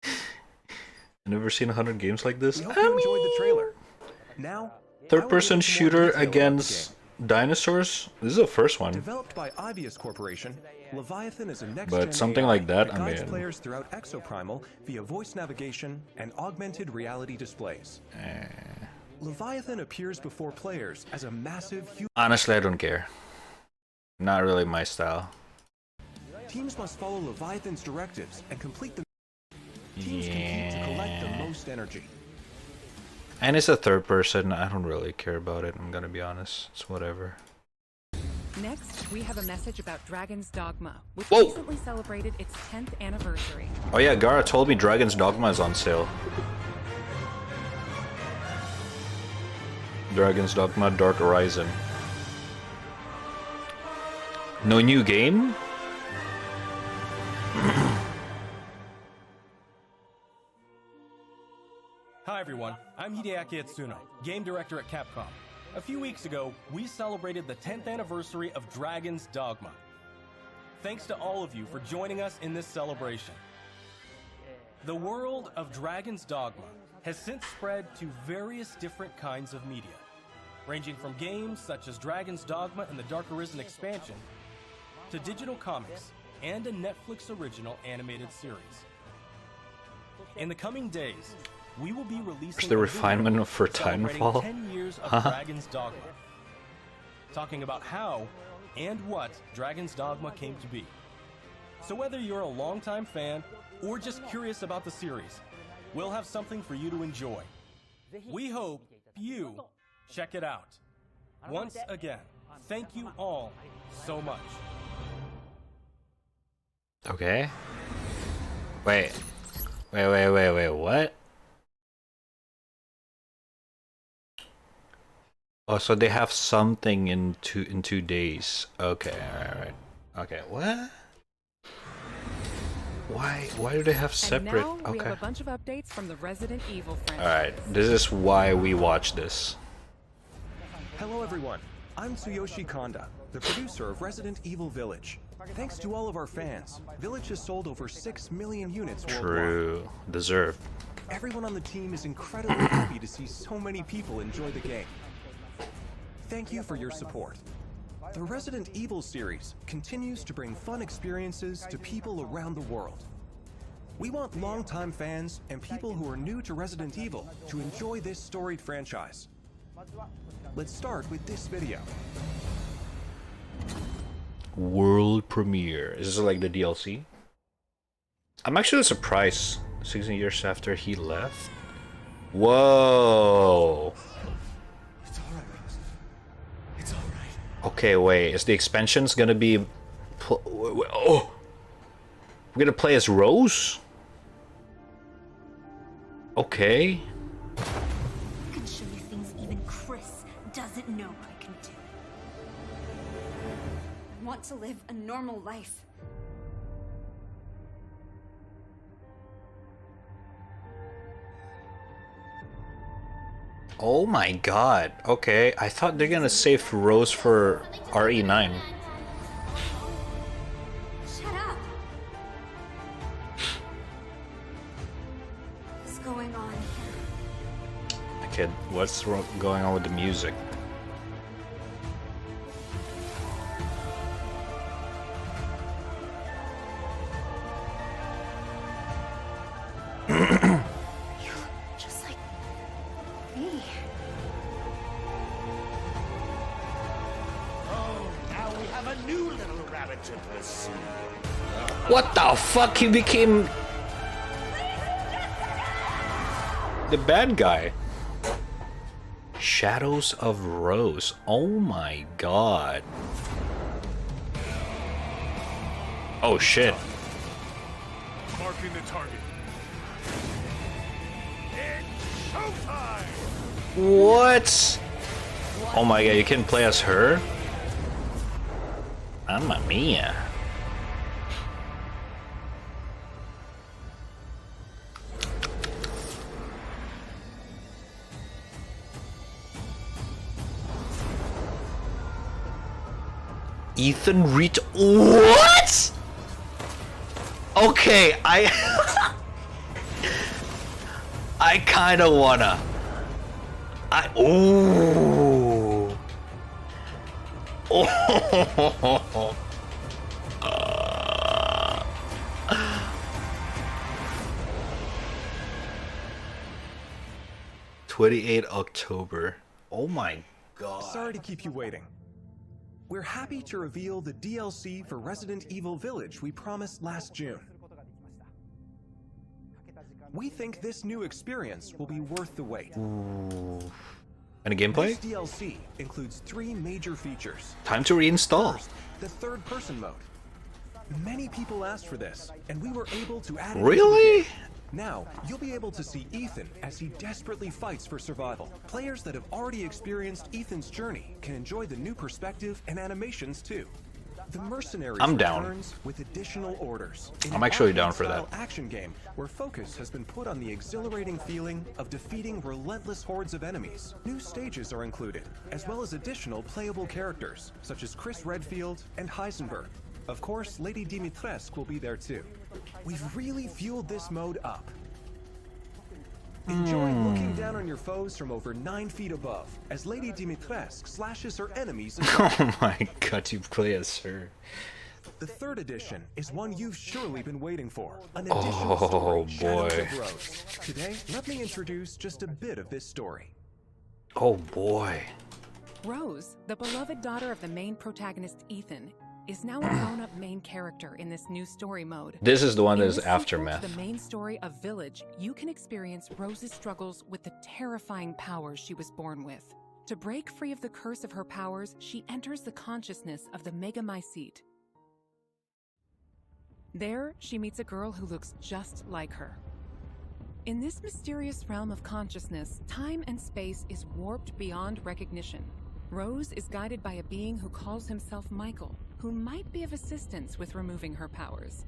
I've never seen 100 games like this. We hope you enjoyed the trailer. Now, Third-person shooter against dinosaurs. This is the first one. Developed by Ibius Corporation, Leviathan is a next-gen But something AI like that, that I guides mean- players throughout Exoprimal via voice navigation and augmented reality displays. Leviathan appears before players as a massive human. Honestly, I don't care. Not really my style. Teams must follow Leviathan's directives and complete the. Teams compete to collect the most energy. And it's a third person. I don't really care about it. I'm gonna be honest. It's whatever. Next, we have a message about Dragon's Dogma, which Whoa! recently celebrated its 10th anniversary. Oh yeah, Gara told me Dragon's Dogma is on sale. Dragon's Dogma Dark Horizon. No new game? Hi everyone, I'm Hideaki Itsuno, game director at Capcom. A few weeks ago, we celebrated the 10th anniversary of Dragon's Dogma. Thanks to all of you for joining us in this celebration. The world of Dragon's Dogma has since spread to various different kinds of media, ranging from games such as Dragon's Dogma and the Dark Arisen expansion, to digital comics and a Netflix original animated series. In the coming days, we will be releasing The a refinement video for celebrating Titanfall? 10 years of Huh? Dragon's Dogma, talking about how and what Dragon's Dogma came to be. So whether you're a longtime fan or just curious about the series, we'll have something for you to enjoy. We hope you check it out. Once again, thank you all so much. Okay. Wait, what? Oh, so they have something in 2 days. Okay, alright. Okay, what? Why do they have separate? And now we Okay. have a bunch of updates from the Resident Evil franchise. Alright, this is why we watch this. Hello everyone, I'm Tsuyoshi Kanda, the producer of Resident Evil Village. Thanks to all of our fans, Village has sold over 6 million units worldwide. True. Deserved. Everyone on the team is incredibly happy to see so many people enjoy the game. Thank you for your support. The Resident Evil series continues to bring fun experiences to people around the world. We want longtime fans and people who are new to Resident Evil to enjoy this storied franchise. Let's start with this video. World premiere. Is this like the DLC? I'm actually surprised. 16 years after he left. Whoa. It's alright, Rose. It's alright. Okay, wait. Is the expansions gonna be? Oh, we're gonna play as Rose. Okay. I can show you things even Chris doesn't know I can do. I want to live a normal life. Oh my god. Okay, I thought they're gonna save Rose for RE9. Shut up. What's going on? Okay, what's going on with the music? Just like me. Oh, now we have a new little rabbit to pursue. What the fuck? He became the bad guy. Shadows of Rose. Oh my god. Oh shit. Marking the target. It's showtime! What? Oh my god, you can play as her? Mamma mia. Ethan Reed. What? Okay, I kinda wanna. Ooh. Oh. 28 October. Oh my god. Sorry to keep you waiting. We're happy to reveal the DLC for Resident Evil Village we promised last June. We think this new experience will be worth the wait. Ooh. Any gameplay? This DLC includes 3 major features. Time to reinstall. First, the third-person mode. Many people asked for this, and we were able to add it. Really? Now, you'll be able to see Ethan as he desperately fights for survival. Players that have already experienced Ethan's journey can enjoy the new perspective and animations too. The Mercenaries I'm down. returns with additional orders. In I'm an actually down for arcade-style that. action game where focus has been put on the exhilarating feeling of defeating relentless hordes of enemies. New stages are included, as well as additional playable characters, such as Chris Redfield and Heisenberg. Of course, Lady Dimitrescu will be there too. We've really fueled this mode up. Enjoy looking down on your foes from over 9 feet above, as Lady Dimitrescu slashes her enemies. Oh my god, you play as her. The third edition is one you've surely been waiting for. An additional Oh story, Shadows boy. of Rose. Today, let me introduce just a bit of this story. Oh boy. Rose, the beloved daughter of the main protagonist Ethan, is now a grown-up main character in this new story mode. This is the one that In is this sequel to Aftermath. the main story of Village, you can experience Rose's struggles with the terrifying powers she was born with. To break free of the curse of her powers, she enters the consciousness of the Megamycete. There, she meets a girl who looks just like her. In this mysterious realm of consciousness, time and space is warped beyond recognition. Rose is guided by a being who calls himself Michael, who might be of assistance with removing her powers.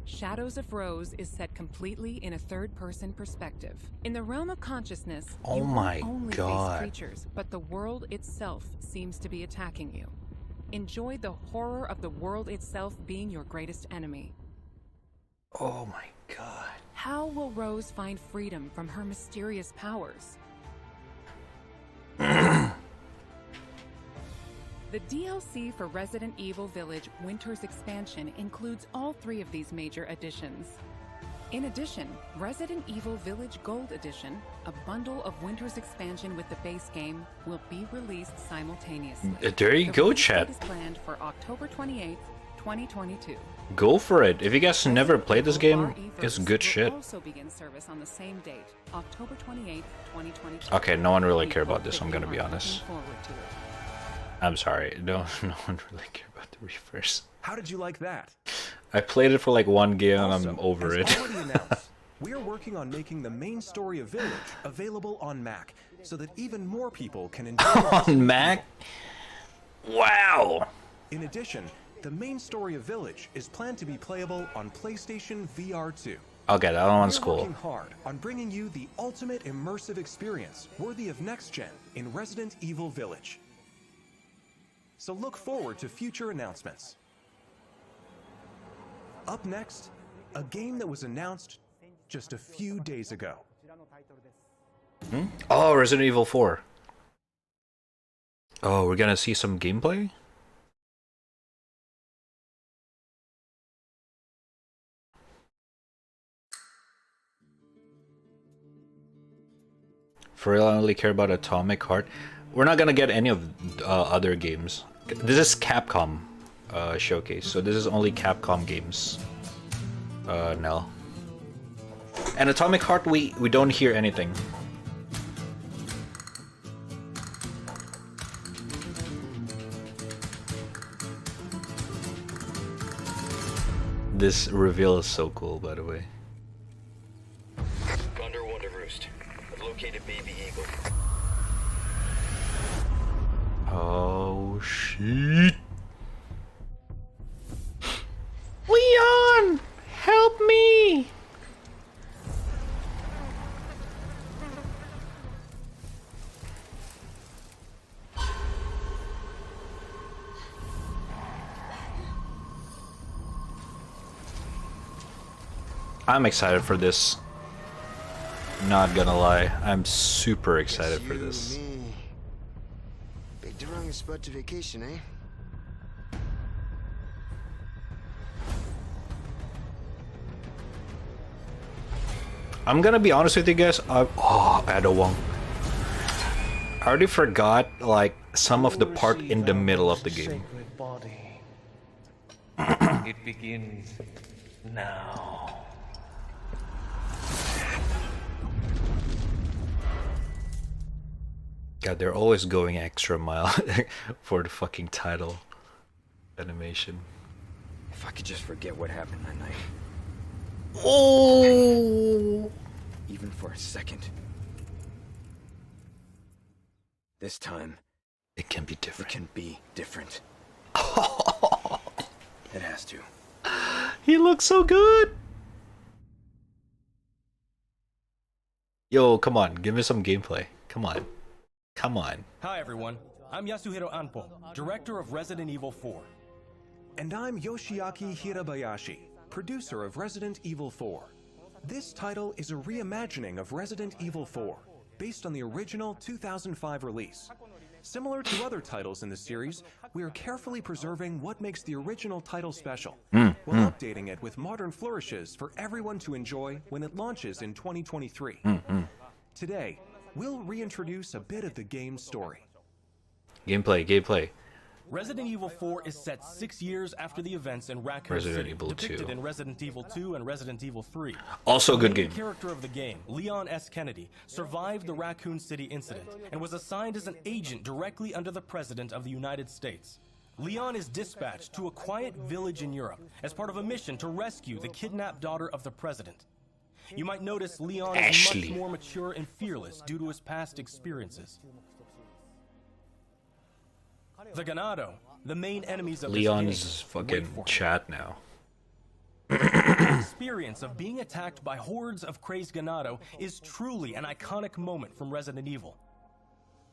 Shadows of Rose is set completely in a third-person perspective. In the realm of consciousness, Oh you my won't only God. face creatures, but the world itself seems to be attacking you. Enjoy the horror of the world itself being your greatest enemy. Oh my god. How will Rose find freedom from her mysterious powers? The DLC for Resident Evil Village Winter's Expansion includes all 3 of these major additions. In addition, Resident Evil Village Gold Edition, a bundle of Winter's expansion with the base game, will be released simultaneously. There you go, release chat. date is planned for October 28th, 2022. Go for it. If you guys never played this game, it's good shit. Will also begin service on the same date, October 28th, 2022. Okay, no one really cared about this, I'm gonna be honest. Looking forward to it. I'm sorry, no one really cared about the Reefers. How did you like that? I played it for like one game and Also, I'm over as it. already announced, we are working on making the main story of Village available on Mac, so that even more people can enjoy it. On Mac? Wow! In addition, the main story of Village is planned to be playable on PlayStation VR 2. Okay, that one's We're cool. working hard on bringing you the ultimate immersive experience worthy of next gen in Resident Evil Village. So look forward to future announcements. Up next, a game that was announced just a few days ago. Oh, Resident Evil 4. Oh, we're gonna see some gameplay? For real, I only care about Atomic Heart. We're not gonna get any of other games. This is Capcom showcase, so this is only Capcom games. No. And Atomic Heart, we don't hear anything. This reveal is so cool, by the way. Condor 1 to Roost. I've located Baby Eagle. Oh shit! Leon, help me! I'm excited for this. Not gonna lie, I'm super excited for this. Picked the wrong spot to vacation, eh? I'm gonna be honest with you guys. Oh, Adawong. I already forgot like some of the part in the middle of the game. Body. It begins now. God, they're always going extra mile for the fucking title animation. If I could just forget what happened that night. Oh! Even for a second. This time, it can be different. It can be different. It has to. He looks so good. Yo, come on, give me some gameplay. Come on. Come on. Hi everyone, I'm Yasuhiro Anpo, director of Resident Evil 4. And I'm Yoshiaki Hirabayashi, producer of Resident Evil 4. This title is a reimagining of Resident Evil 4, based on the original 2005 release. Similar to other titles in the series, we are carefully preserving what makes the original title special, while updating it with modern flourishes for everyone to enjoy when it launches in 2023. Today, we'll reintroduce a bit of the game's story. Gameplay. Resident Evil 4 is set 6 years after the events in Raccoon City, depicted in Resident Evil 2 and Resident Evil 3. Also a good game. The character of the game, Leon S. Kennedy, survived the Raccoon City incident and was assigned as an agent directly under the President of the United States. Leon is dispatched to a quiet village in Europe as part of a mission to rescue the kidnapped daughter of the President. You might notice Leon is much more mature and fearless due to his past experiences. The Ganado, the main enemies of Leon's fucking chat now. The experience of being attacked by hordes of crazed Ganado is truly an iconic moment from Resident Evil.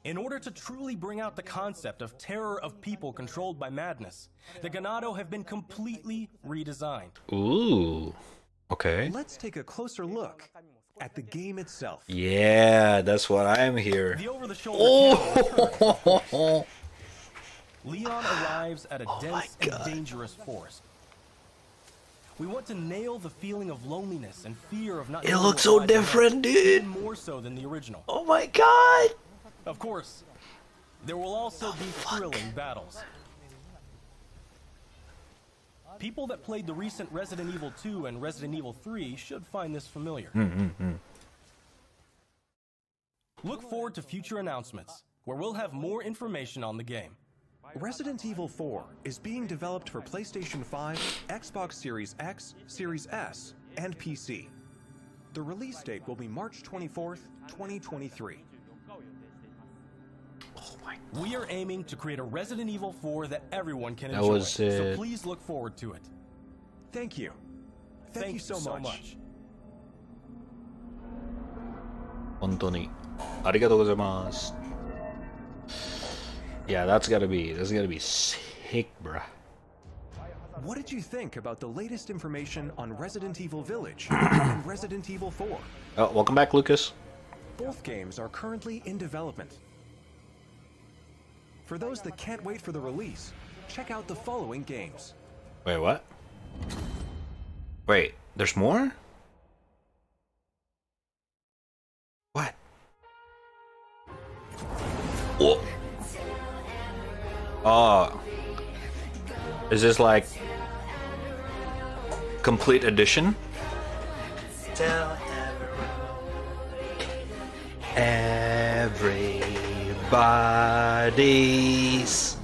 In order to truly bring out the concept of terror of people controlled by madness, the Ganado have been completely redesigned. Ooh. Okay. Let's take a closer look at the game itself. Yeah, that's what I'm here. The over-the-shoulder Oh! Leon arrives at a dense and dangerous forest. We want to nail the feeling of loneliness and fear of not It knowing looks what so lies ahead, different, dude. even more so than the original. Oh my god! Of course, there will also be thrilling battles. People that played the recent Resident Evil 2 and Resident Evil 3 should find this familiar. Look forward to future announcements, where we'll have more information on the game. Resident Evil 4 is being developed for PlayStation 5, Xbox Series X, Series S, and PC. The release date will be March 24th, 2023. We are aiming to create a Resident Evil 4 that everyone can That enjoy, was so it. please look forward to it. Thank you. Thank you so much. 本当にありがとうございます。Yeah, that's gotta be sick, bruh. What did you think about the latest information on Resident Evil Village and Resident Evil 4? Oh, welcome back, Lucas. Both games are currently in development. For those that can't wait for the release, check out the following games. Wait, what? Wait, there's more? What? Oh. Oh. Is this like complete edition? Tell everybody's.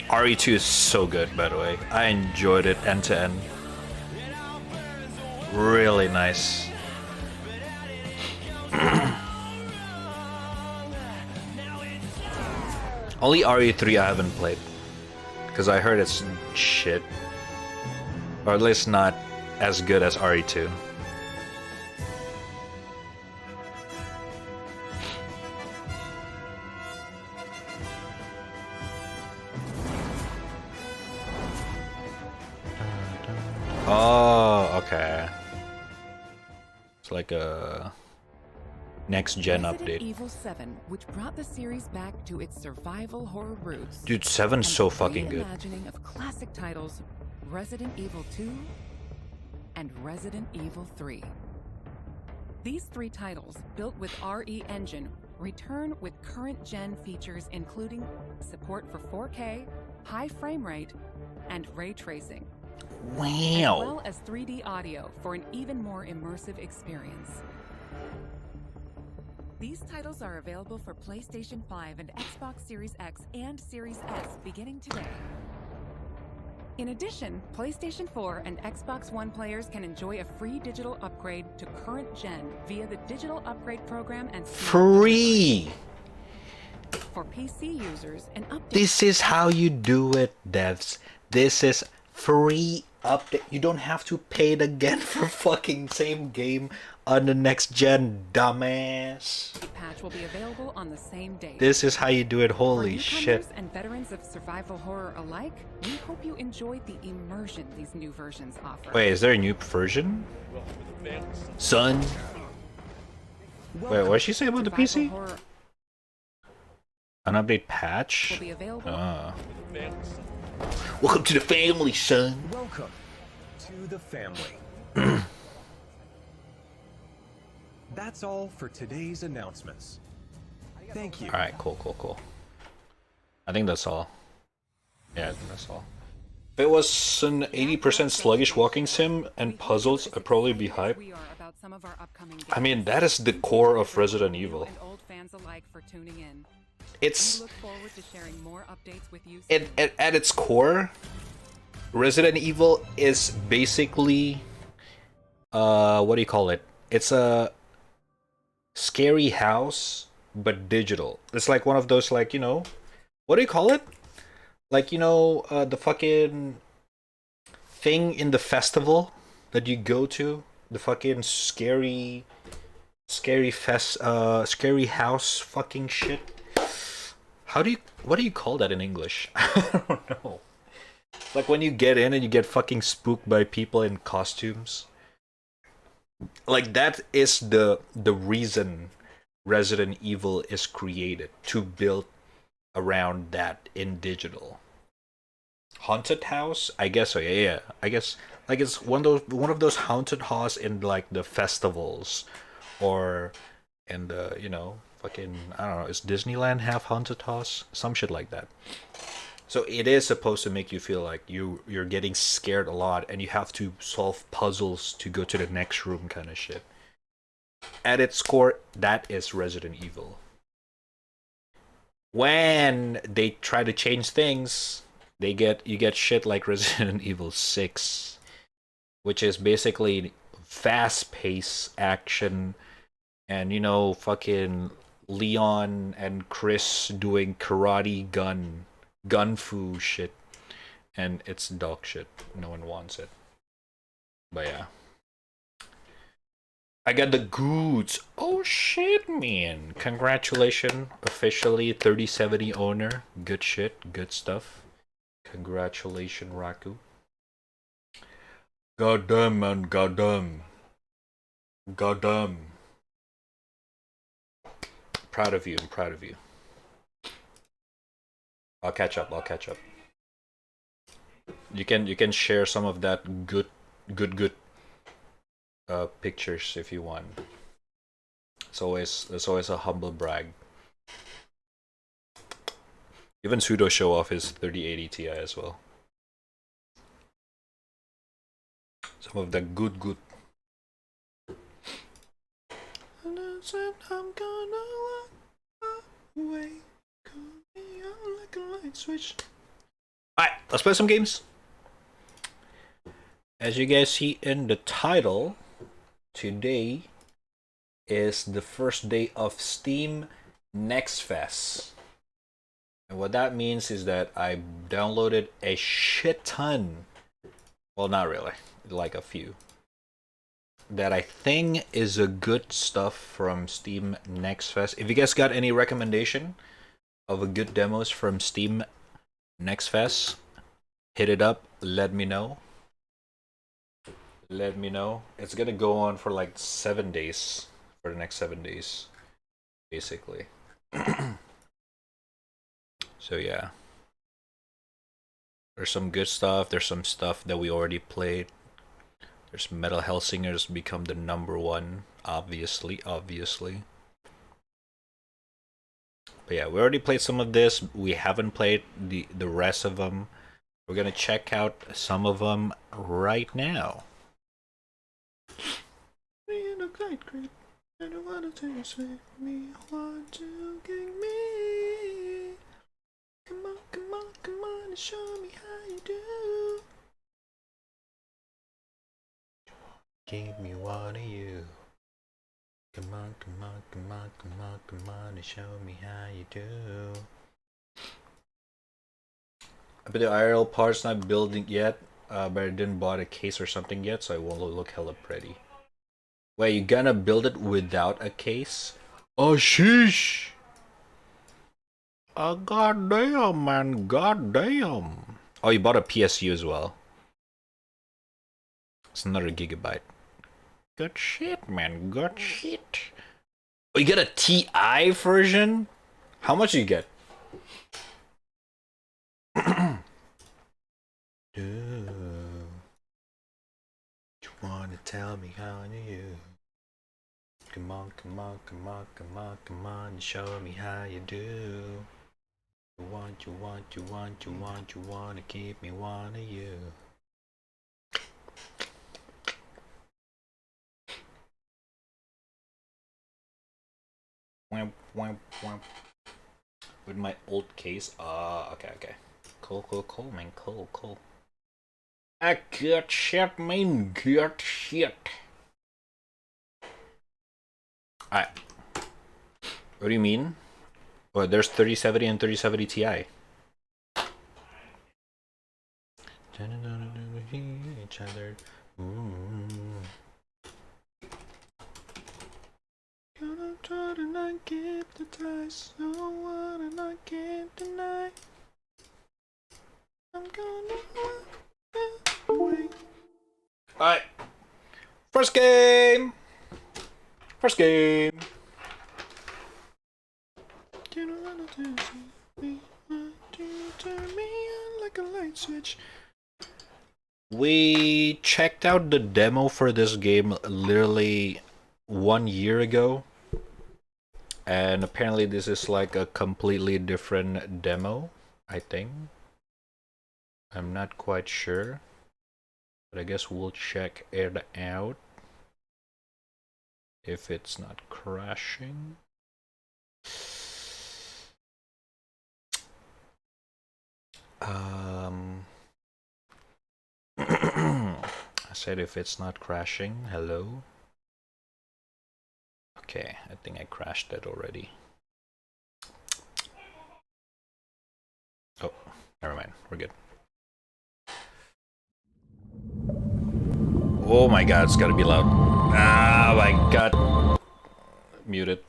RE2 is so good, by the way. I enjoyed it end to end. Really nice. Only RE3 I haven't played, because I heard it's shit, or at least not as good as RE2. Oh, okay. It's like a next gen Resident update. Evil 7, which brought the series back to its survival horror roots. Dude, 7's so fucking good. Reimagining of classic titles Resident Evil 2 and Resident Evil 3. These three titles, built with RE Engine, return with current gen features including support for 4K, high frame rate, and ray tracing. Wow. As well as 3D audio for an even more immersive experience. These titles are available for PlayStation 5 and Xbox Series X and Series S beginning today. In addition, PlayStation 4 and Xbox One players can enjoy a free digital upgrade to current gen via the digital upgrade program and Free! For PC users, an update. This is how you do it, devs. This is free update. You don't have to pay it again for fucking same game on the next gen, dumbass. Patch will be available on the same day. This is how you do it. Holy For shit. newcomers and veterans of survival horror alike, we hope you enjoyed the immersion these new versions offer. Wait, is there a new version? Son? Wait, what did she say about the PC? An update patch? Will be available. Welcome to the family, son. Welcome to the family. That's all for today's announcements. Thank you. Alright, cool. I think that's all. Yeah, I think that's all. If it was an 80% sluggish walking sim and puzzles, I'd probably be hyped. I mean, that is the core of Resident Evil. It's at its core, Resident Evil is basically what do you call it? It's a scary house but digital. It's like one of those, like, you know, what do you call it? Like, you know, the fucking thing in the festival that you go to, the fucking scary house fucking shit. What do you call that in English? I don't know. Like when you get in and you get fucking spooked by people in costumes. Like that is the reason Resident Evil is created, to build around that in digital. Haunted house? I guess so. Yeah. I guess like it's one of those haunted house in like the festivals, or in the fucking I don't know. Is Disneyland have haunted house? Some shit like that. So it is supposed to make you feel like you're getting scared a lot, and you have to solve puzzles to go to the next room, kind of shit. At its core, that is Resident Evil. When they try to change things, you get shit like Resident Evil 6, which is basically fast-paced action, and fucking Leon and Chris doing karate gun fu shit, and it's dog shit. No one wants it. But yeah. I got the goods. Oh shit, man. Congratulations. Officially 3070 owner. Good shit. Good stuff. Congratulations, Raku. Goddamn, man. Goddamn. Goddamn. Proud of you. I'm proud of you. I'll catch up. You can share some of that good pictures if you want. It's always a humble brag. Even Pseudo show off his 3080 Ti as well. Some of the good. And I said I'm gonna walk away. Like a light switch. Alright, let's play some games. As you guys see in the title, today is the first day of Steam Next Fest. And what that means is that I downloaded a shit ton. Well, not really. Like a few. That I think is a good stuff from Steam Next Fest. If you guys got any recommendation of a good demos from Steam Next Fest, hit it up. Let me know. It's gonna go on for like 7 days. For the next 7 days. Basically. So yeah. There's some good stuff. There's some stuff that we already played. There's Metal Hellsinger's become the #1. Obviously. But yeah, we already played some of this. We haven't played the rest of them. We're gonna check out some of them right now. I don't wanna take me, want to get me. Come on, and show me how you do. Give me one of you. Come on, and show me how you do. But the IRL part's not building yet, but I didn't bought a case or something yet, so it won't look hella pretty. Wait, you gonna build it without a case? Oh, sheesh! Oh, goddamn, man, goddamn. Oh, you bought a PSU as well. It's another gigabyte. Good shit, man, good shit. Oh, you get a TI version? How much do you get? You wanna tell me how you? Come on, and show me how you do. You wanna keep me one of you. With my old case. Okay. Cool, man. Cool. Good shit, man. Good shit. Alright. What do you mean? Well, there's 3070 and 3070 Ti. Each other. Gonna try to not keep the ties. So what and I can't deny. I'm gonna walk away. Alright. First game. You know what to me, want to turn me on like a light switch. We checked out the demo for this game literally 1 year ago. And apparently this is like a completely different demo, I think. I'm not quite sure. But I guess we'll check it out. If it's not crashing. I said if it's not crashing, hello. Okay, I think I crashed that already. Oh, never mind, we're good. Oh my god, it's gotta be loud. Ah, my god. Muted.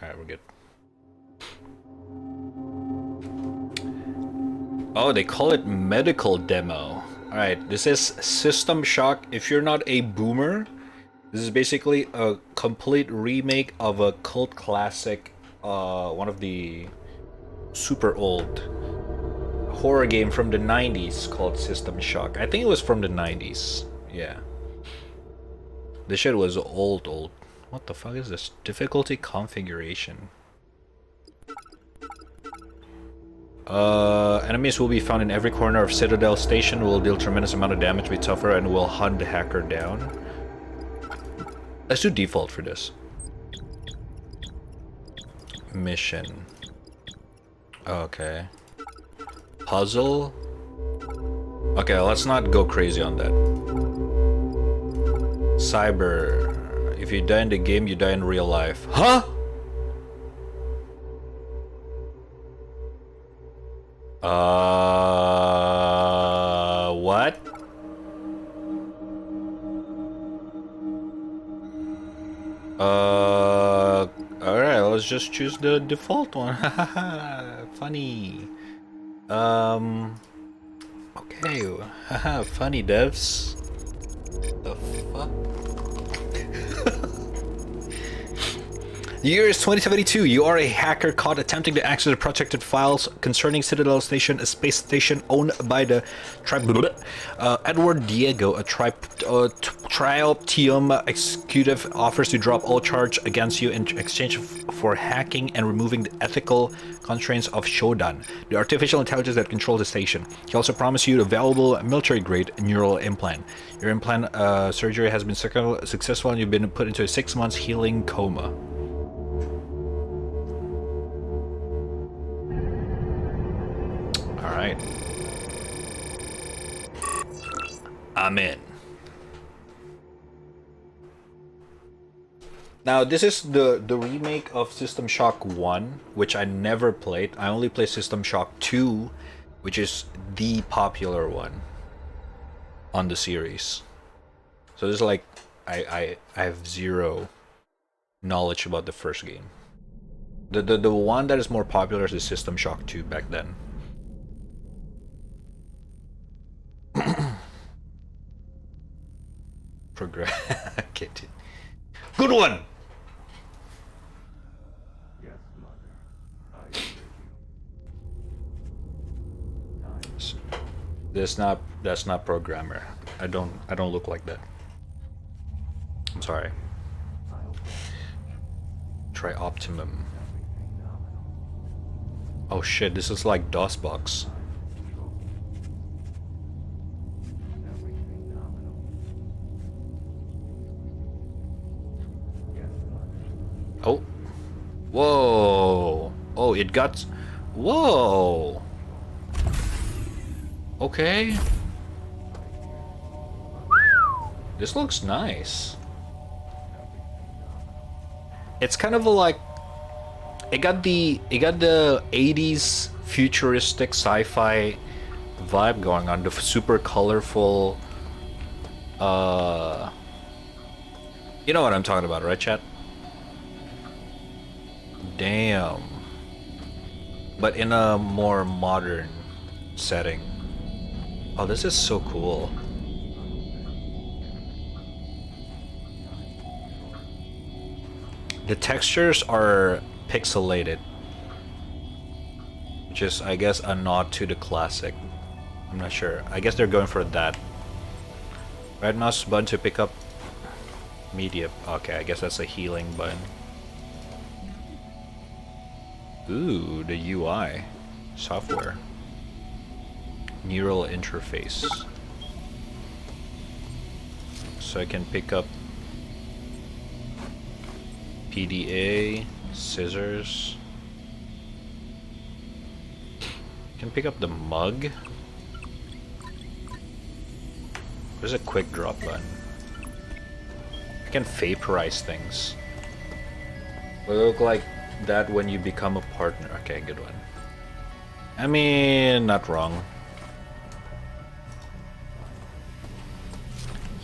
Alright, we're good. Oh, they call it medical demo. Alright, this is System Shock. If you're not a boomer, this is basically a complete remake of a cult classic, one of the super old horror game from the 90s called System Shock. I think it was from the 90s. Yeah. This shit was old. What the fuck is this? Difficulty configuration. Enemies will be found in every corner of Citadel Station, will deal tremendous amount of damage, be tougher, and will hunt the hacker down. Let's do default for this. Mission. Okay. Puzzle. Okay, let's not go crazy on that. Cyber. If you die in the game, you die in real life. Huh? What? Alright, let's just choose the default one. Funny. Okay. Haha, funny devs. The fuck? The year is 2072. You are a hacker caught attempting to access the protected files concerning Citadel Station, a space station owned by the Edward Diego, a Trioptium executive, offers to drop all charge against you in exchange for hacking and removing the ethical constraints of Shodan, the artificial intelligence that controls the station. He also promised you a valuable military-grade neural implant. Your implant surgery has been successful and you've been put into a 6 months healing coma. Alright. I'm in. Now this is the remake of System Shock 1, which I never played. I only played System Shock 2, which is the popular one on the series. So this is like I have zero knowledge about the first game. The one that is more popular is the System Shock 2 back then. Progress. Get it. Good one. That's not programmer. I don't look like that. I'm sorry. Try Optimum. Oh shit, this is like DOSBox. Oh. Whoa. Oh, it got... Whoa. Okay. This looks nice. It's kind of like... It got the 80s futuristic sci-fi vibe going on. The super colorful... You know what I'm talking about, right, chat? Damn. But in a more modern setting. Oh, this is so cool. The textures are pixelated. which is, I guess, a nod to the classic. I'm not sure. I guess they're going for that. Right mouse button to pick up media. Okay, I guess that's a healing button. Ooh, the UI. Software. Neural interface. So I can pick up PDA, scissors. Can pick up the mug. There's a quick drop button. I can vaporize things. Will it look like that when you become a partner? Okay, good one. I mean, not wrong.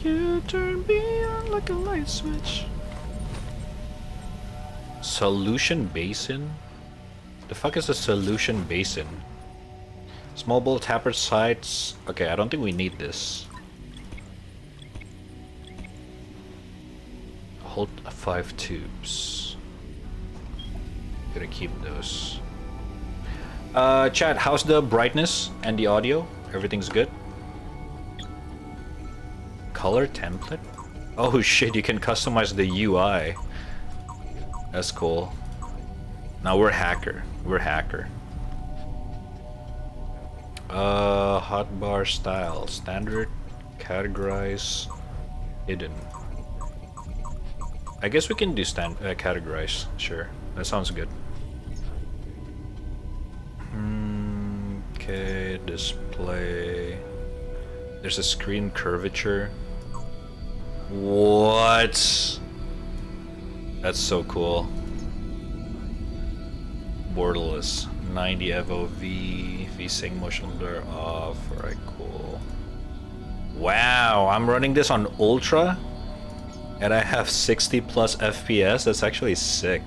You turn me on like a light switch. Solution basin? The fuck is a solution basin? Small bowl tapper sites. Okay, I don't think we need this. Hold 5 tubes. Gotta keep those. Chat, how's the brightness and the audio? Everything's good? Color template? Oh shit, you can customize the UI. That's cool. Now we're hacker. We're hacker. Hotbar style. Standard. Categorize. Hidden. I guess we can do categorize. Sure. That sounds good. Okay, display. There's a screen curvature. What? That's so cool. Borderless. 90 FOV. VSync motion blur off. Alright, cool. Wow, I'm running this on Ultra and I have 60 plus FPS. That's actually sick.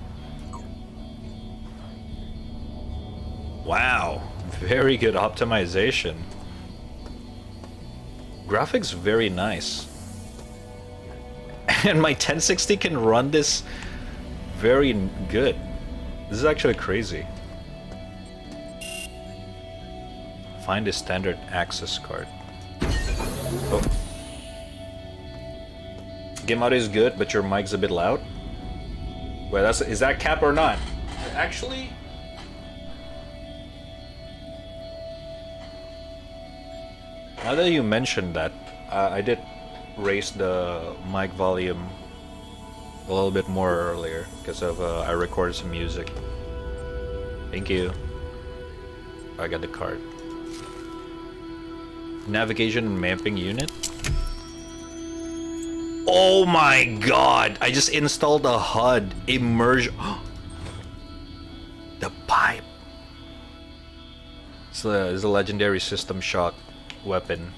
Wow, very good optimization. Graphics very nice. And my 1060 can run this very good. This is actually crazy. Find a standard access card. Oh. Game audio is good, but your mic's a bit loud. Wait, is that cap or not? Actually, now that you mentioned that, I did raise the mic volume a little bit more earlier because of I recorded some music. Thank you. I got the card. Navigation and mapping unit. Oh my god! I just installed a HUD immersion. The pipe. It's a legendary System Shock weapon.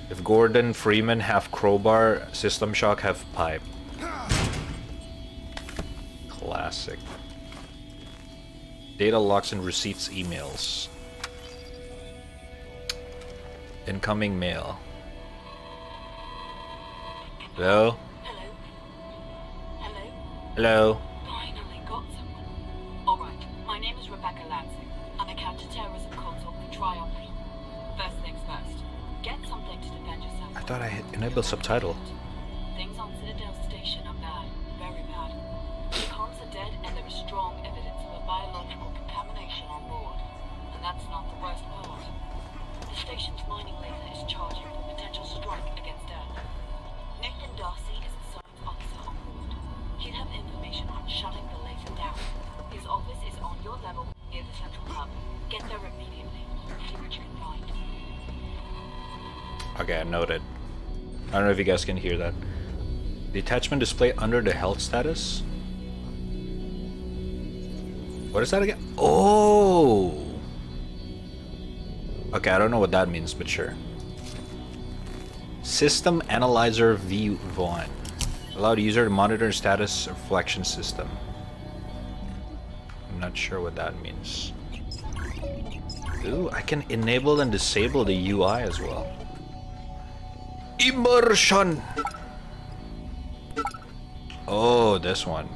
If Gordon Freeman have crowbar, System Shock have pipe. Classic. Data locks and receipts emails. Incoming mail. Hello? Hello? Hello? Finally got someone. Alright, my name is Rebecca Lansing. I'm a counter-terrorism consul for Triumph. First things first, get something to defend yourself. I thought I had enabled subtitle. Things on Citadel Station are bad, very bad. The comms are dead and there is strong evidence of a biological contamination on board. And that's not the worst part. The station's mining laser is charging for potential strike against Earth. Nathan Darcy is the science officer on board. He'd have information on shutting the laser down. His office is on your level near the central hub. Get there immediately. See what you can find. Okay, noted. I don't know if you guys can hear that. Detachment display under the health status. What is that again? Oh! Okay, I don't know what that means, but sure. System Analyzer V1. Allow the user to monitor status reflection system. I'm not sure what that means. Ooh, I can enable and disable the UI as well. Immersion! Oh, this one.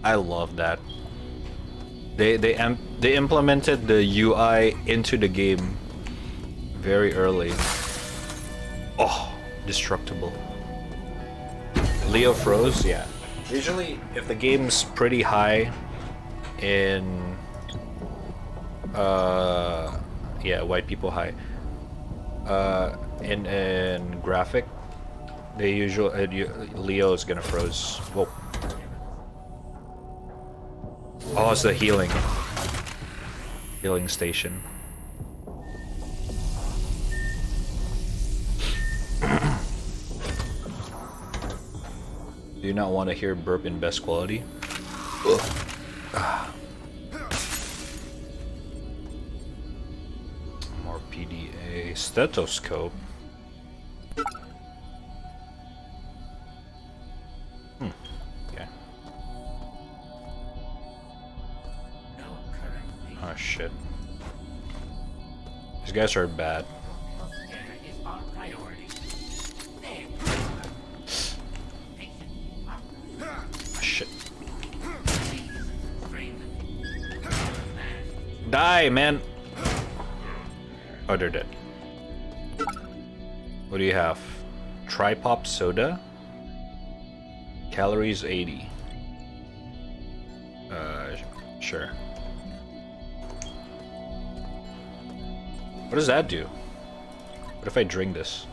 I love that. They implemented the UI into the game very early. Oh, destructible. Leo froze, yeah. Usually, if the game's pretty high in, yeah, white people high, in graphic, they usually Leo is gonna froze. Whoa. Oh, it's the healing station. Do you not want to hear burp in best quality? More PDA stethoscope. Okay. Oh shit. These guys are bad. Shit. Die, man! Oh, they're dead. What do you have? Tri-pop soda? Calories 80. Sure. What does that do? What if I drink this?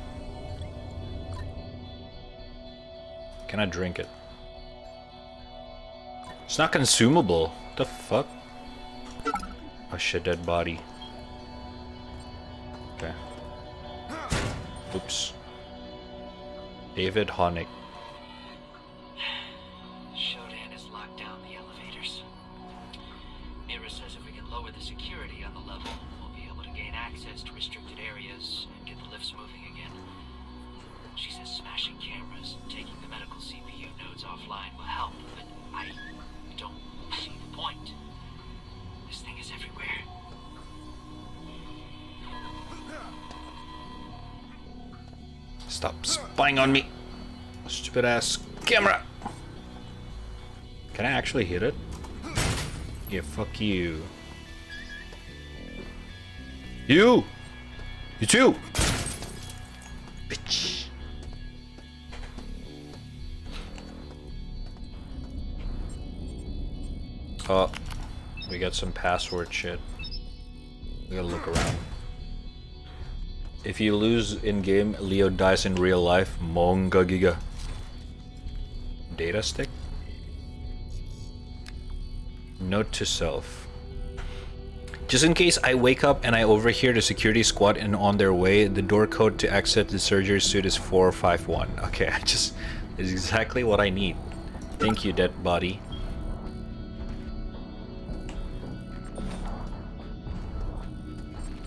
Can I drink it? It's not consumable. What the fuck? Oh shit, dead body. Okay. Oops. David Honig. Shodan has locked down the elevators. Mira says if we can lower the security on the level, we'll be able to gain access to restricted areas and get the lifts moving again. She says smashing cameras and taking the medical CPU nodes offline will help, but I don't see the point. This thing is everywhere. Stop spying on me. Stupid ass camera. Can I actually hit it? Yeah, fuck you. You! You too! Bitch. Oh, we got some password shit. We gotta look around. If you lose in-game, Leo dies in real life. Monga giga. Data stick? Note to self. Just in case I wake up and I overhear the security squad and on their way, the door code to exit the surgery suite is 451. Okay, it's exactly what I need. Thank you, dead body.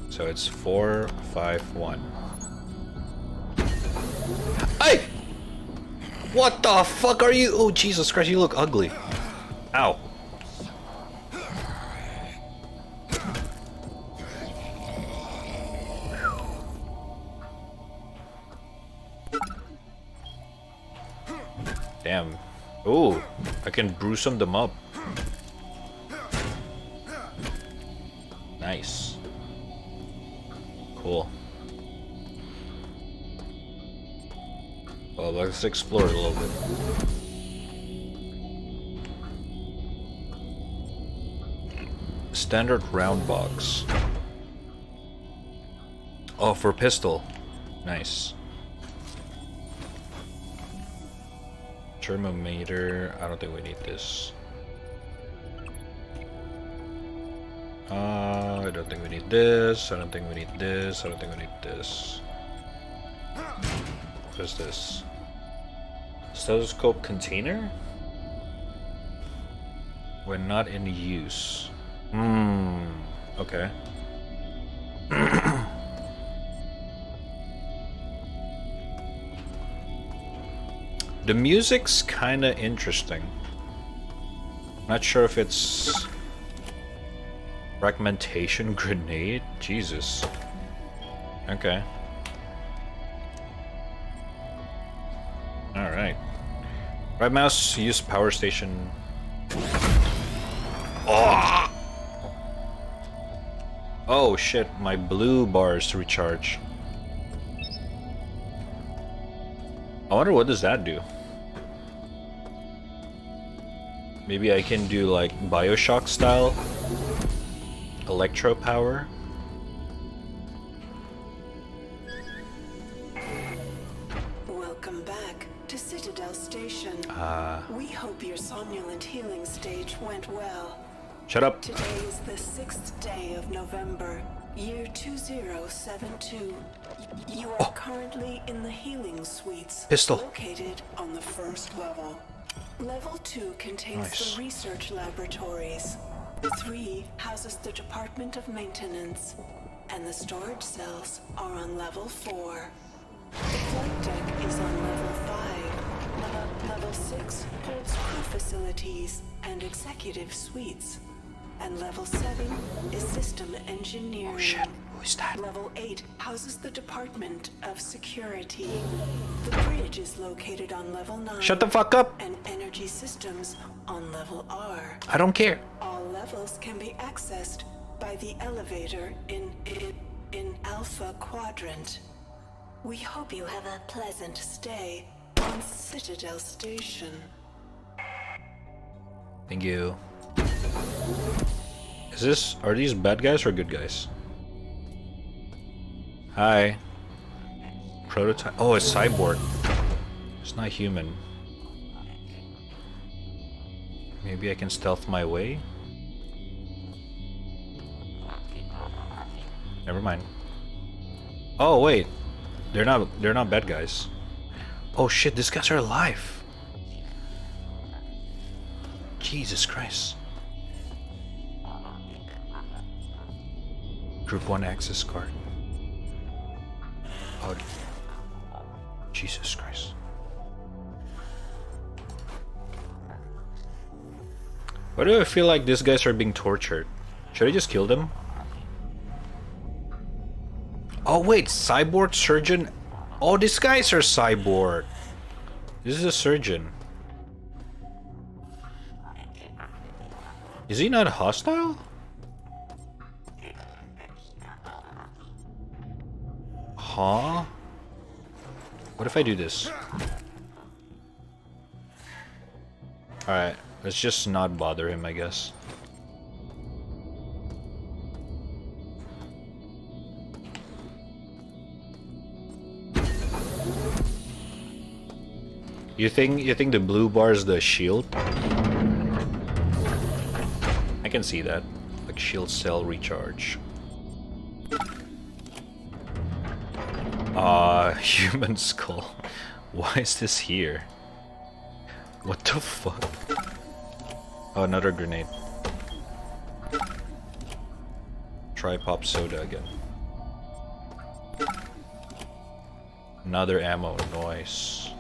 So it's 451. Hey! What the fuck are you? Oh, Jesus Christ, you look ugly. Ow. Damn. Oh, I can bruise them up. Nice. Cool. Well, let's explore a little bit. Standard round box. Oh, for pistol. Nice. Thermometer. I don't think we need this. I don't think we need this. I don't think we need this. I don't think we need this. What is this? Stethoscope container? When not in use. Okay. The music's kinda interesting. Not sure if it's fragmentation grenade? Jesus. Okay. Alright. Right mouse, use power station. Oh! Oh shit, my blue bars recharge. I wonder what does that do? Maybe I can do like Bioshock style electro power. Welcome back to Citadel Station. We hope your somnolent healing stage went well. Shut up. Today is the 6th day of November, year 2072. You are currently in the healing suites, Pistol. located on the first level. Level 2 contains the research laboratories. 3 houses the Department of Maintenance, and the storage cells are on level 4. The flight deck is on level 5. Level 6 holds crew facilities and executive suites. And level 7 is system engineering. Oh shit, who is that? Level 8 houses the Department of Security. The bridge is located on level 9. Shut the fuck up! And energy systems on level R. I don't care. All levels can be accessed by the elevator in Alpha Quadrant. We hope you have a pleasant stay on Citadel Station. Thank you. Are these bad guys or good guys? Hi. Prototype. Oh, it's cyborg. It's not human. Maybe I can stealth my way? Never mind. Oh wait. They're not bad guys. Oh shit, these guys are alive. Jesus Christ. Group 1 access card. Oh, Jesus Christ. Why do I feel like these guys are being tortured? Should I just kill them? Oh wait, cyborg surgeon. Oh, these guys are cyborg. This is a surgeon. Is he not hostile? Huh? What if I do this? Alright, let's just not bother him, I guess. You think the blue bar is the shield? I can see that. Like shield cell recharge. Human skull. Why is this here? What the fuck? Oh, another grenade. Try pop soda again. Another ammo, noise.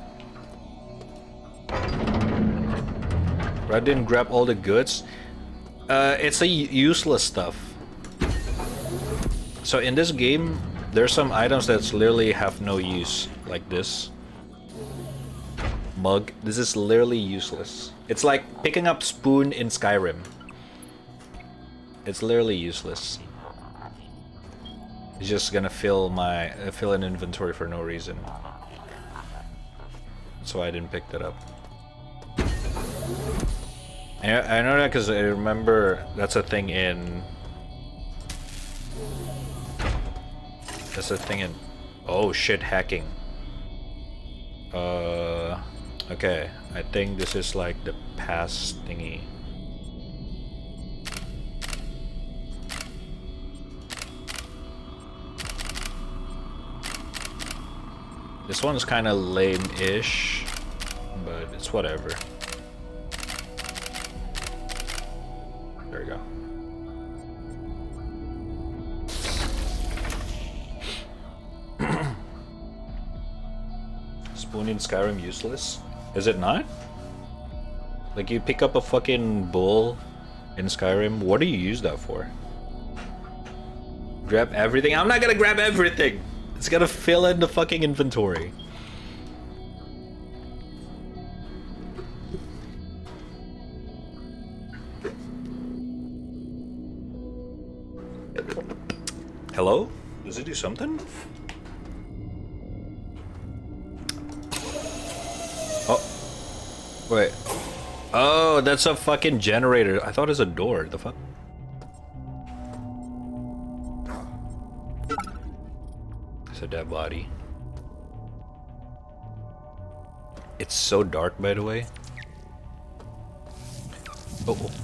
I didn't grab all the goods. It's a useless stuff. So in this game, there's some items that literally have no use, like this mug. This is literally useless. It's like picking up spoon in Skyrim. It's literally useless. It's just gonna fill an inventory for no reason. That's why I didn't pick that up. I know that because I remember that's a thing in. That's a thing in. Oh shit, hacking. Okay, I think this is like the pass thingy. This one's kind of lame-ish, but it's whatever. There we go. Spoon in Skyrim useless? Is it not? Like you pick up a fucking bowl in Skyrim, what do you use that for? Grab everything? I'm not gonna grab everything! It's gonna fill in the fucking inventory. Hello? Does it do something? Oh. Wait. Oh, that's a fucking generator. I thought it was a door. The fuck? It's a dead body. It's so dark, by the way.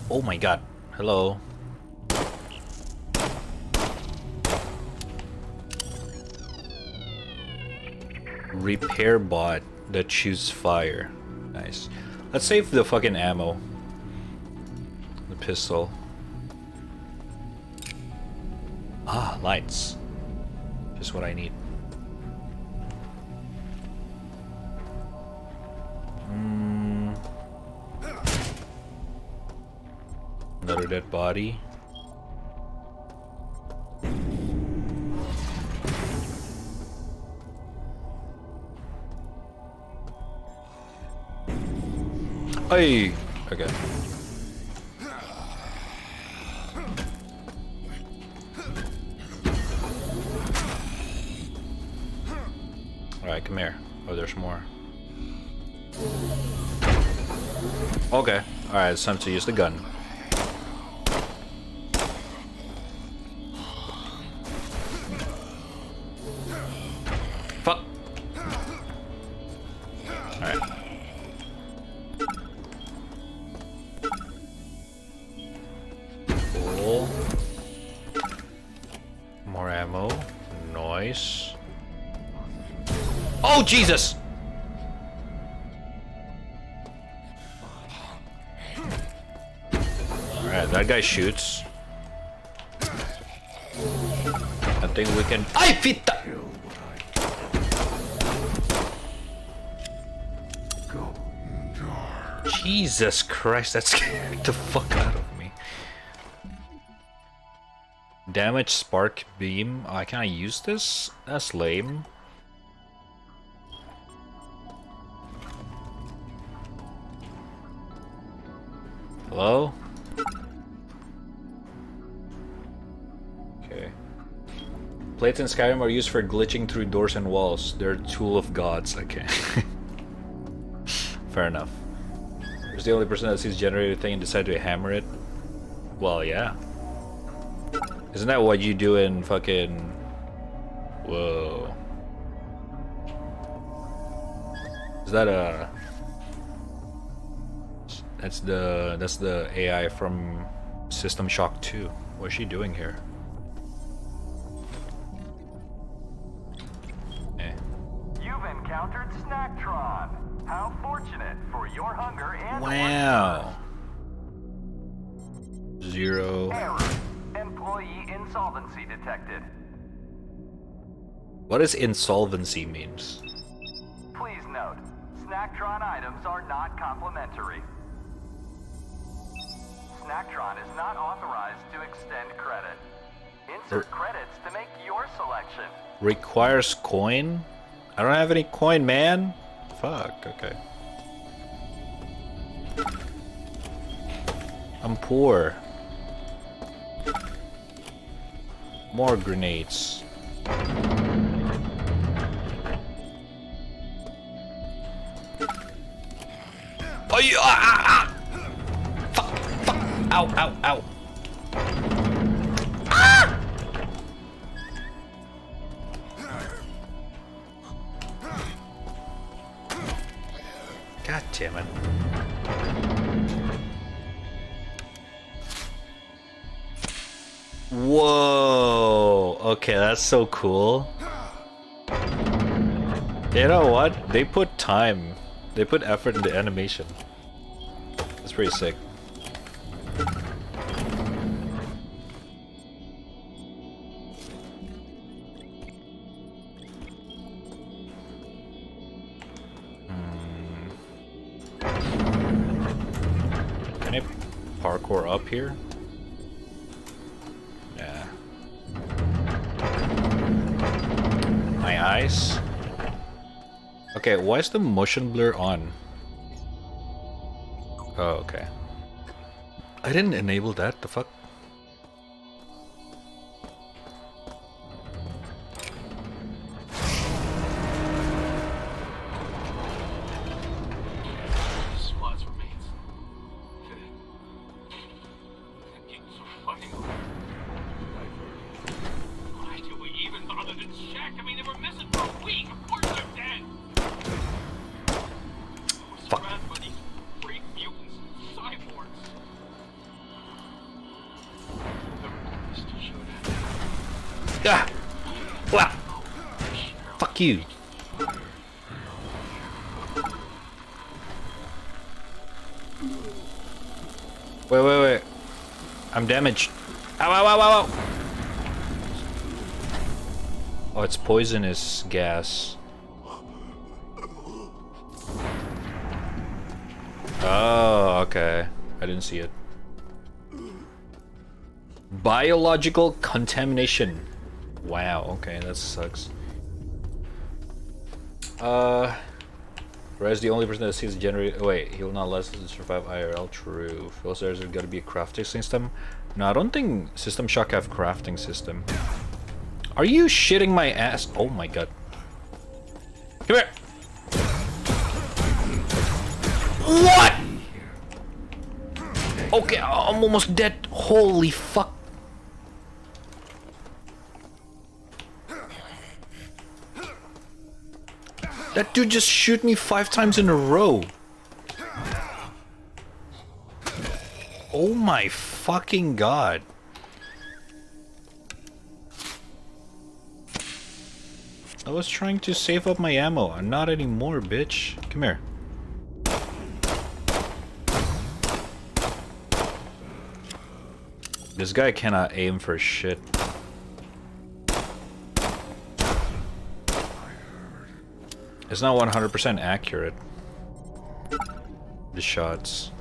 Oh my god. Hello. Repair bot that shoots fire. Nice. Let's save the fucking ammo. The pistol. Ah, lights. Just what I need. Another dead body. Hey. Okay. Alright, come here. Oh, there's more. Okay. Alright, it's time to use the gun. Fuck. Alright. Cool. More ammo. Nice. Oh, Jesus! Alright, that guy shoots. I think we can. Ay, fita! Jesus Christ, that scared the fuck out of me. Damage spark beam. Oh, can I use this? That's lame. Hello? Okay. Plates in Skyrim are used for glitching through doors and walls. They're a tool of gods. Okay. Fair enough. There's the only person that sees generator thing and decide to hammer it. Well, yeah. Isn't that what you do in fucking... Whoa. Is that a... That's the AI from System Shock 2. What is she doing here? Eh. You've encountered Snacktron. How fortunate for your hunger and Wow. 0. error. Employee insolvency detected. What does insolvency means? Please note, Snacktron items are not complimentary. Snacktron is not authorized to extend credit. Insert credits to make your selection. Requires coin? I don't have any coin, man. Fuck, okay. I'm poor. More grenades. Oh, you, Fuck, fuck. Ow, ow, ow. Ah! God damn it. Whoa. Okay, that's so cool. You know what? They put time. They put effort into animation. That's pretty sick. Can I parkour up here? Yeah. My eyes? Okay, why is the motion blur on? Oh, okay. I didn't enable that, the fuck? Ah! Wow! Fuck you! Wait. I'm damaged. Ow. Oh, it's poisonous gas. Oh, okay. I didn't see it. Biological contamination. Wow, okay, that sucks. Rez, the only person that sees generate. Wait, he will not let us survive IRL. True. Phil says there's got to be a crafting system. No, I don't think System Shock have crafting system. Are you shitting my ass? Oh my god. Come here. What? Okay, I'm almost dead. Holy fuck. That dude just shoot me 5 times in a row. Oh my fucking god. I was trying to save up my ammo. Not anymore, bitch. Come here. This guy cannot aim for shit. It's not 100% accurate. The shots.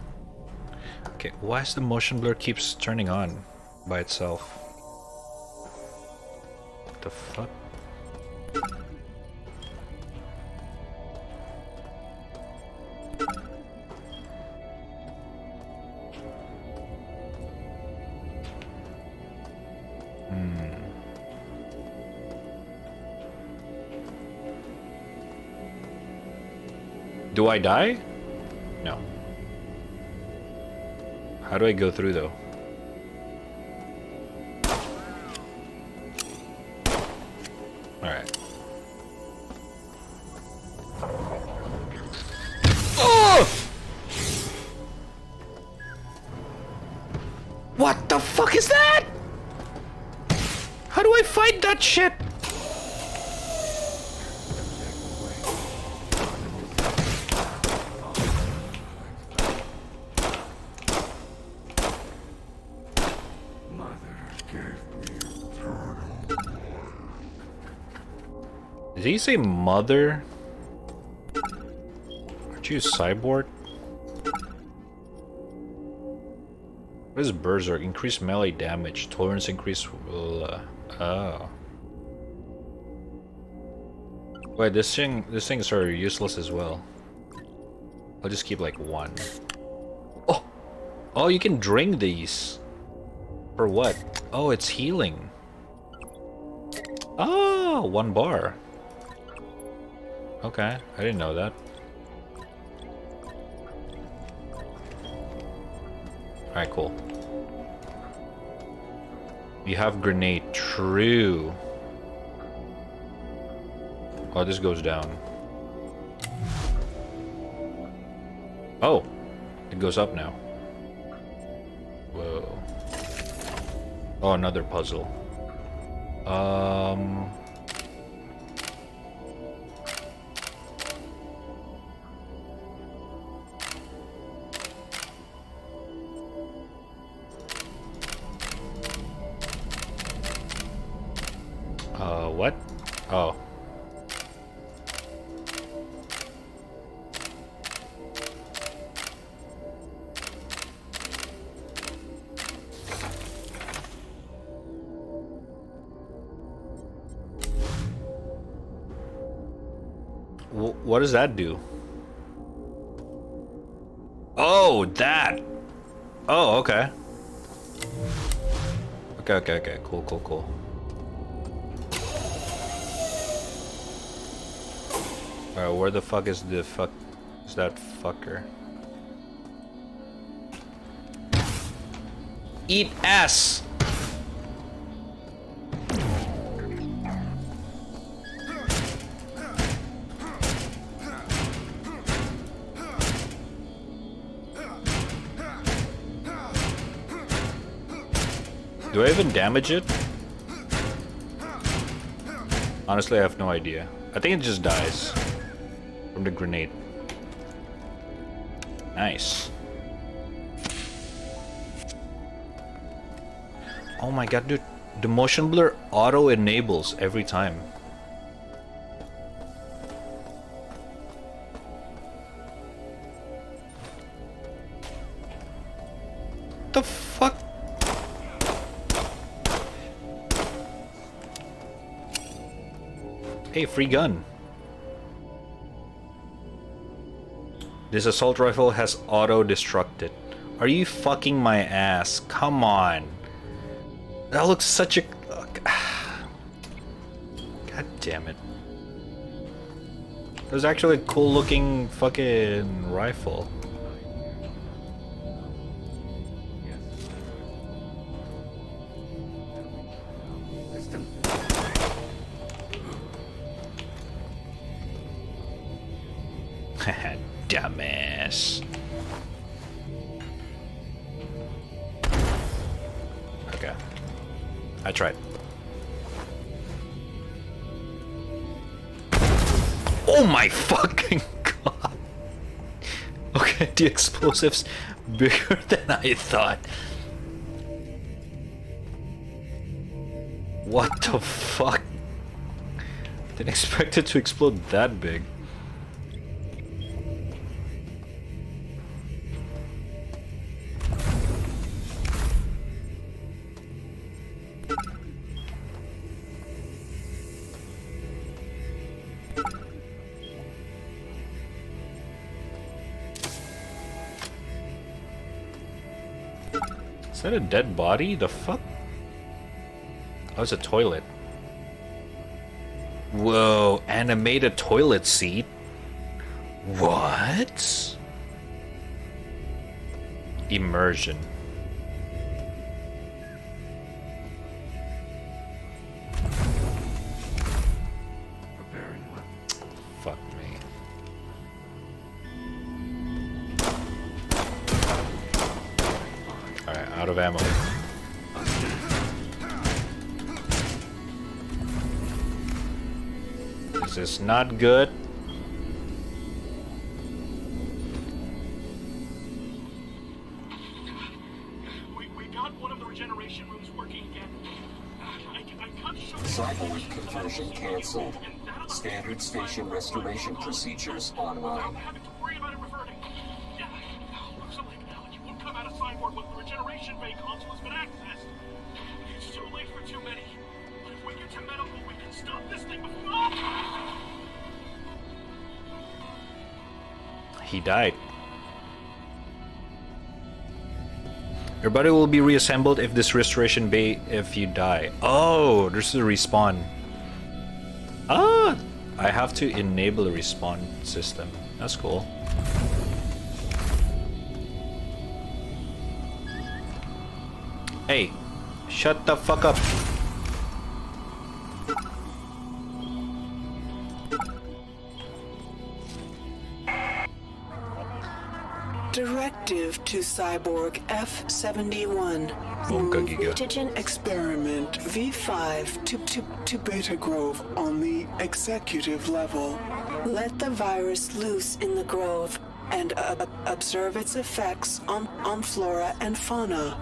Okay, why is the motion blur keeps turning on by itself? What the fuck? Do I die? No. How do I go through though? Alright. Oh! What the fuck is that? How do I fight that shit? Did he say mother? Aren't you a cyborg? What is Berserk? Increase melee damage. Tolerance increase will oh. Wait, these things are useless as well. I'll just keep like 1. Oh! Oh, you can drink these. For what? Oh, it's healing. Oh, 1 bar. Okay, I didn't know that. Alright, cool. You have grenade. True. Oh, this goes down. Oh, it goes up now. Whoa. Oh, another puzzle. What? Oh. What does that do? Oh, that! Oh, okay. Okay. Cool. Alright, where the fuck is the fuck is that fucker? Eat ass! Do I even damage it? Honestly, I have no idea. I think it just dies from the grenade. Nice. Oh my god, dude. The motion blur auto-enables every time. The fuck? Hey, free gun. This assault rifle has auto-destructed. Are you fucking my ass? Come on. That looks such a... God damn it. It was actually a cool looking fucking rifle. Dumbass. Okay. I tried. Oh my fucking god. Okay, the explosive's bigger than I thought. What the fuck? Didn't expect it to explode that big. Is that a dead body? The fuck? Oh, it's a toilet. Whoa, animated toilet seat? What? Immersion. Fuck me. Alright, out of ammo. This is not good. We got one of the regeneration rooms working again. I cut short. Cyborg conversion cancelled. Standard station restoration procedures online. Having to worry about it reverting. Yeah. Looks like you won't come out of cyborg when the regeneration bay console has been accessed. It's too late for too many. But if we get to medical, we can stop this thing before. He died. Your body will be reassembled if this restoration bay if you die. Oh, there's a respawn. Ah, I have to enable a respawn system. That's cool. Hey, shut the fuck up. Directive to Cyborg F-71. Move mutagen experiment V5 to Beta Grove on the executive level. Let the virus loose in the grove and observe its effects on flora and fauna.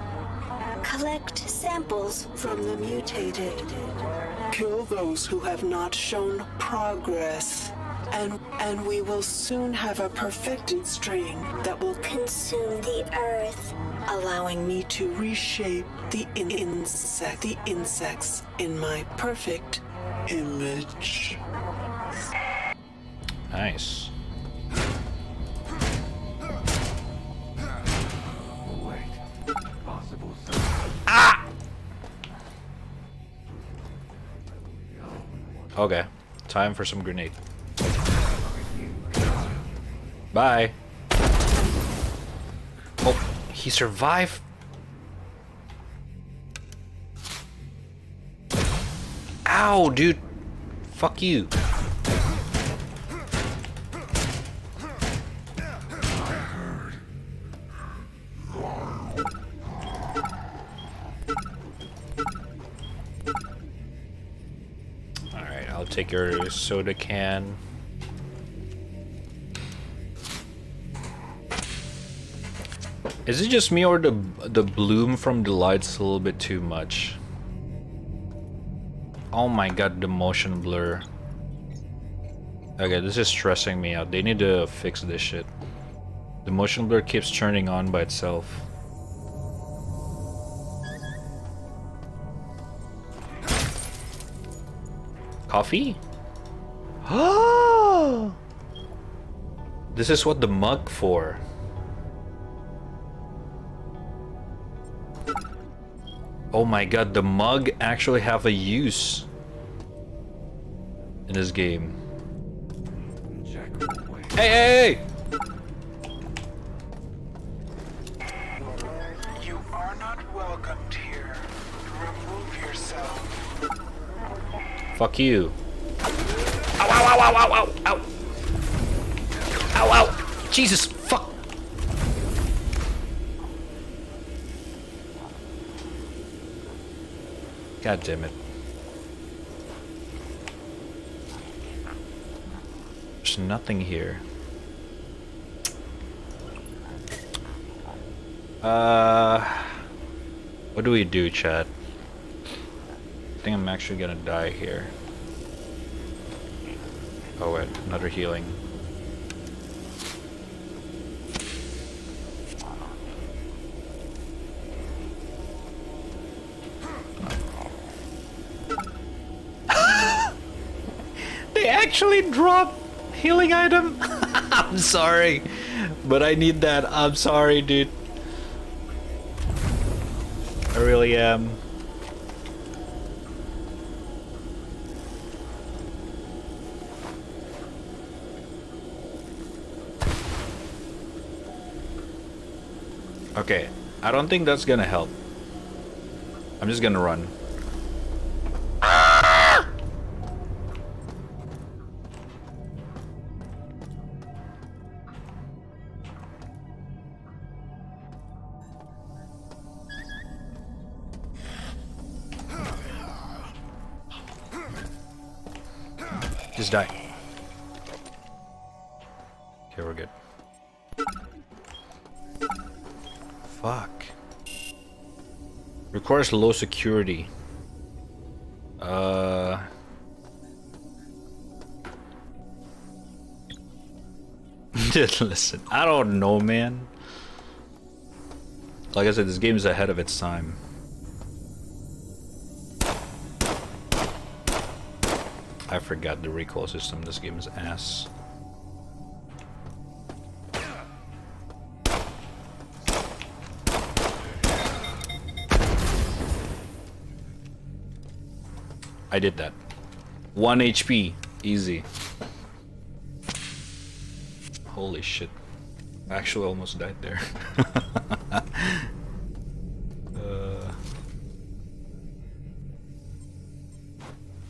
Collect samples from the mutated. Kill those who have not shown progress. And we will soon have a perfected strain that will consume the earth, allowing me to reshape the insects in my perfect image. Nice. Ah! Okay, time for some grenade. Bye. Oh, he survived. Ow, dude. Fuck you. I'll take your soda can. Is it just me or the bloom from the lights a little bit too much? Oh my god, the motion blur. Okay, this is stressing me out. They need to fix this shit. The motion blur keeps turning on by itself. Coffee? Oh! This is what the mug for. Oh my god, the mug actually have a use in this game. Hey, hey, hey! You are not welcomed here. Remove yourself. Fuck you. Ow, ow, ow, ow, ow, ow, ow. Ow, ow. Jesus, fuck. God damn it. There's nothing here. What do we do, chat? I think I'm actually gonna die here. Oh wait, another healing. They actually drop healing item? I'm sorry, but I need that. I'm sorry, dude. I really am. Okay, I don't think that's gonna help. I'm just gonna run. Just die. Okay, we're good. Fuck. Requires low security. Listen, I don't know, man. Like I said, this game is ahead of its time. I forgot the recoil system. This game is ass. I did that. 1 HP. Easy. Holy shit. I actually almost died there.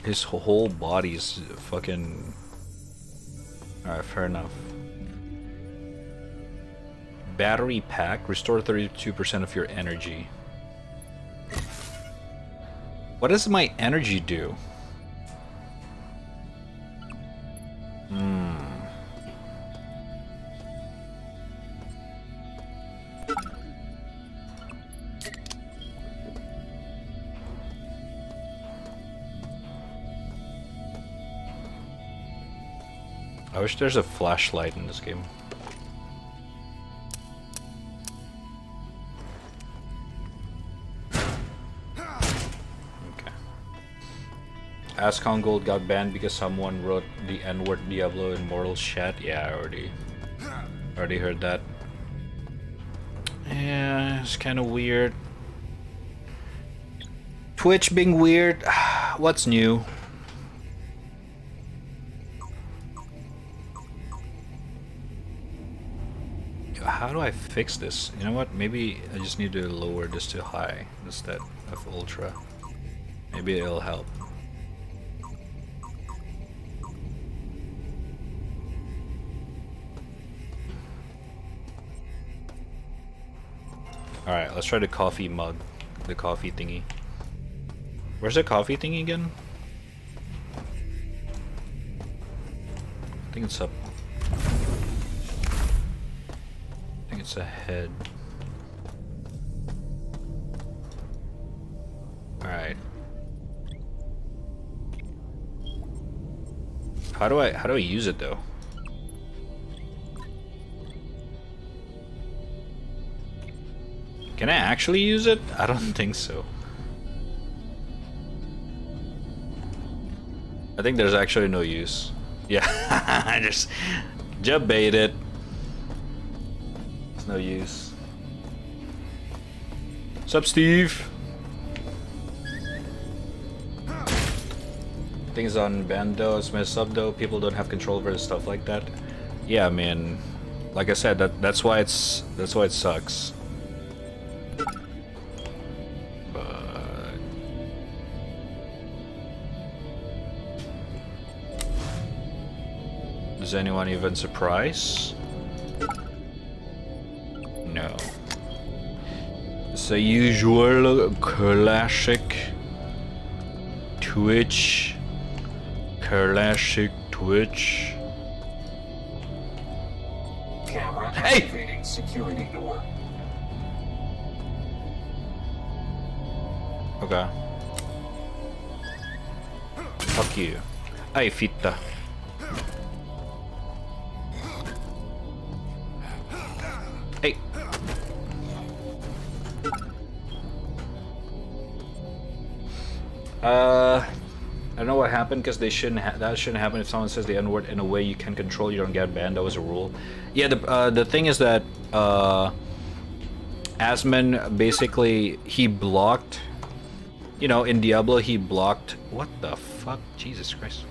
His whole body is fucking... Alright, fair enough. Battery pack. Restore 32% of your energy. What does my energy do? I wish there's a flashlight in this game. Okay. Ascon Gold got banned because someone wrote the N-word Diablo in Mortal's chat. Yeah, I already heard that. Yeah, it's kind of weird. Twitch being weird. What's new? How do I fix this? You know what? Maybe I just need to lower this to high instead of ultra. Maybe it'll help. Alright, let's try the coffee mug. The coffee thingy. Where's the coffee thingy again? think it's up. I think it's ahead. Alright. How do I use it though? Can I actually use it? I don't think so. I think there's actually no use. Yeah, I just baited. There's no use. What's up, Steve? Things on Bando, it's messed up though. People don't have control over stuff like that. Yeah, I mean, like I said, that's why it sucks. Is anyone even surprised? No. It's a usual classic Twitch. Classic Twitch. Camera hey! activating security door. Okay. Fuck you. Ay, fitta. Hey. I don't know what happened because they shouldn't. That shouldn't happen if someone says the N-word in a way you can control. You don't get banned. That was a rule. Yeah. The thing is that Asman basically he blocked. You know, in Diablo he blocked. What the fuck? Jesus Christ.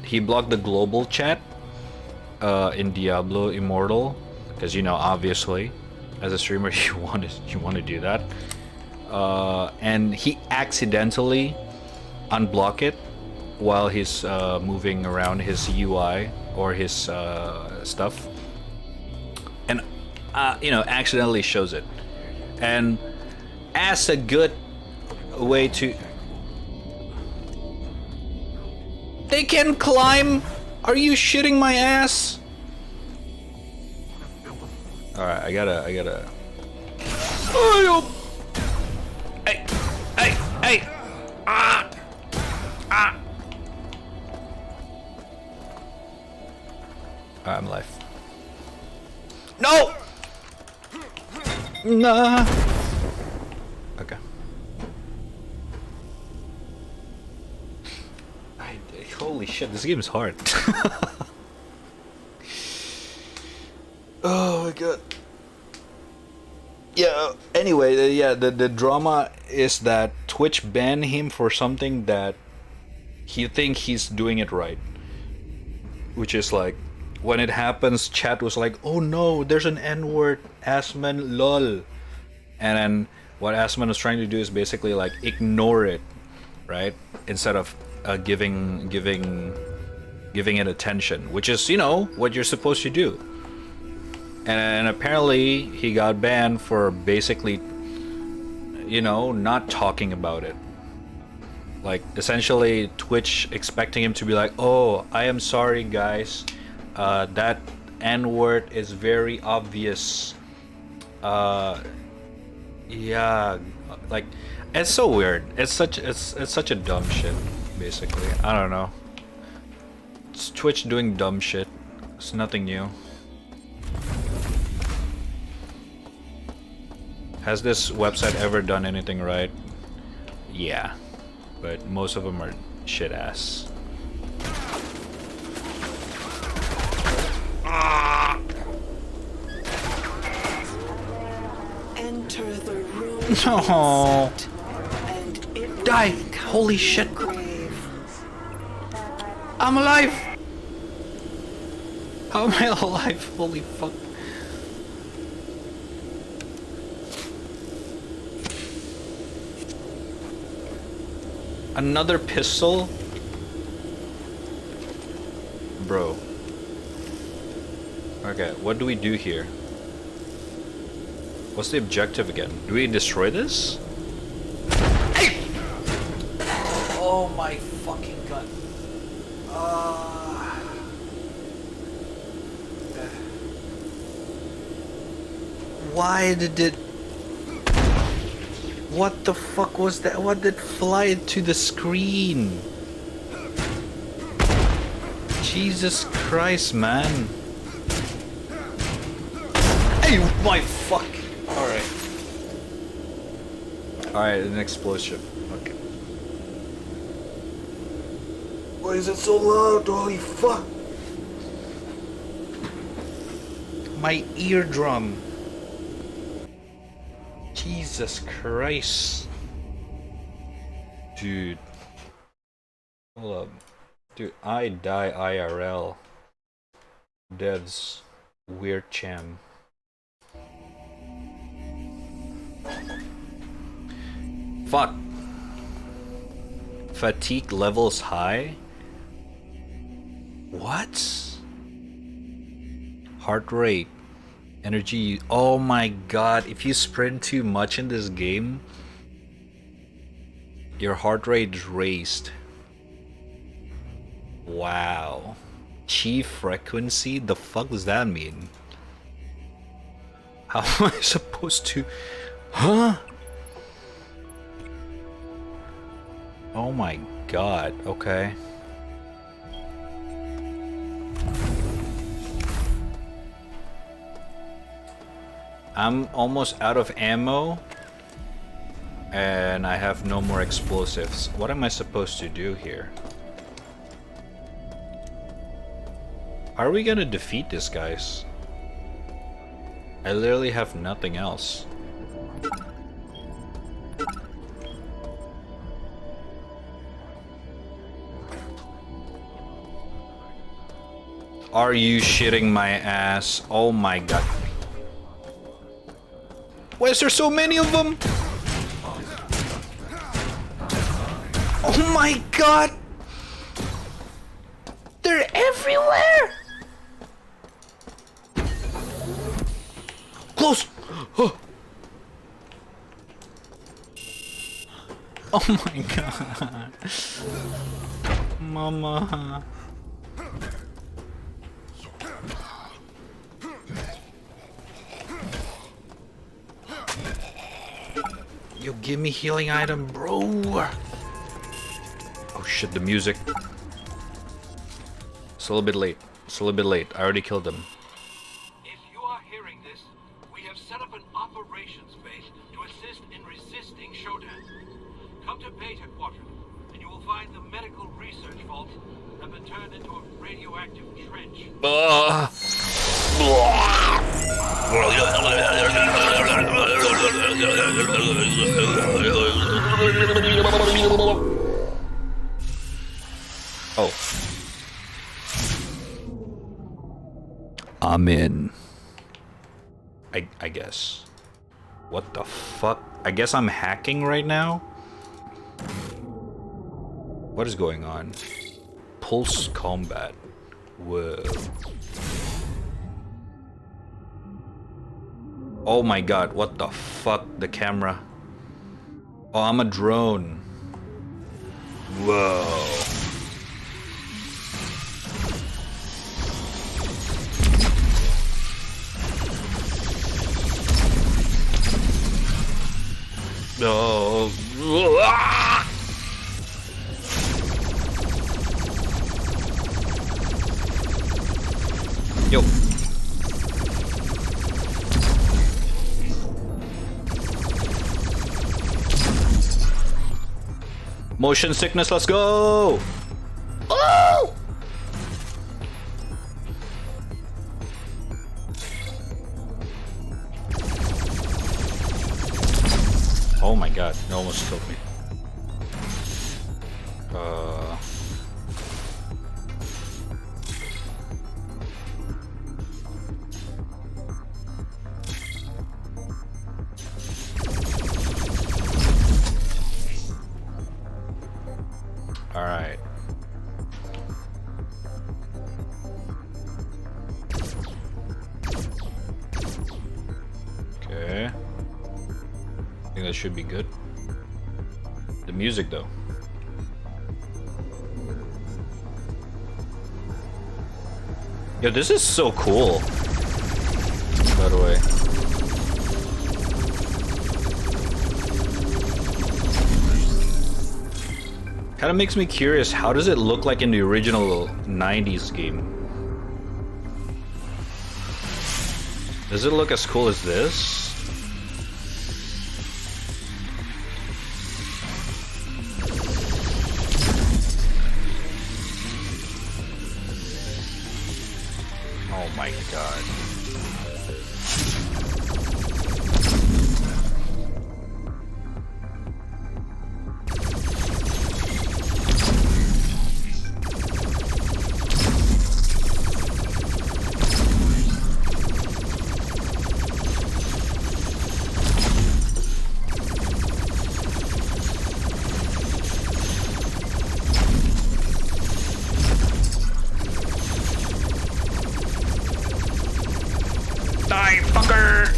He blocked the global chat. In Diablo Immortal. Because, you know, obviously, as a streamer, you want to do that, and he accidentally unblocked it while he's moving around his UI or his stuff, and you know, accidentally shows it, and as a good way to, they can climb. Are you shitting my ass? Alright, I gotta. Oh, hey! Ah! I'm alive. No! Nah. Okay. Holy shit, this game is hard. Oh my god. Yeah, anyway, yeah, the drama is that Twitch banned him for something that he think he's doing it right. Which is like, when it happens, chat was like, oh no, there's an N-word, Asman, lol. And then what Asman was trying to do is basically like ignore it, right? Instead of giving it attention, which is, you know, what you're supposed to do. And apparently he got banned for basically, you know, not talking about it. Like, essentially Twitch expecting him to be like, oh, I am sorry guys, that N-word is very obvious. Yeah, like, it's so weird. It's such a dumb shit, basically. I don't know. It's Twitch doing dumb shit. It's nothing new. Has this website ever done anything right? Yeah, but most of them are shit ass. Enter the room. No. Die! Holy shit! I'm alive! How am I alive? Holy fuck. Another pistol? Bro. Okay, what do we do here? What's the objective again? Do we destroy this? Hey! Oh my fucking god. Why did it... What the fuck was that? What did fly to the screen? Jesus Christ, man. Hey, my fuck. Alright. Alright, an explosion. Okay. Why is it so loud? Holy fuck. My eardrum. Jesus Christ. Dude. Hold up. Dude, I die IRL. Devs. Weird cham. Fuck. Fatigue levels high? What? Heart rate. Energy. Oh my god. If you sprint too much in this game, your heart rate is raised. Wow. Chi frequency? The fuck does that mean? How am I supposed to... Huh? Oh my god. Okay. I'm almost out of ammo. And I have no more explosives. What am I supposed to do here? How are we gonna defeat this, guys? I literally have nothing else. Are you shitting my ass? Oh my god. Why is there so many of them? Oh my god! They're everywhere! Close! Oh, oh my god. Mama. Yo, give me healing item, bro. Oh shit, the music. It's a little bit late. It's a little bit late. I already killed them. If you are hearing this, we have set up an operations base to assist in resisting Shodan. Come to Beta Quadrant, and you will find the medical research vaults have been turned into a radioactive trench. Oh. I'm in. I guess. What the fuck? I guess I'm hacking right now? What is going on? Pulse combat. Whoa. Oh my god, what the fuck? The camera. Oh, I'm a drone. Whoa. No. Ah! Yo. Motion sickness, let's go! Oh! Oh my god, it almost killed me. Alright. Okay. I think that should be good. The music though. Yo, this is so cool. By the way. Kind of makes me curious, how does it look like in the original 90s game? Does it look as cool as this? Oh my god. Die, fucker!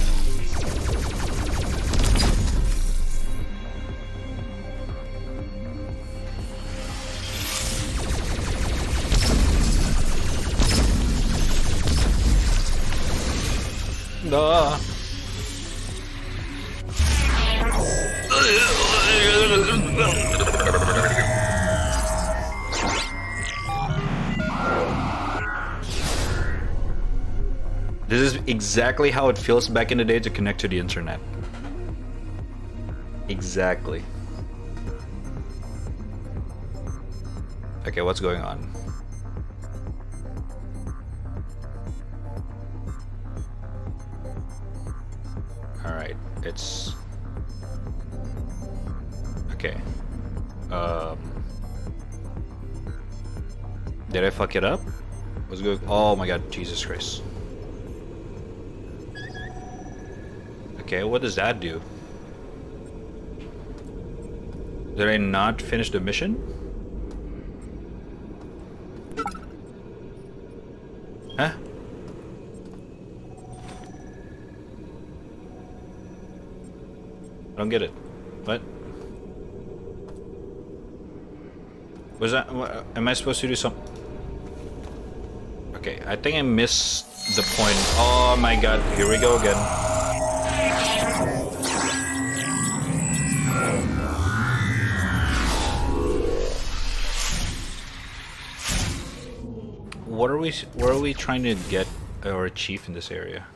Duh. This is exactly how it feels back in the day to connect to the internet. Exactly. Okay, what's going on? Alright, it's... Okay. Did I fuck it up? What's going... Oh my god, Jesus Christ. Okay, what does that do? Did I not finish the mission? Huh? I don't get it. What? Was that... Am I supposed to do something? Okay, I think I missed the point. Oh my god, here we go again. What are we trying to get or achieve in this area?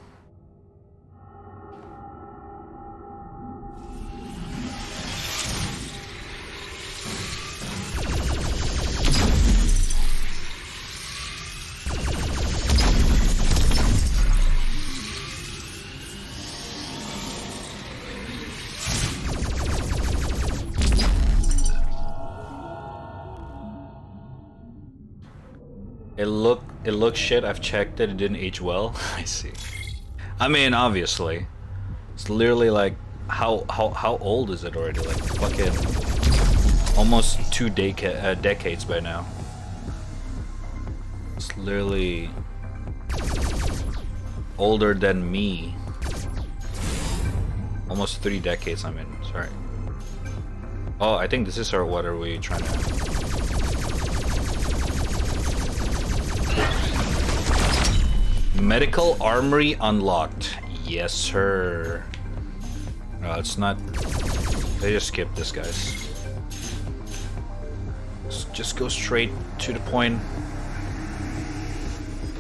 It looks shit. I've checked it. It didn't age well. I see. I mean, obviously, it's literally like how old is it already? Like fucking almost 2 decades by now. It's literally older than me. Almost 3 decades. I mean, sorry. Oh, I think this is our. What are we trying to? Medical armory unlocked. Yes, sir. No, it's not. They just skip this, guys. Just go straight to the point.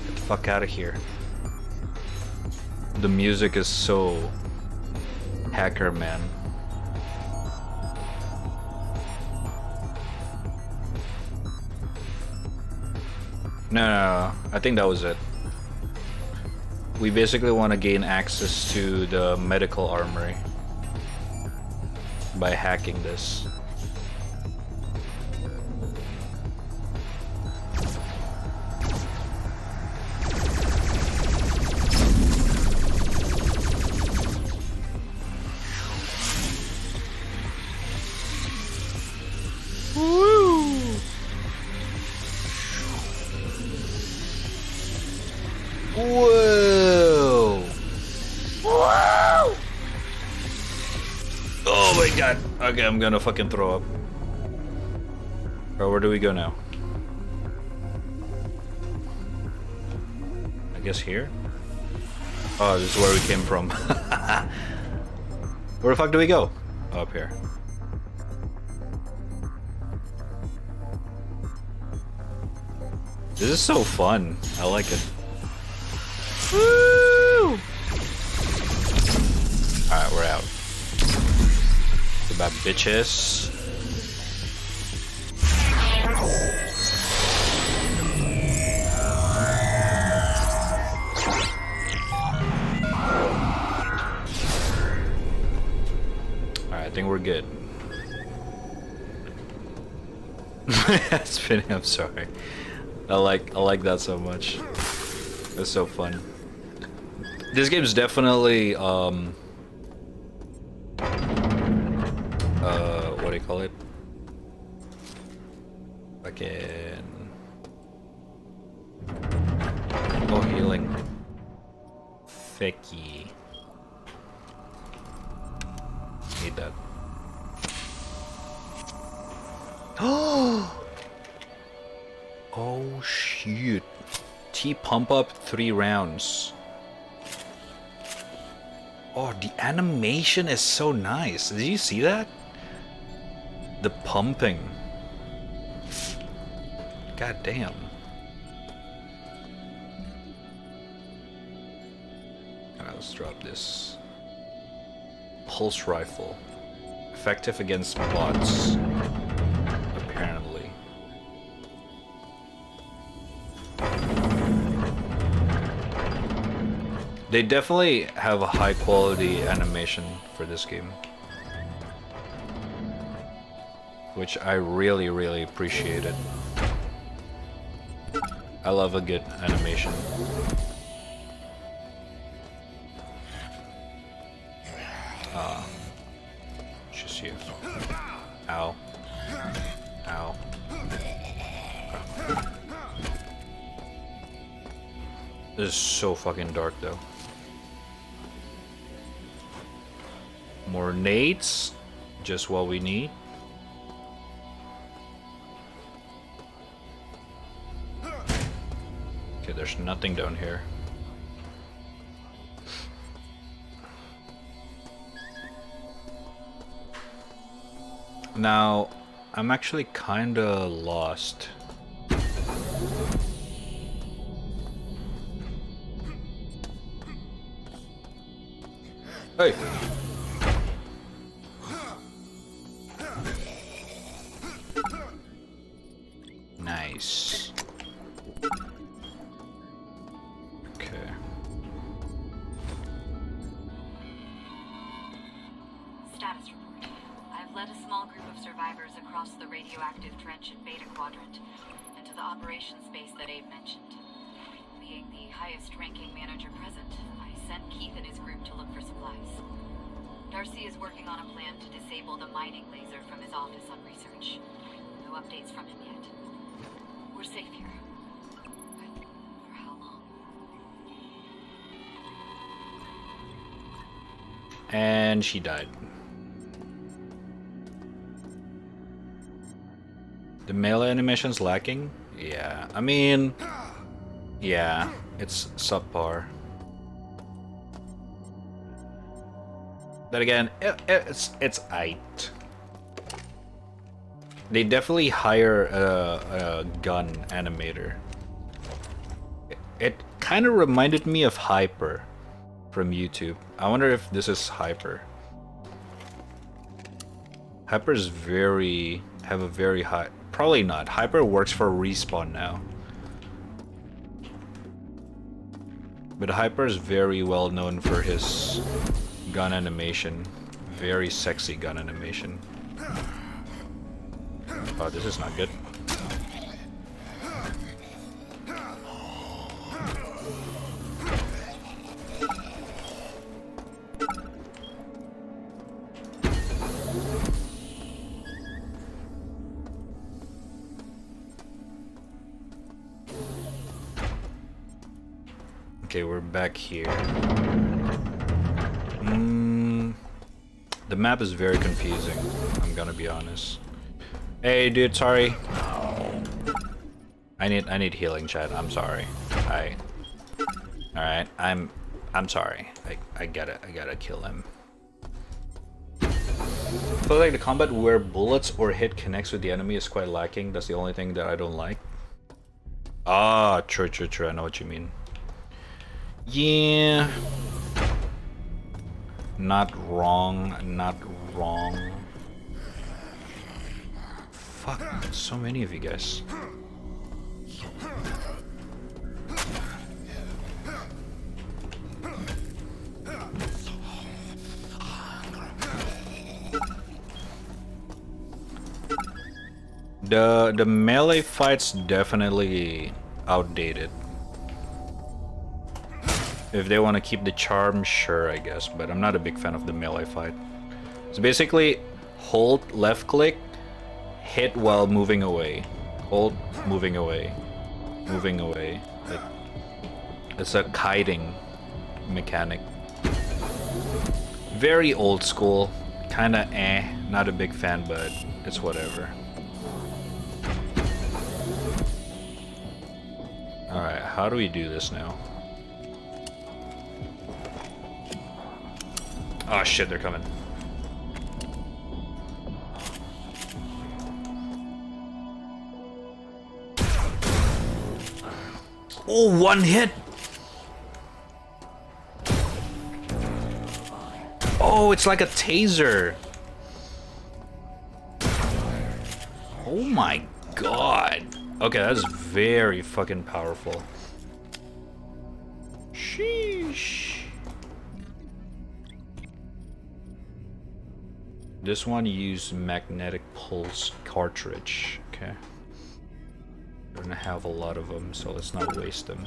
Get the fuck out of here. The music is so hacker, man. No, I think that was it. We basically want to gain access to the medical armory by hacking this. Whoa! Whoa! Oh my god! Okay, I'm gonna fucking throw up. Or where do we go now? I guess here? Oh, this is where we came from. Where the fuck do we go? Oh, up here. This is so fun. I like it. Woo! Alright, we're out. Goodbye, bitches. Alright, I think we're good. Spinning, I'm sorry. I like that so much. It's so fun. This game's definitely what do you call it? Fucking oh, healing. Fecky. Need that. Oh shoot. T pump up 3 rounds. Oh, the animation is so nice. Did you see that? The pumping. God damn. Alright, let's drop this. Pulse rifle. Effective against bots. Apparently. They definitely have a high quality animation for this game, which I really appreciate it. I love a good animation. Just you. Ow. Ow. This is so fucking dark though. More nades, just what we need. Okay, there's nothing down here. Now, I'm actually kinda lost. Hey! Nice. Okay. Status report. I've led a small group of survivors across the radioactive trench in Beta Quadrant and to the operations base that Abe mentioned. Being the highest-ranking manager present, I sent Keith and his group to look for supplies. Darcy is working on a plan to disable the mining laser from his office on research. No updates from him yet. We're safe here. But for how long? And she died. The melee animation's lacking? Yeah, I mean... yeah, it's subpar. But again, it's aight. They definitely hire a gun animator. It kind of reminded me of Hyper from YouTube. I wonder if this is Hyper. Hyper's have a very high... Probably not. Hyper works for Respawn now. But Hyper is very well known for his gun animation. Very sexy gun animation. Oh, this is not good. Okay, we're back here. The map is very confusing, I'm gonna be honest. Hey dude, sorry. I need healing, chat. I'm sorry. Alright, I'm sorry. I gotta kill him. I feel like the combat where bullets or hit connects with the enemy is quite lacking. That's the only thing that I don't like. Ah, true. I know what you mean. Yeah. Not wrong. Fuck, so many of you guys. The melee fight's definitely outdated. If they want to keep the charm, sure, I guess, but I'm not a big fan of the melee fight. So basically, hold left click, hit while moving away. Hold, moving away. Moving away. It's a kiting mechanic. Very old school. Kinda not a big fan, but it's whatever. Alright, how do we do this now? Oh shit, they're coming. Oh, one hit! Oh, it's like a taser! Oh my god! Okay, that's very fucking powerful. Sheesh. This one used magnetic pulse cartridge. Okay. We're gonna have a lot of them, so let's not waste them.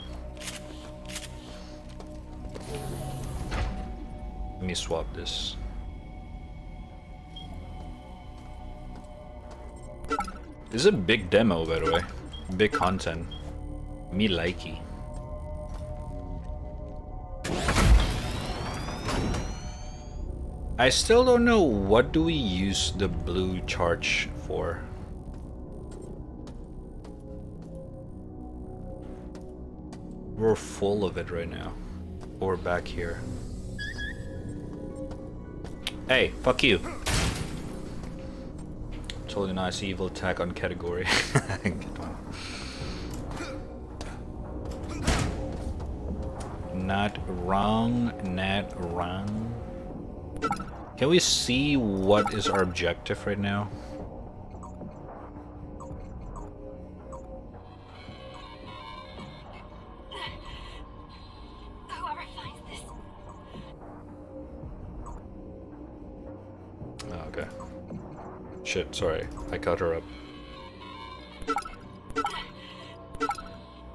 Let me swap this. This is a big demo, by the way. Big content. Me likey. I still don't know what do we use the blue charge for. We're full of it right now. Or back here. Hey, fuck you. Totally nice evil attack on category. Not wrong, not wrong. Can we see what is our objective right now? Whoever finds this. Oh, okay. Shit, sorry. I cut her up.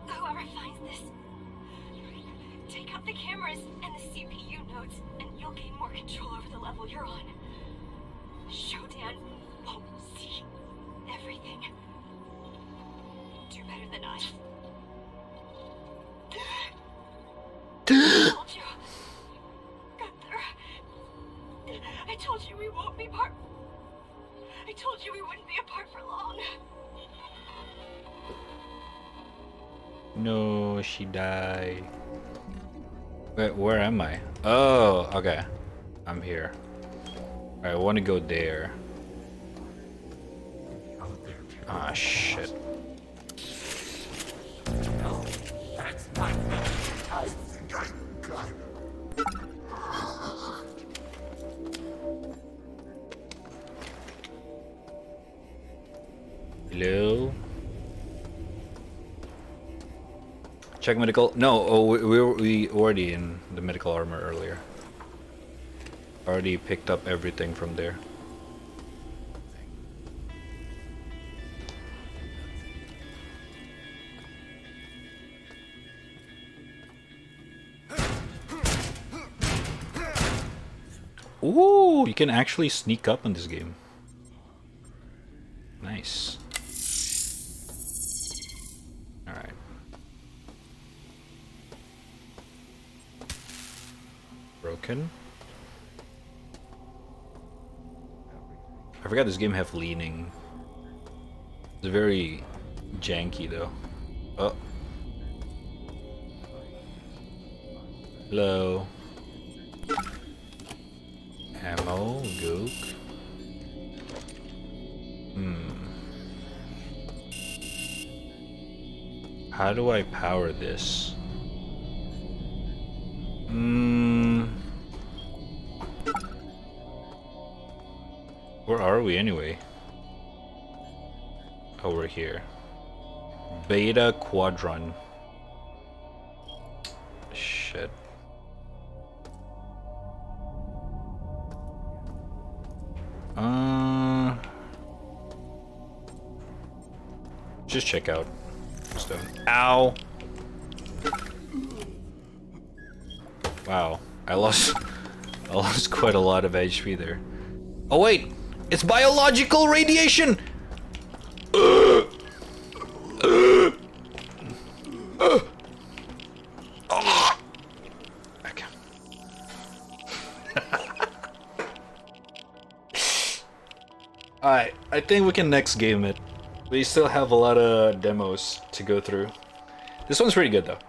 Whoever finds this. Take out the cameras and the CPU nodes, and you'll gain more control over the level you're on. Shodan won't see everything. Do better than I. I told you. Gunther. I told you we won't be part. I told you we wouldn't be apart for long. No, she died. Wait, where am I? Oh, okay. I'm here. Alright, I want to go there. Ah, shit. Hello? Check medical. No, oh, we already in the medical armor earlier. Already picked up everything from there. Ooh, you can actually sneak up in this game. Nice. Alright. Broken. I forgot this game have leaning. It's very janky though. Oh. Hello. Ammo, gook. How do I power this? Where are we anyway? Oh, we're here. Beta Quadrant. Shit. Just check out. Stone. Ow! Wow, I lost quite a lot of HP there. Oh wait, it's biological radiation. Okay. Alright, I think we can next game it. We still have a lot of demos to go through. This one's pretty good though.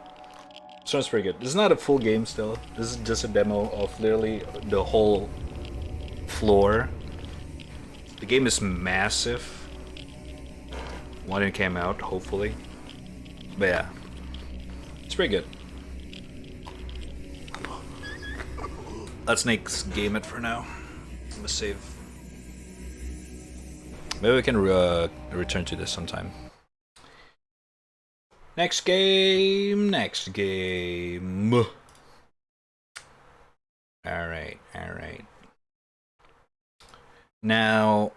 This one's pretty good. This is not a full game still. This is just a demo of literally the whole floor. The game is massive. When it came out, hopefully. But yeah. It's pretty good. Let's next game it for now. I'm gonna save. Maybe we can return to this sometime. Next game, next game. Alright, alright. Now,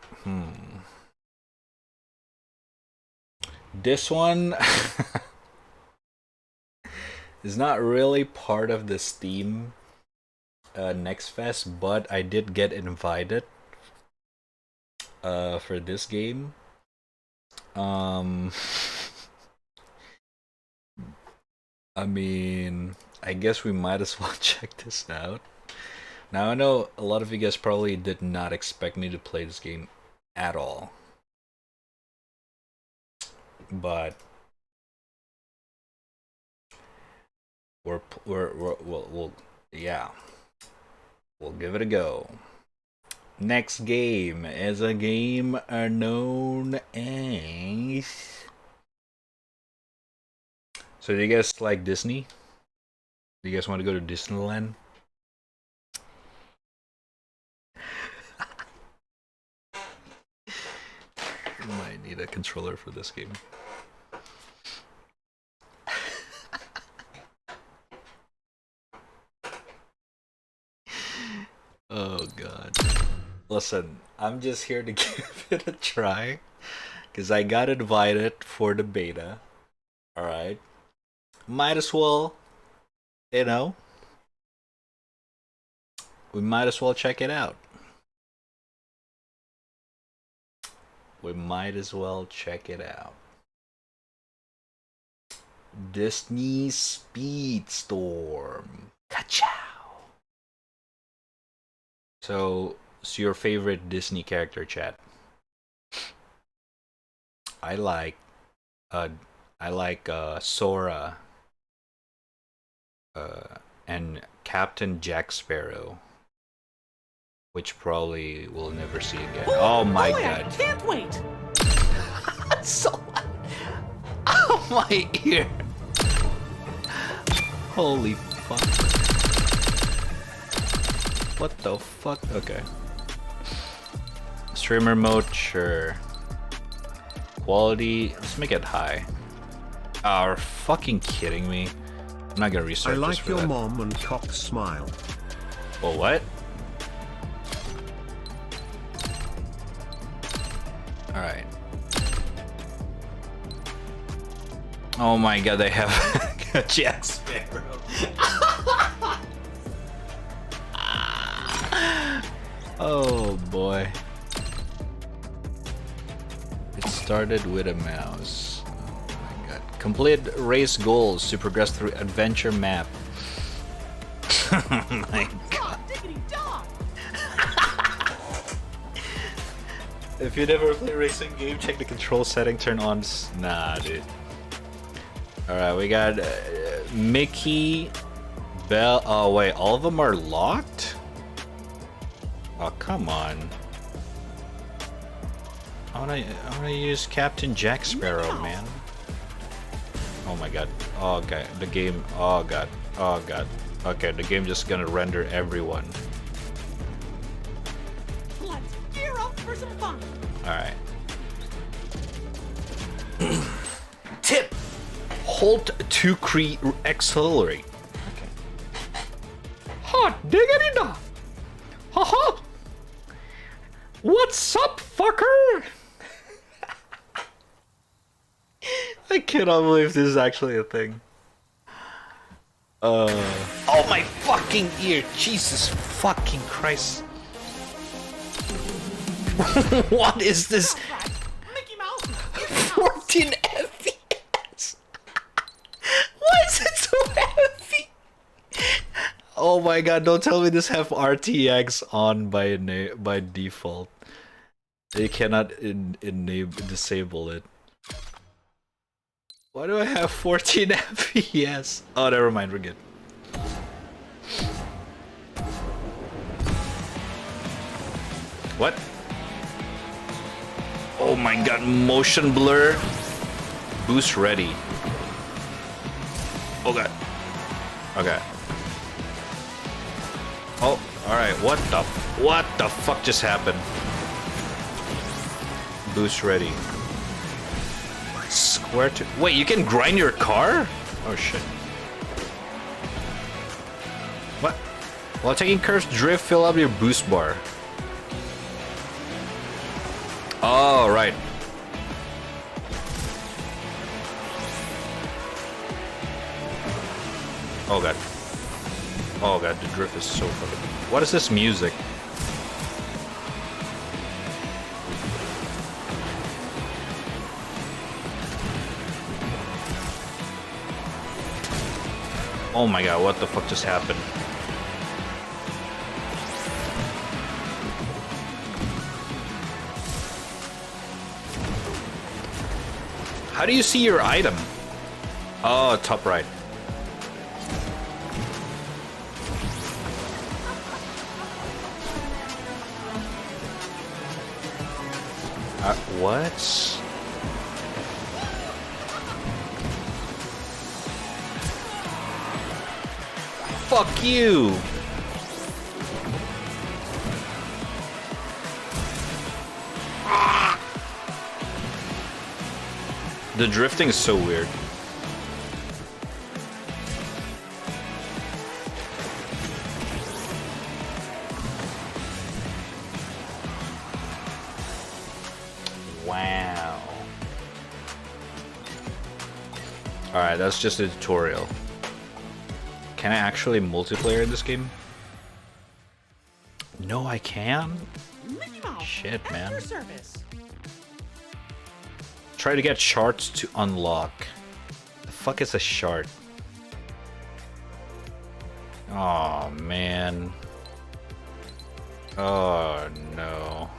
this one is not really part of the Steam Next Fest, but I did get invited for this game. I mean, I guess we might as well check this out. Now I know a lot of you guys probably did not expect me to play this game at all, but we'll give it a go. Next game is a game known as. So do you guys like Disney? Do you guys want to go to Disneyland? You might need a controller for this game. Oh god. Listen, I'm just here to give it a try because I got invited for the beta. Alright. Might as well, you know, we might as well check it out. We might as well check it out. Disney Speedstorm. Ka-chow! So, it's your favorite Disney character, chat. I like Sora and Captain Jack Sparrow, which probably we'll never see again. Oh my god! I can't wait. So loud. Oh my ear! Holy fuck! What the fuck? Okay. Streamer mode, sure. Quality, let's make it high. Are fucking kidding me? I'm not gonna research I this like for your that. mom and cock smile. Oh, what? Alright. Oh my god, they have Jack Sparrow. Oh boy. It started with a mouse. Oh my god. Complete race goals to progress through adventure map. Oh my god. If you never play racing game, check the control setting, turn on. Nah, dude. Alright, we got Mickey, Belle. Oh wait, all of them are locked? Oh, come on. I wanna use Captain Jack Sparrow, man. Oh my god. Oh, okay. The game. Oh god. Oh god. Okay, the game just gonna render everyone. Let's gear up for some fun. Alright. Tip! Hold to accelerate. Okay. Hot diggity da! Haha! What's up, fucker? I cannot believe this is actually a thing. Oh my fucking ear! Jesus fucking Christ! What is this? Mickey Mouse. 14 FPS. Why is it so heavy? Oh my god! Don't tell me this have RTX on by default. They cannot disable it. Why do I have 14 FPS? Oh, never mind, we're good. What? Oh my god, motion blur. Boost ready. Oh god. Okay. Oh, alright, what the fuck just happened? Boost ready. Square to... Wait, you can grind your car? Oh shit. What? While taking curves, drift, fill up your boost bar. Oh, right. Oh god. Oh god, the drift is so fucking... What is this music? Oh my god, what the fuck just happened? How do you see your item? Oh, top right. What? Fuck you! The drifting is so weird. Wow. Alright, that's just a tutorial. Can I actually multiplayer in this game? No, I can? Shit, man. Try to get shards to unlock. The fuck is a shard? Oh man. Oh no.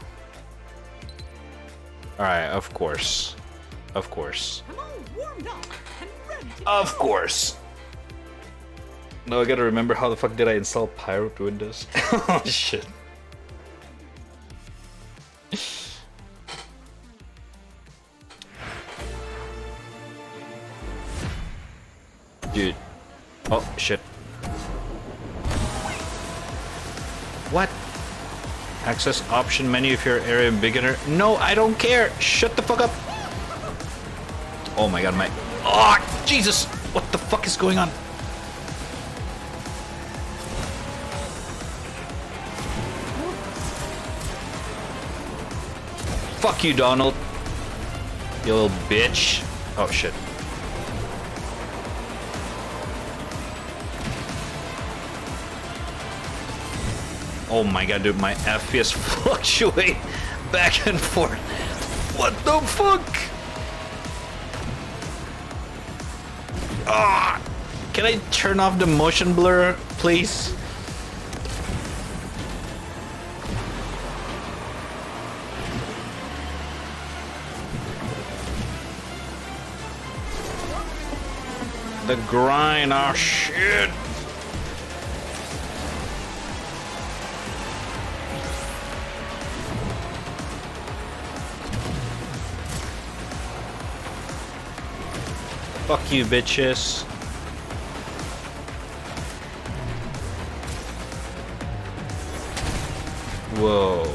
Alright, of course. Of course. Of course. No, I gotta remember how the fuck did I install Pirate Windows? Oh shit. Dude. Oh, shit. What? Access option menu if you're area beginner. No, I don't care. Shut the fuck up. Oh my god, my... Oh, Jesus! What the fuck is going on? Fuck you, Donald. You little bitch. Oh, shit. Oh my god, dude, my FPS fluctuate back and forth. What the fuck? Ah! Can I turn off the motion blur, please? The grind, oh shit. Fuck you, bitches. Whoa.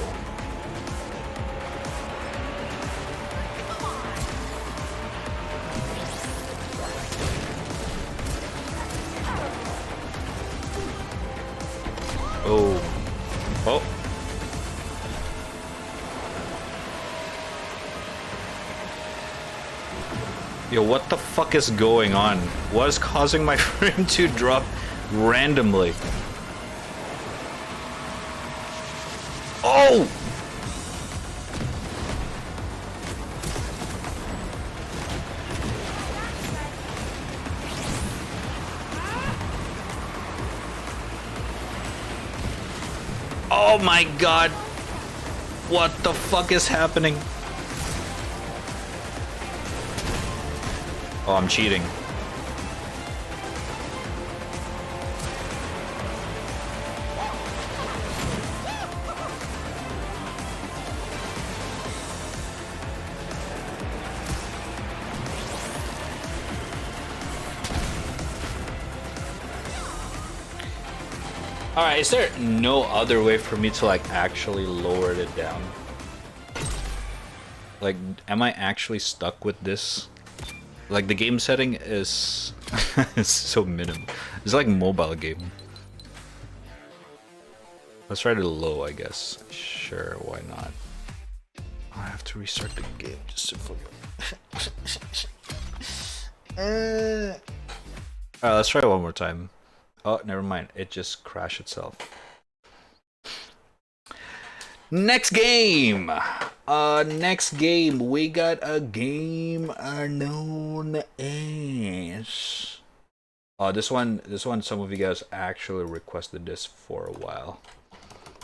Oh. Oh. Yo, what the fuck is going on? What is causing my frame to drop randomly? Oh! Oh my god! What the fuck is happening? Oh, I'm cheating. Alright, is there no other way for me to like actually lower it down? Like, am I actually stuck with this? Like, the game setting is is so minimal. It's like a mobile game. Let's try it low, I guess. Sure, why not? I have to restart the game just to forget. Alright, let's try it one more time. Oh, never mind. It just crashed itself. Next game! Next game. We got a game known as... Oh, this one, some of you guys actually requested this for a while.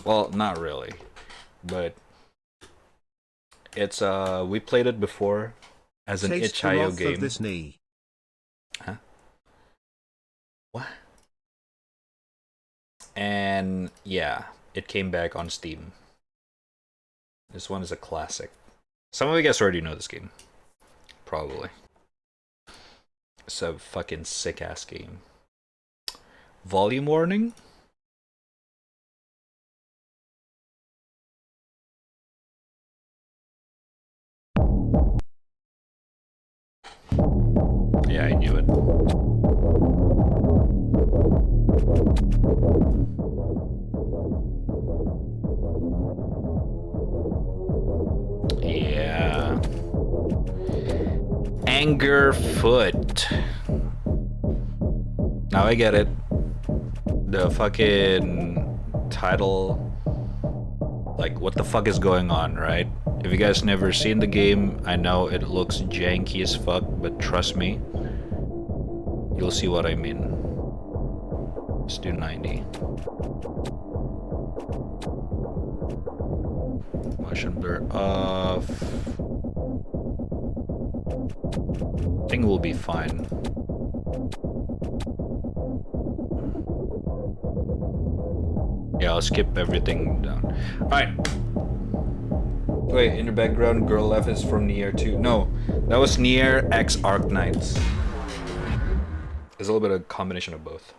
Well, not really. But... it's, we played it before as an itch.io game. This knee. Huh? What? And yeah, it came back on Steam. This one is a classic. Some of you guys already know this game. Probably. It's a fucking sick ass game. Volume warning? Yeah, I knew it. Yeah. Angerfoot. Now I get it. The fucking title. Like, what the fuck is going on, right? If you guys never seen the game, I know it looks janky as fuck, but trust me, you'll see what I mean. Let's do 90. Motion blur off. I think we'll be fine. Yeah, I'll skip everything down. Alright. Wait, in the background, girl left is from Nier 2. No, that was Nier X Arc Knights. There's a little bit of combination of both.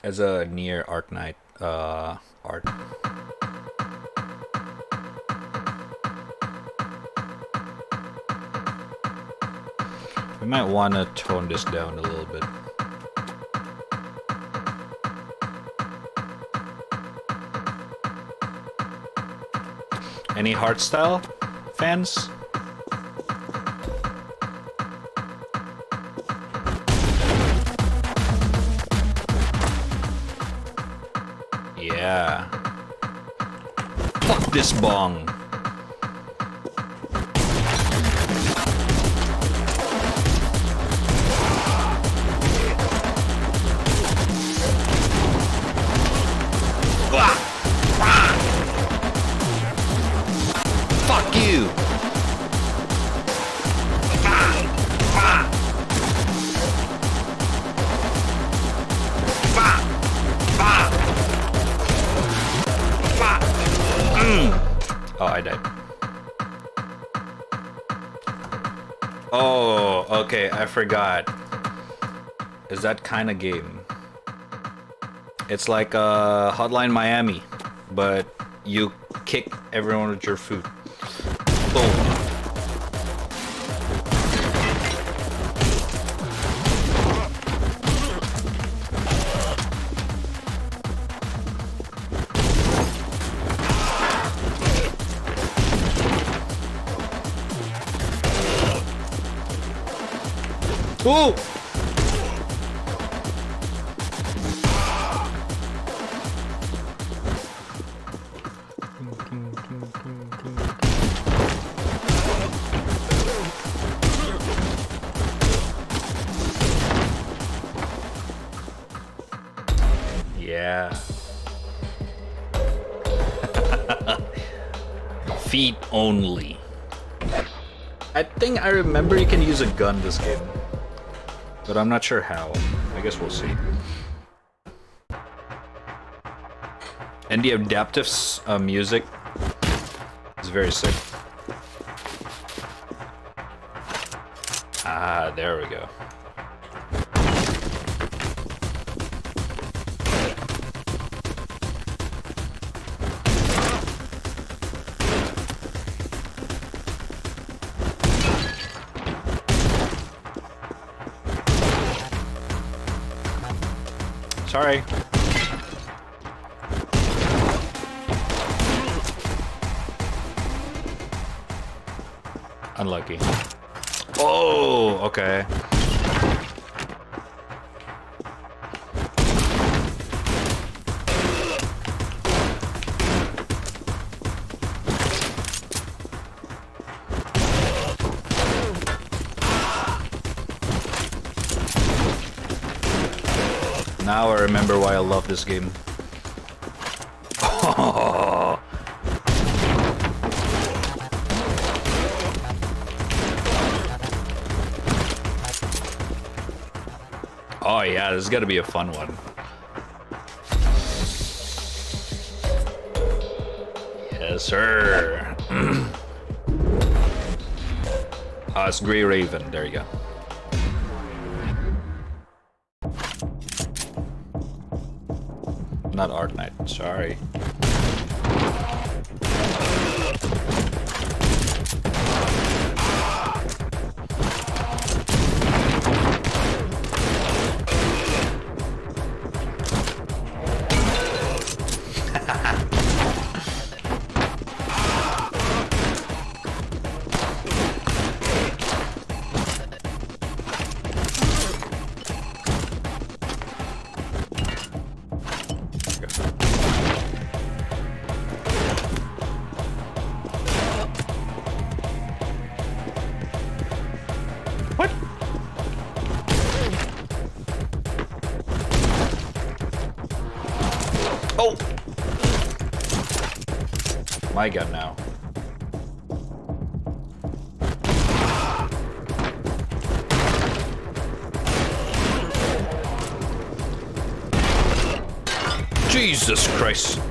As a Nier Arc Knight art. We might want to tone this down a little bit. Any hardstyle fans? Yeah. Fuck this bong. Fuck you. Oh, I Oh, okay, I forgot. Is that kind of game? It's like Hotline Miami, but you kick everyone with your food. Boom. Ooh! Yeah. Feet only. I think I remember you can use a gun this game. But I'm not sure how. I guess we'll see. And the adaptive music is very sick. Ah, there we go. Sorry. Unlucky. Oh, okay. Now I remember why I love this game. Oh. Oh yeah, this is gonna be a fun one. Yes, sir. Oh, it's Grey Raven. There you go. Not Arc Knight, sorry. My gun now. Jesus Christ.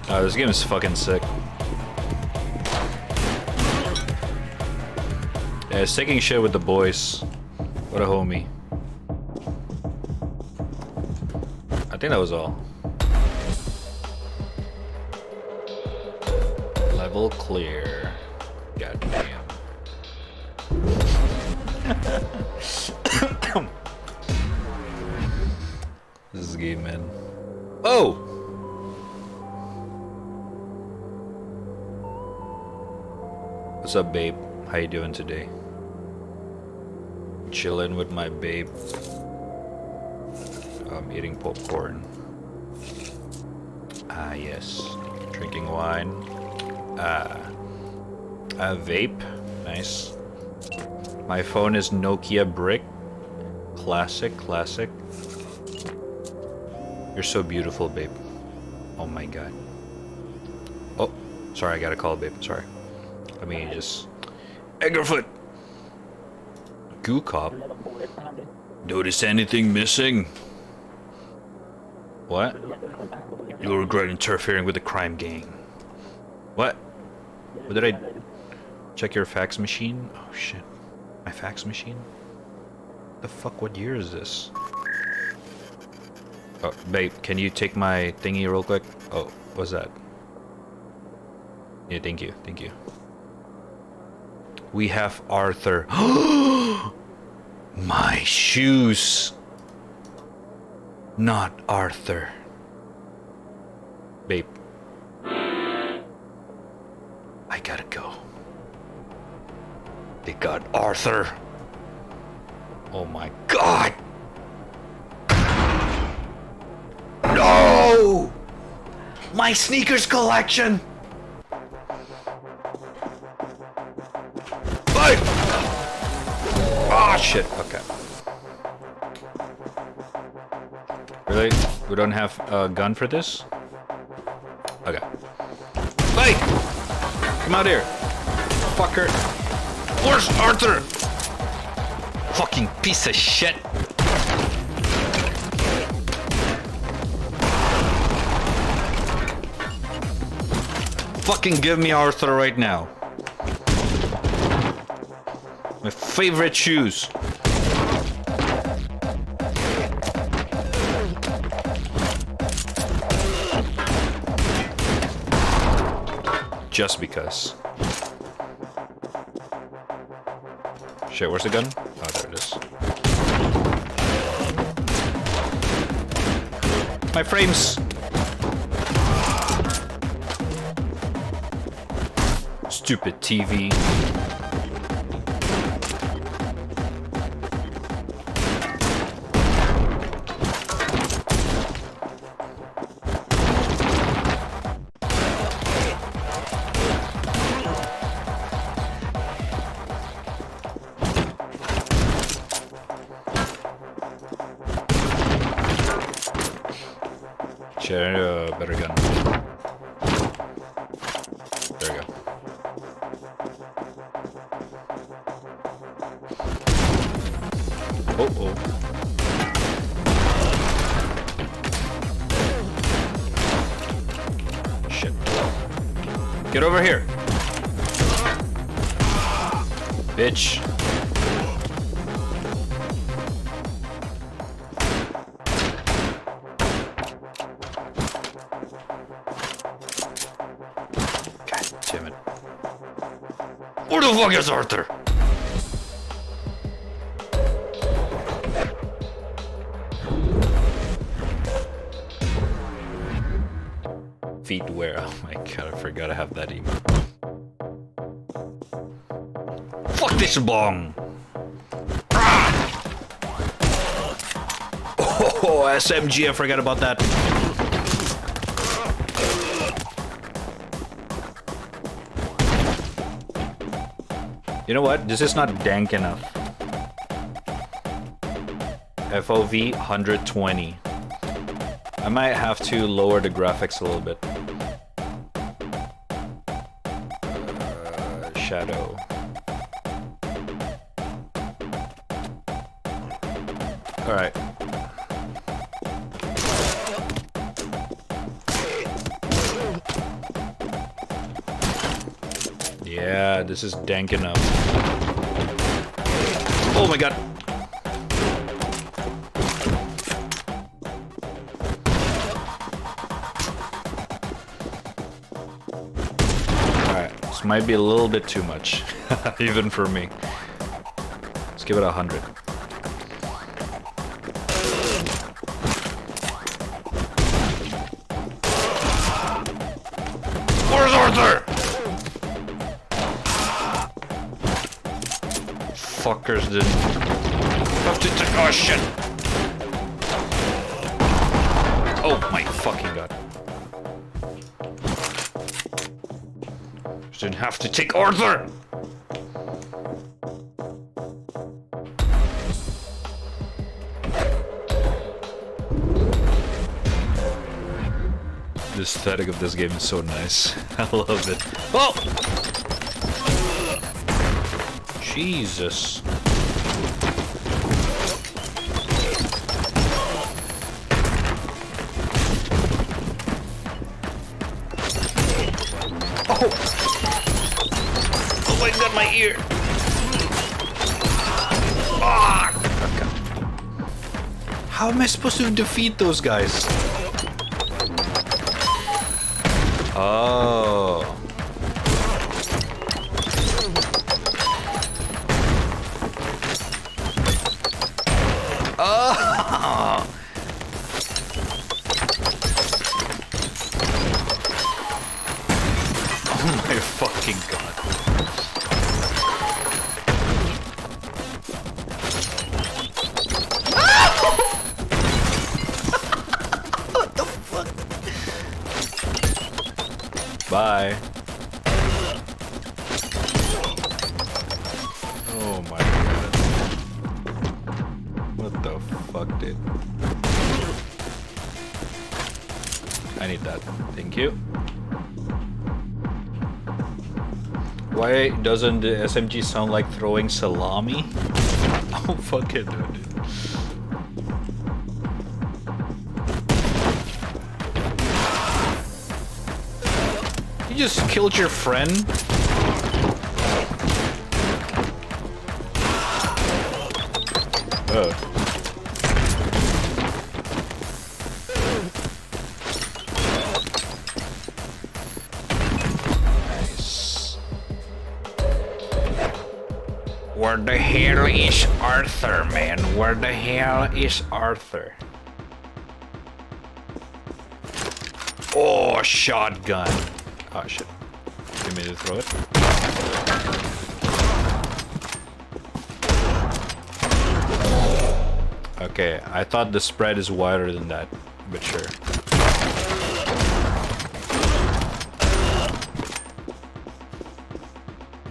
Oh, this game is fucking sick. Yeah, it's taking shit with the boys. What a homie. I think that was all. Level clear. God damn. This is a game, man. Oh! What's up, babe? How you doing today? Chilling with my babe. I'm eating popcorn. Ah, yes. Drinking wine. Ah. A vape. Nice. My phone is Nokia Brick. Classic, classic. You're so beautiful, babe. Oh my god. Oh, Sorry, I gotta call babe. Sorry. I mean, just... Eggerfoot! Goo Cop? Notice anything missing? What? You'll regret interfering with the crime gang. What? What did I... Check your fax machine? Oh shit. My fax machine? The fuck, what year is this? Oh, babe, can you take my thingy real quick? Oh, what's that? Yeah, thank you, thank you. We have Arthur. My shoes! Not Arthur. Babe. I gotta go. They got Arthur. Oh my god! No! My sneakers collection! Bye! Oh shit, okay. Really? We don't have a gun for this? Okay. Bye! Come out here. Fucker. Where's Arthur? Fucking piece of shit. Fucking give me Arthur right now. My favorite shoes. Just because. Shit, where's the gun? Oh, there it is. My frames! Stupid TV. Share a better gun. There we go. Oh. Shit. Get over here. Bitch. Damn it. Where the fuck is Arthur? Feet wear. Oh my god, I forgot I have that email. Fuck this bong! Ah! Oh, SMG, I forgot about that. You know what? This is not dank enough. FOV 120. I might have to lower the graphics a little bit. Shadow. Alright. Yeah, this is dank enough. Oh my god. Alright, this might be a little bit too much. Even for me. Let's give it 100. Where's Arthur? Fuckers didn't have to take. Oh shit! Oh my fucking god! Didn't have to take Arthur. This aesthetic of this game is so nice. I love it. Oh! Jesus. Oh! Oh my god, my ear! Ah! Okay. How am I supposed to defeat those guys? Oh. Oh. Oh my fucking god. What the fuck? Bye. Oh my god. What the fuck, dude? I need that. Thank you. Why doesn't the SMG sound like throwing salami? Oh fuck it, dude. You just killed your friend? Oh. Nice. Where the hell is Arthur, man? Where the hell is Arthur? Oh, shotgun. Oh shit. You made me throw it. Okay, I thought the spread is wider than that, but sure.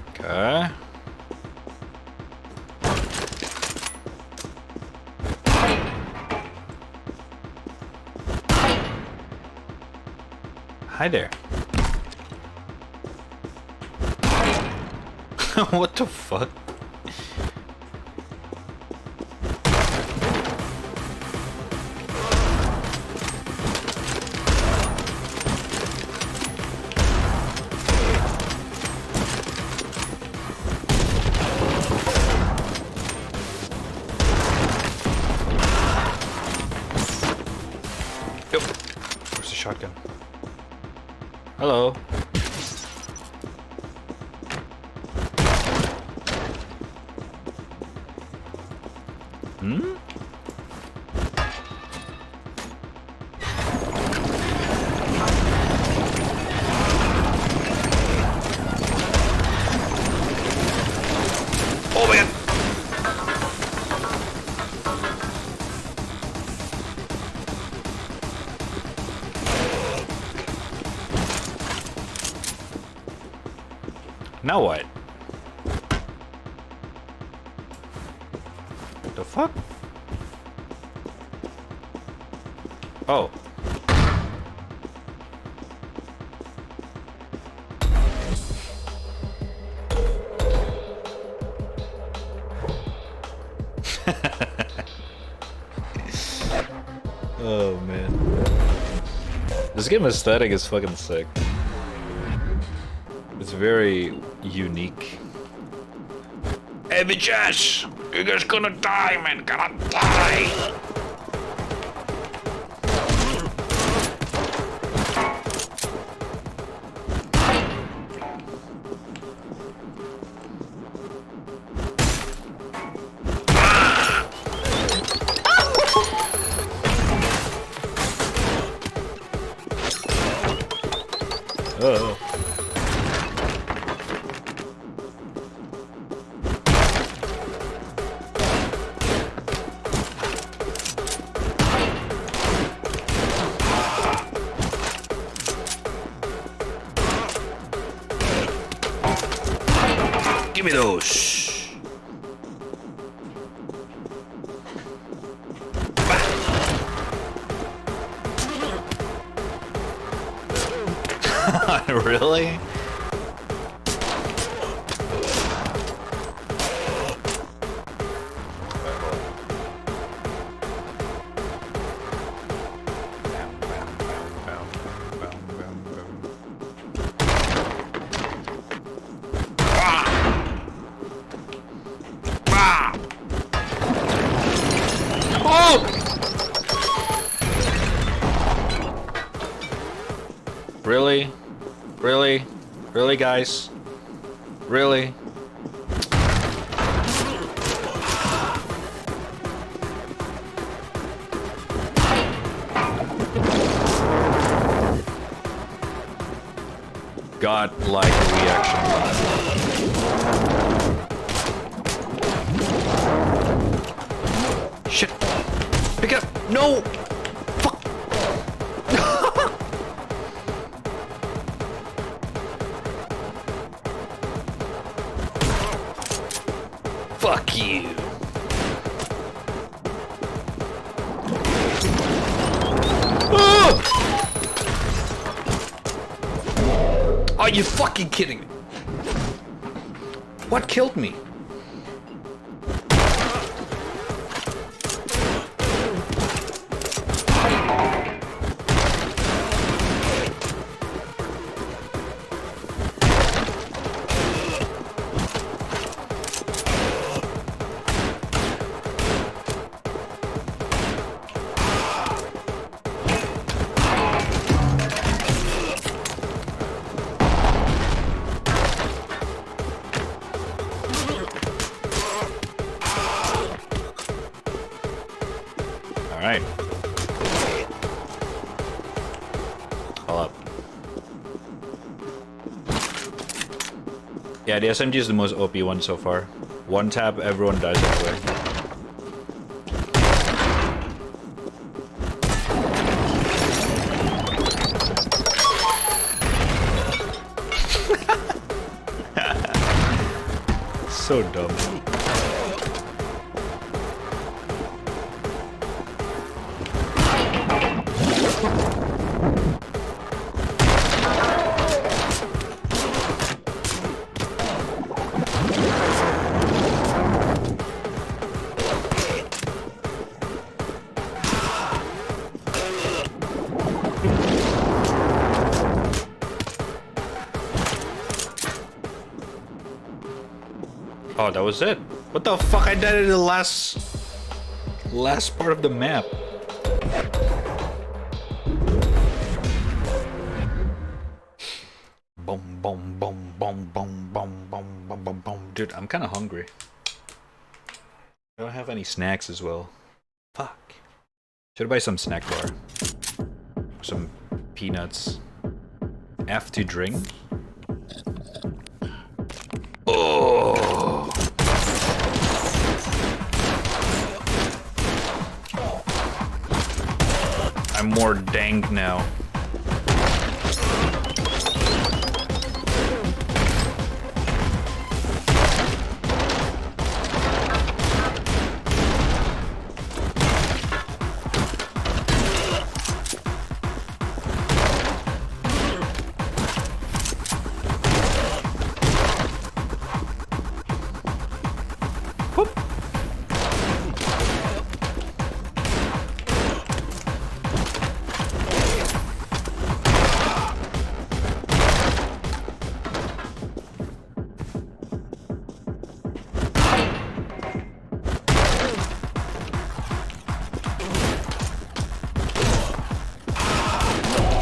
Okay. Hi there. What the fuck? Yo, where's the shotgun? Hello. Hmm? Oh man! Now what? The fuck? Oh. Oh man. This game aesthetic is fucking sick. It's very unique. Hey bitches! You guys gonna die, man! Gonna die! Oh. Give me those. Really? Really? Really? Really, guys? Really? God-like reaction. Shit! Pick it up! No! Fuck! Fuck you! Ah! Are you fucking kidding me? What killed me? Alright. Hold up. Yeah, the SMG is the most OP one so far. One tap, everyone dies anyway. So dumb. Oh, that was it. What the fuck? I died in the last part of the map. Boom, boom, boom, boom, boom, boom, boom, boom, boom, boom. Dude, I'm kind of hungry. I don't have any snacks as well. Fuck. Should I buy some snack bar? Some peanuts. F to drink. Oh. I'm more dank now.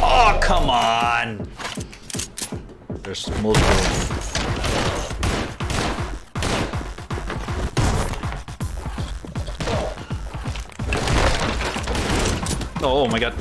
Oh, come on! There's multiple. Oh my god.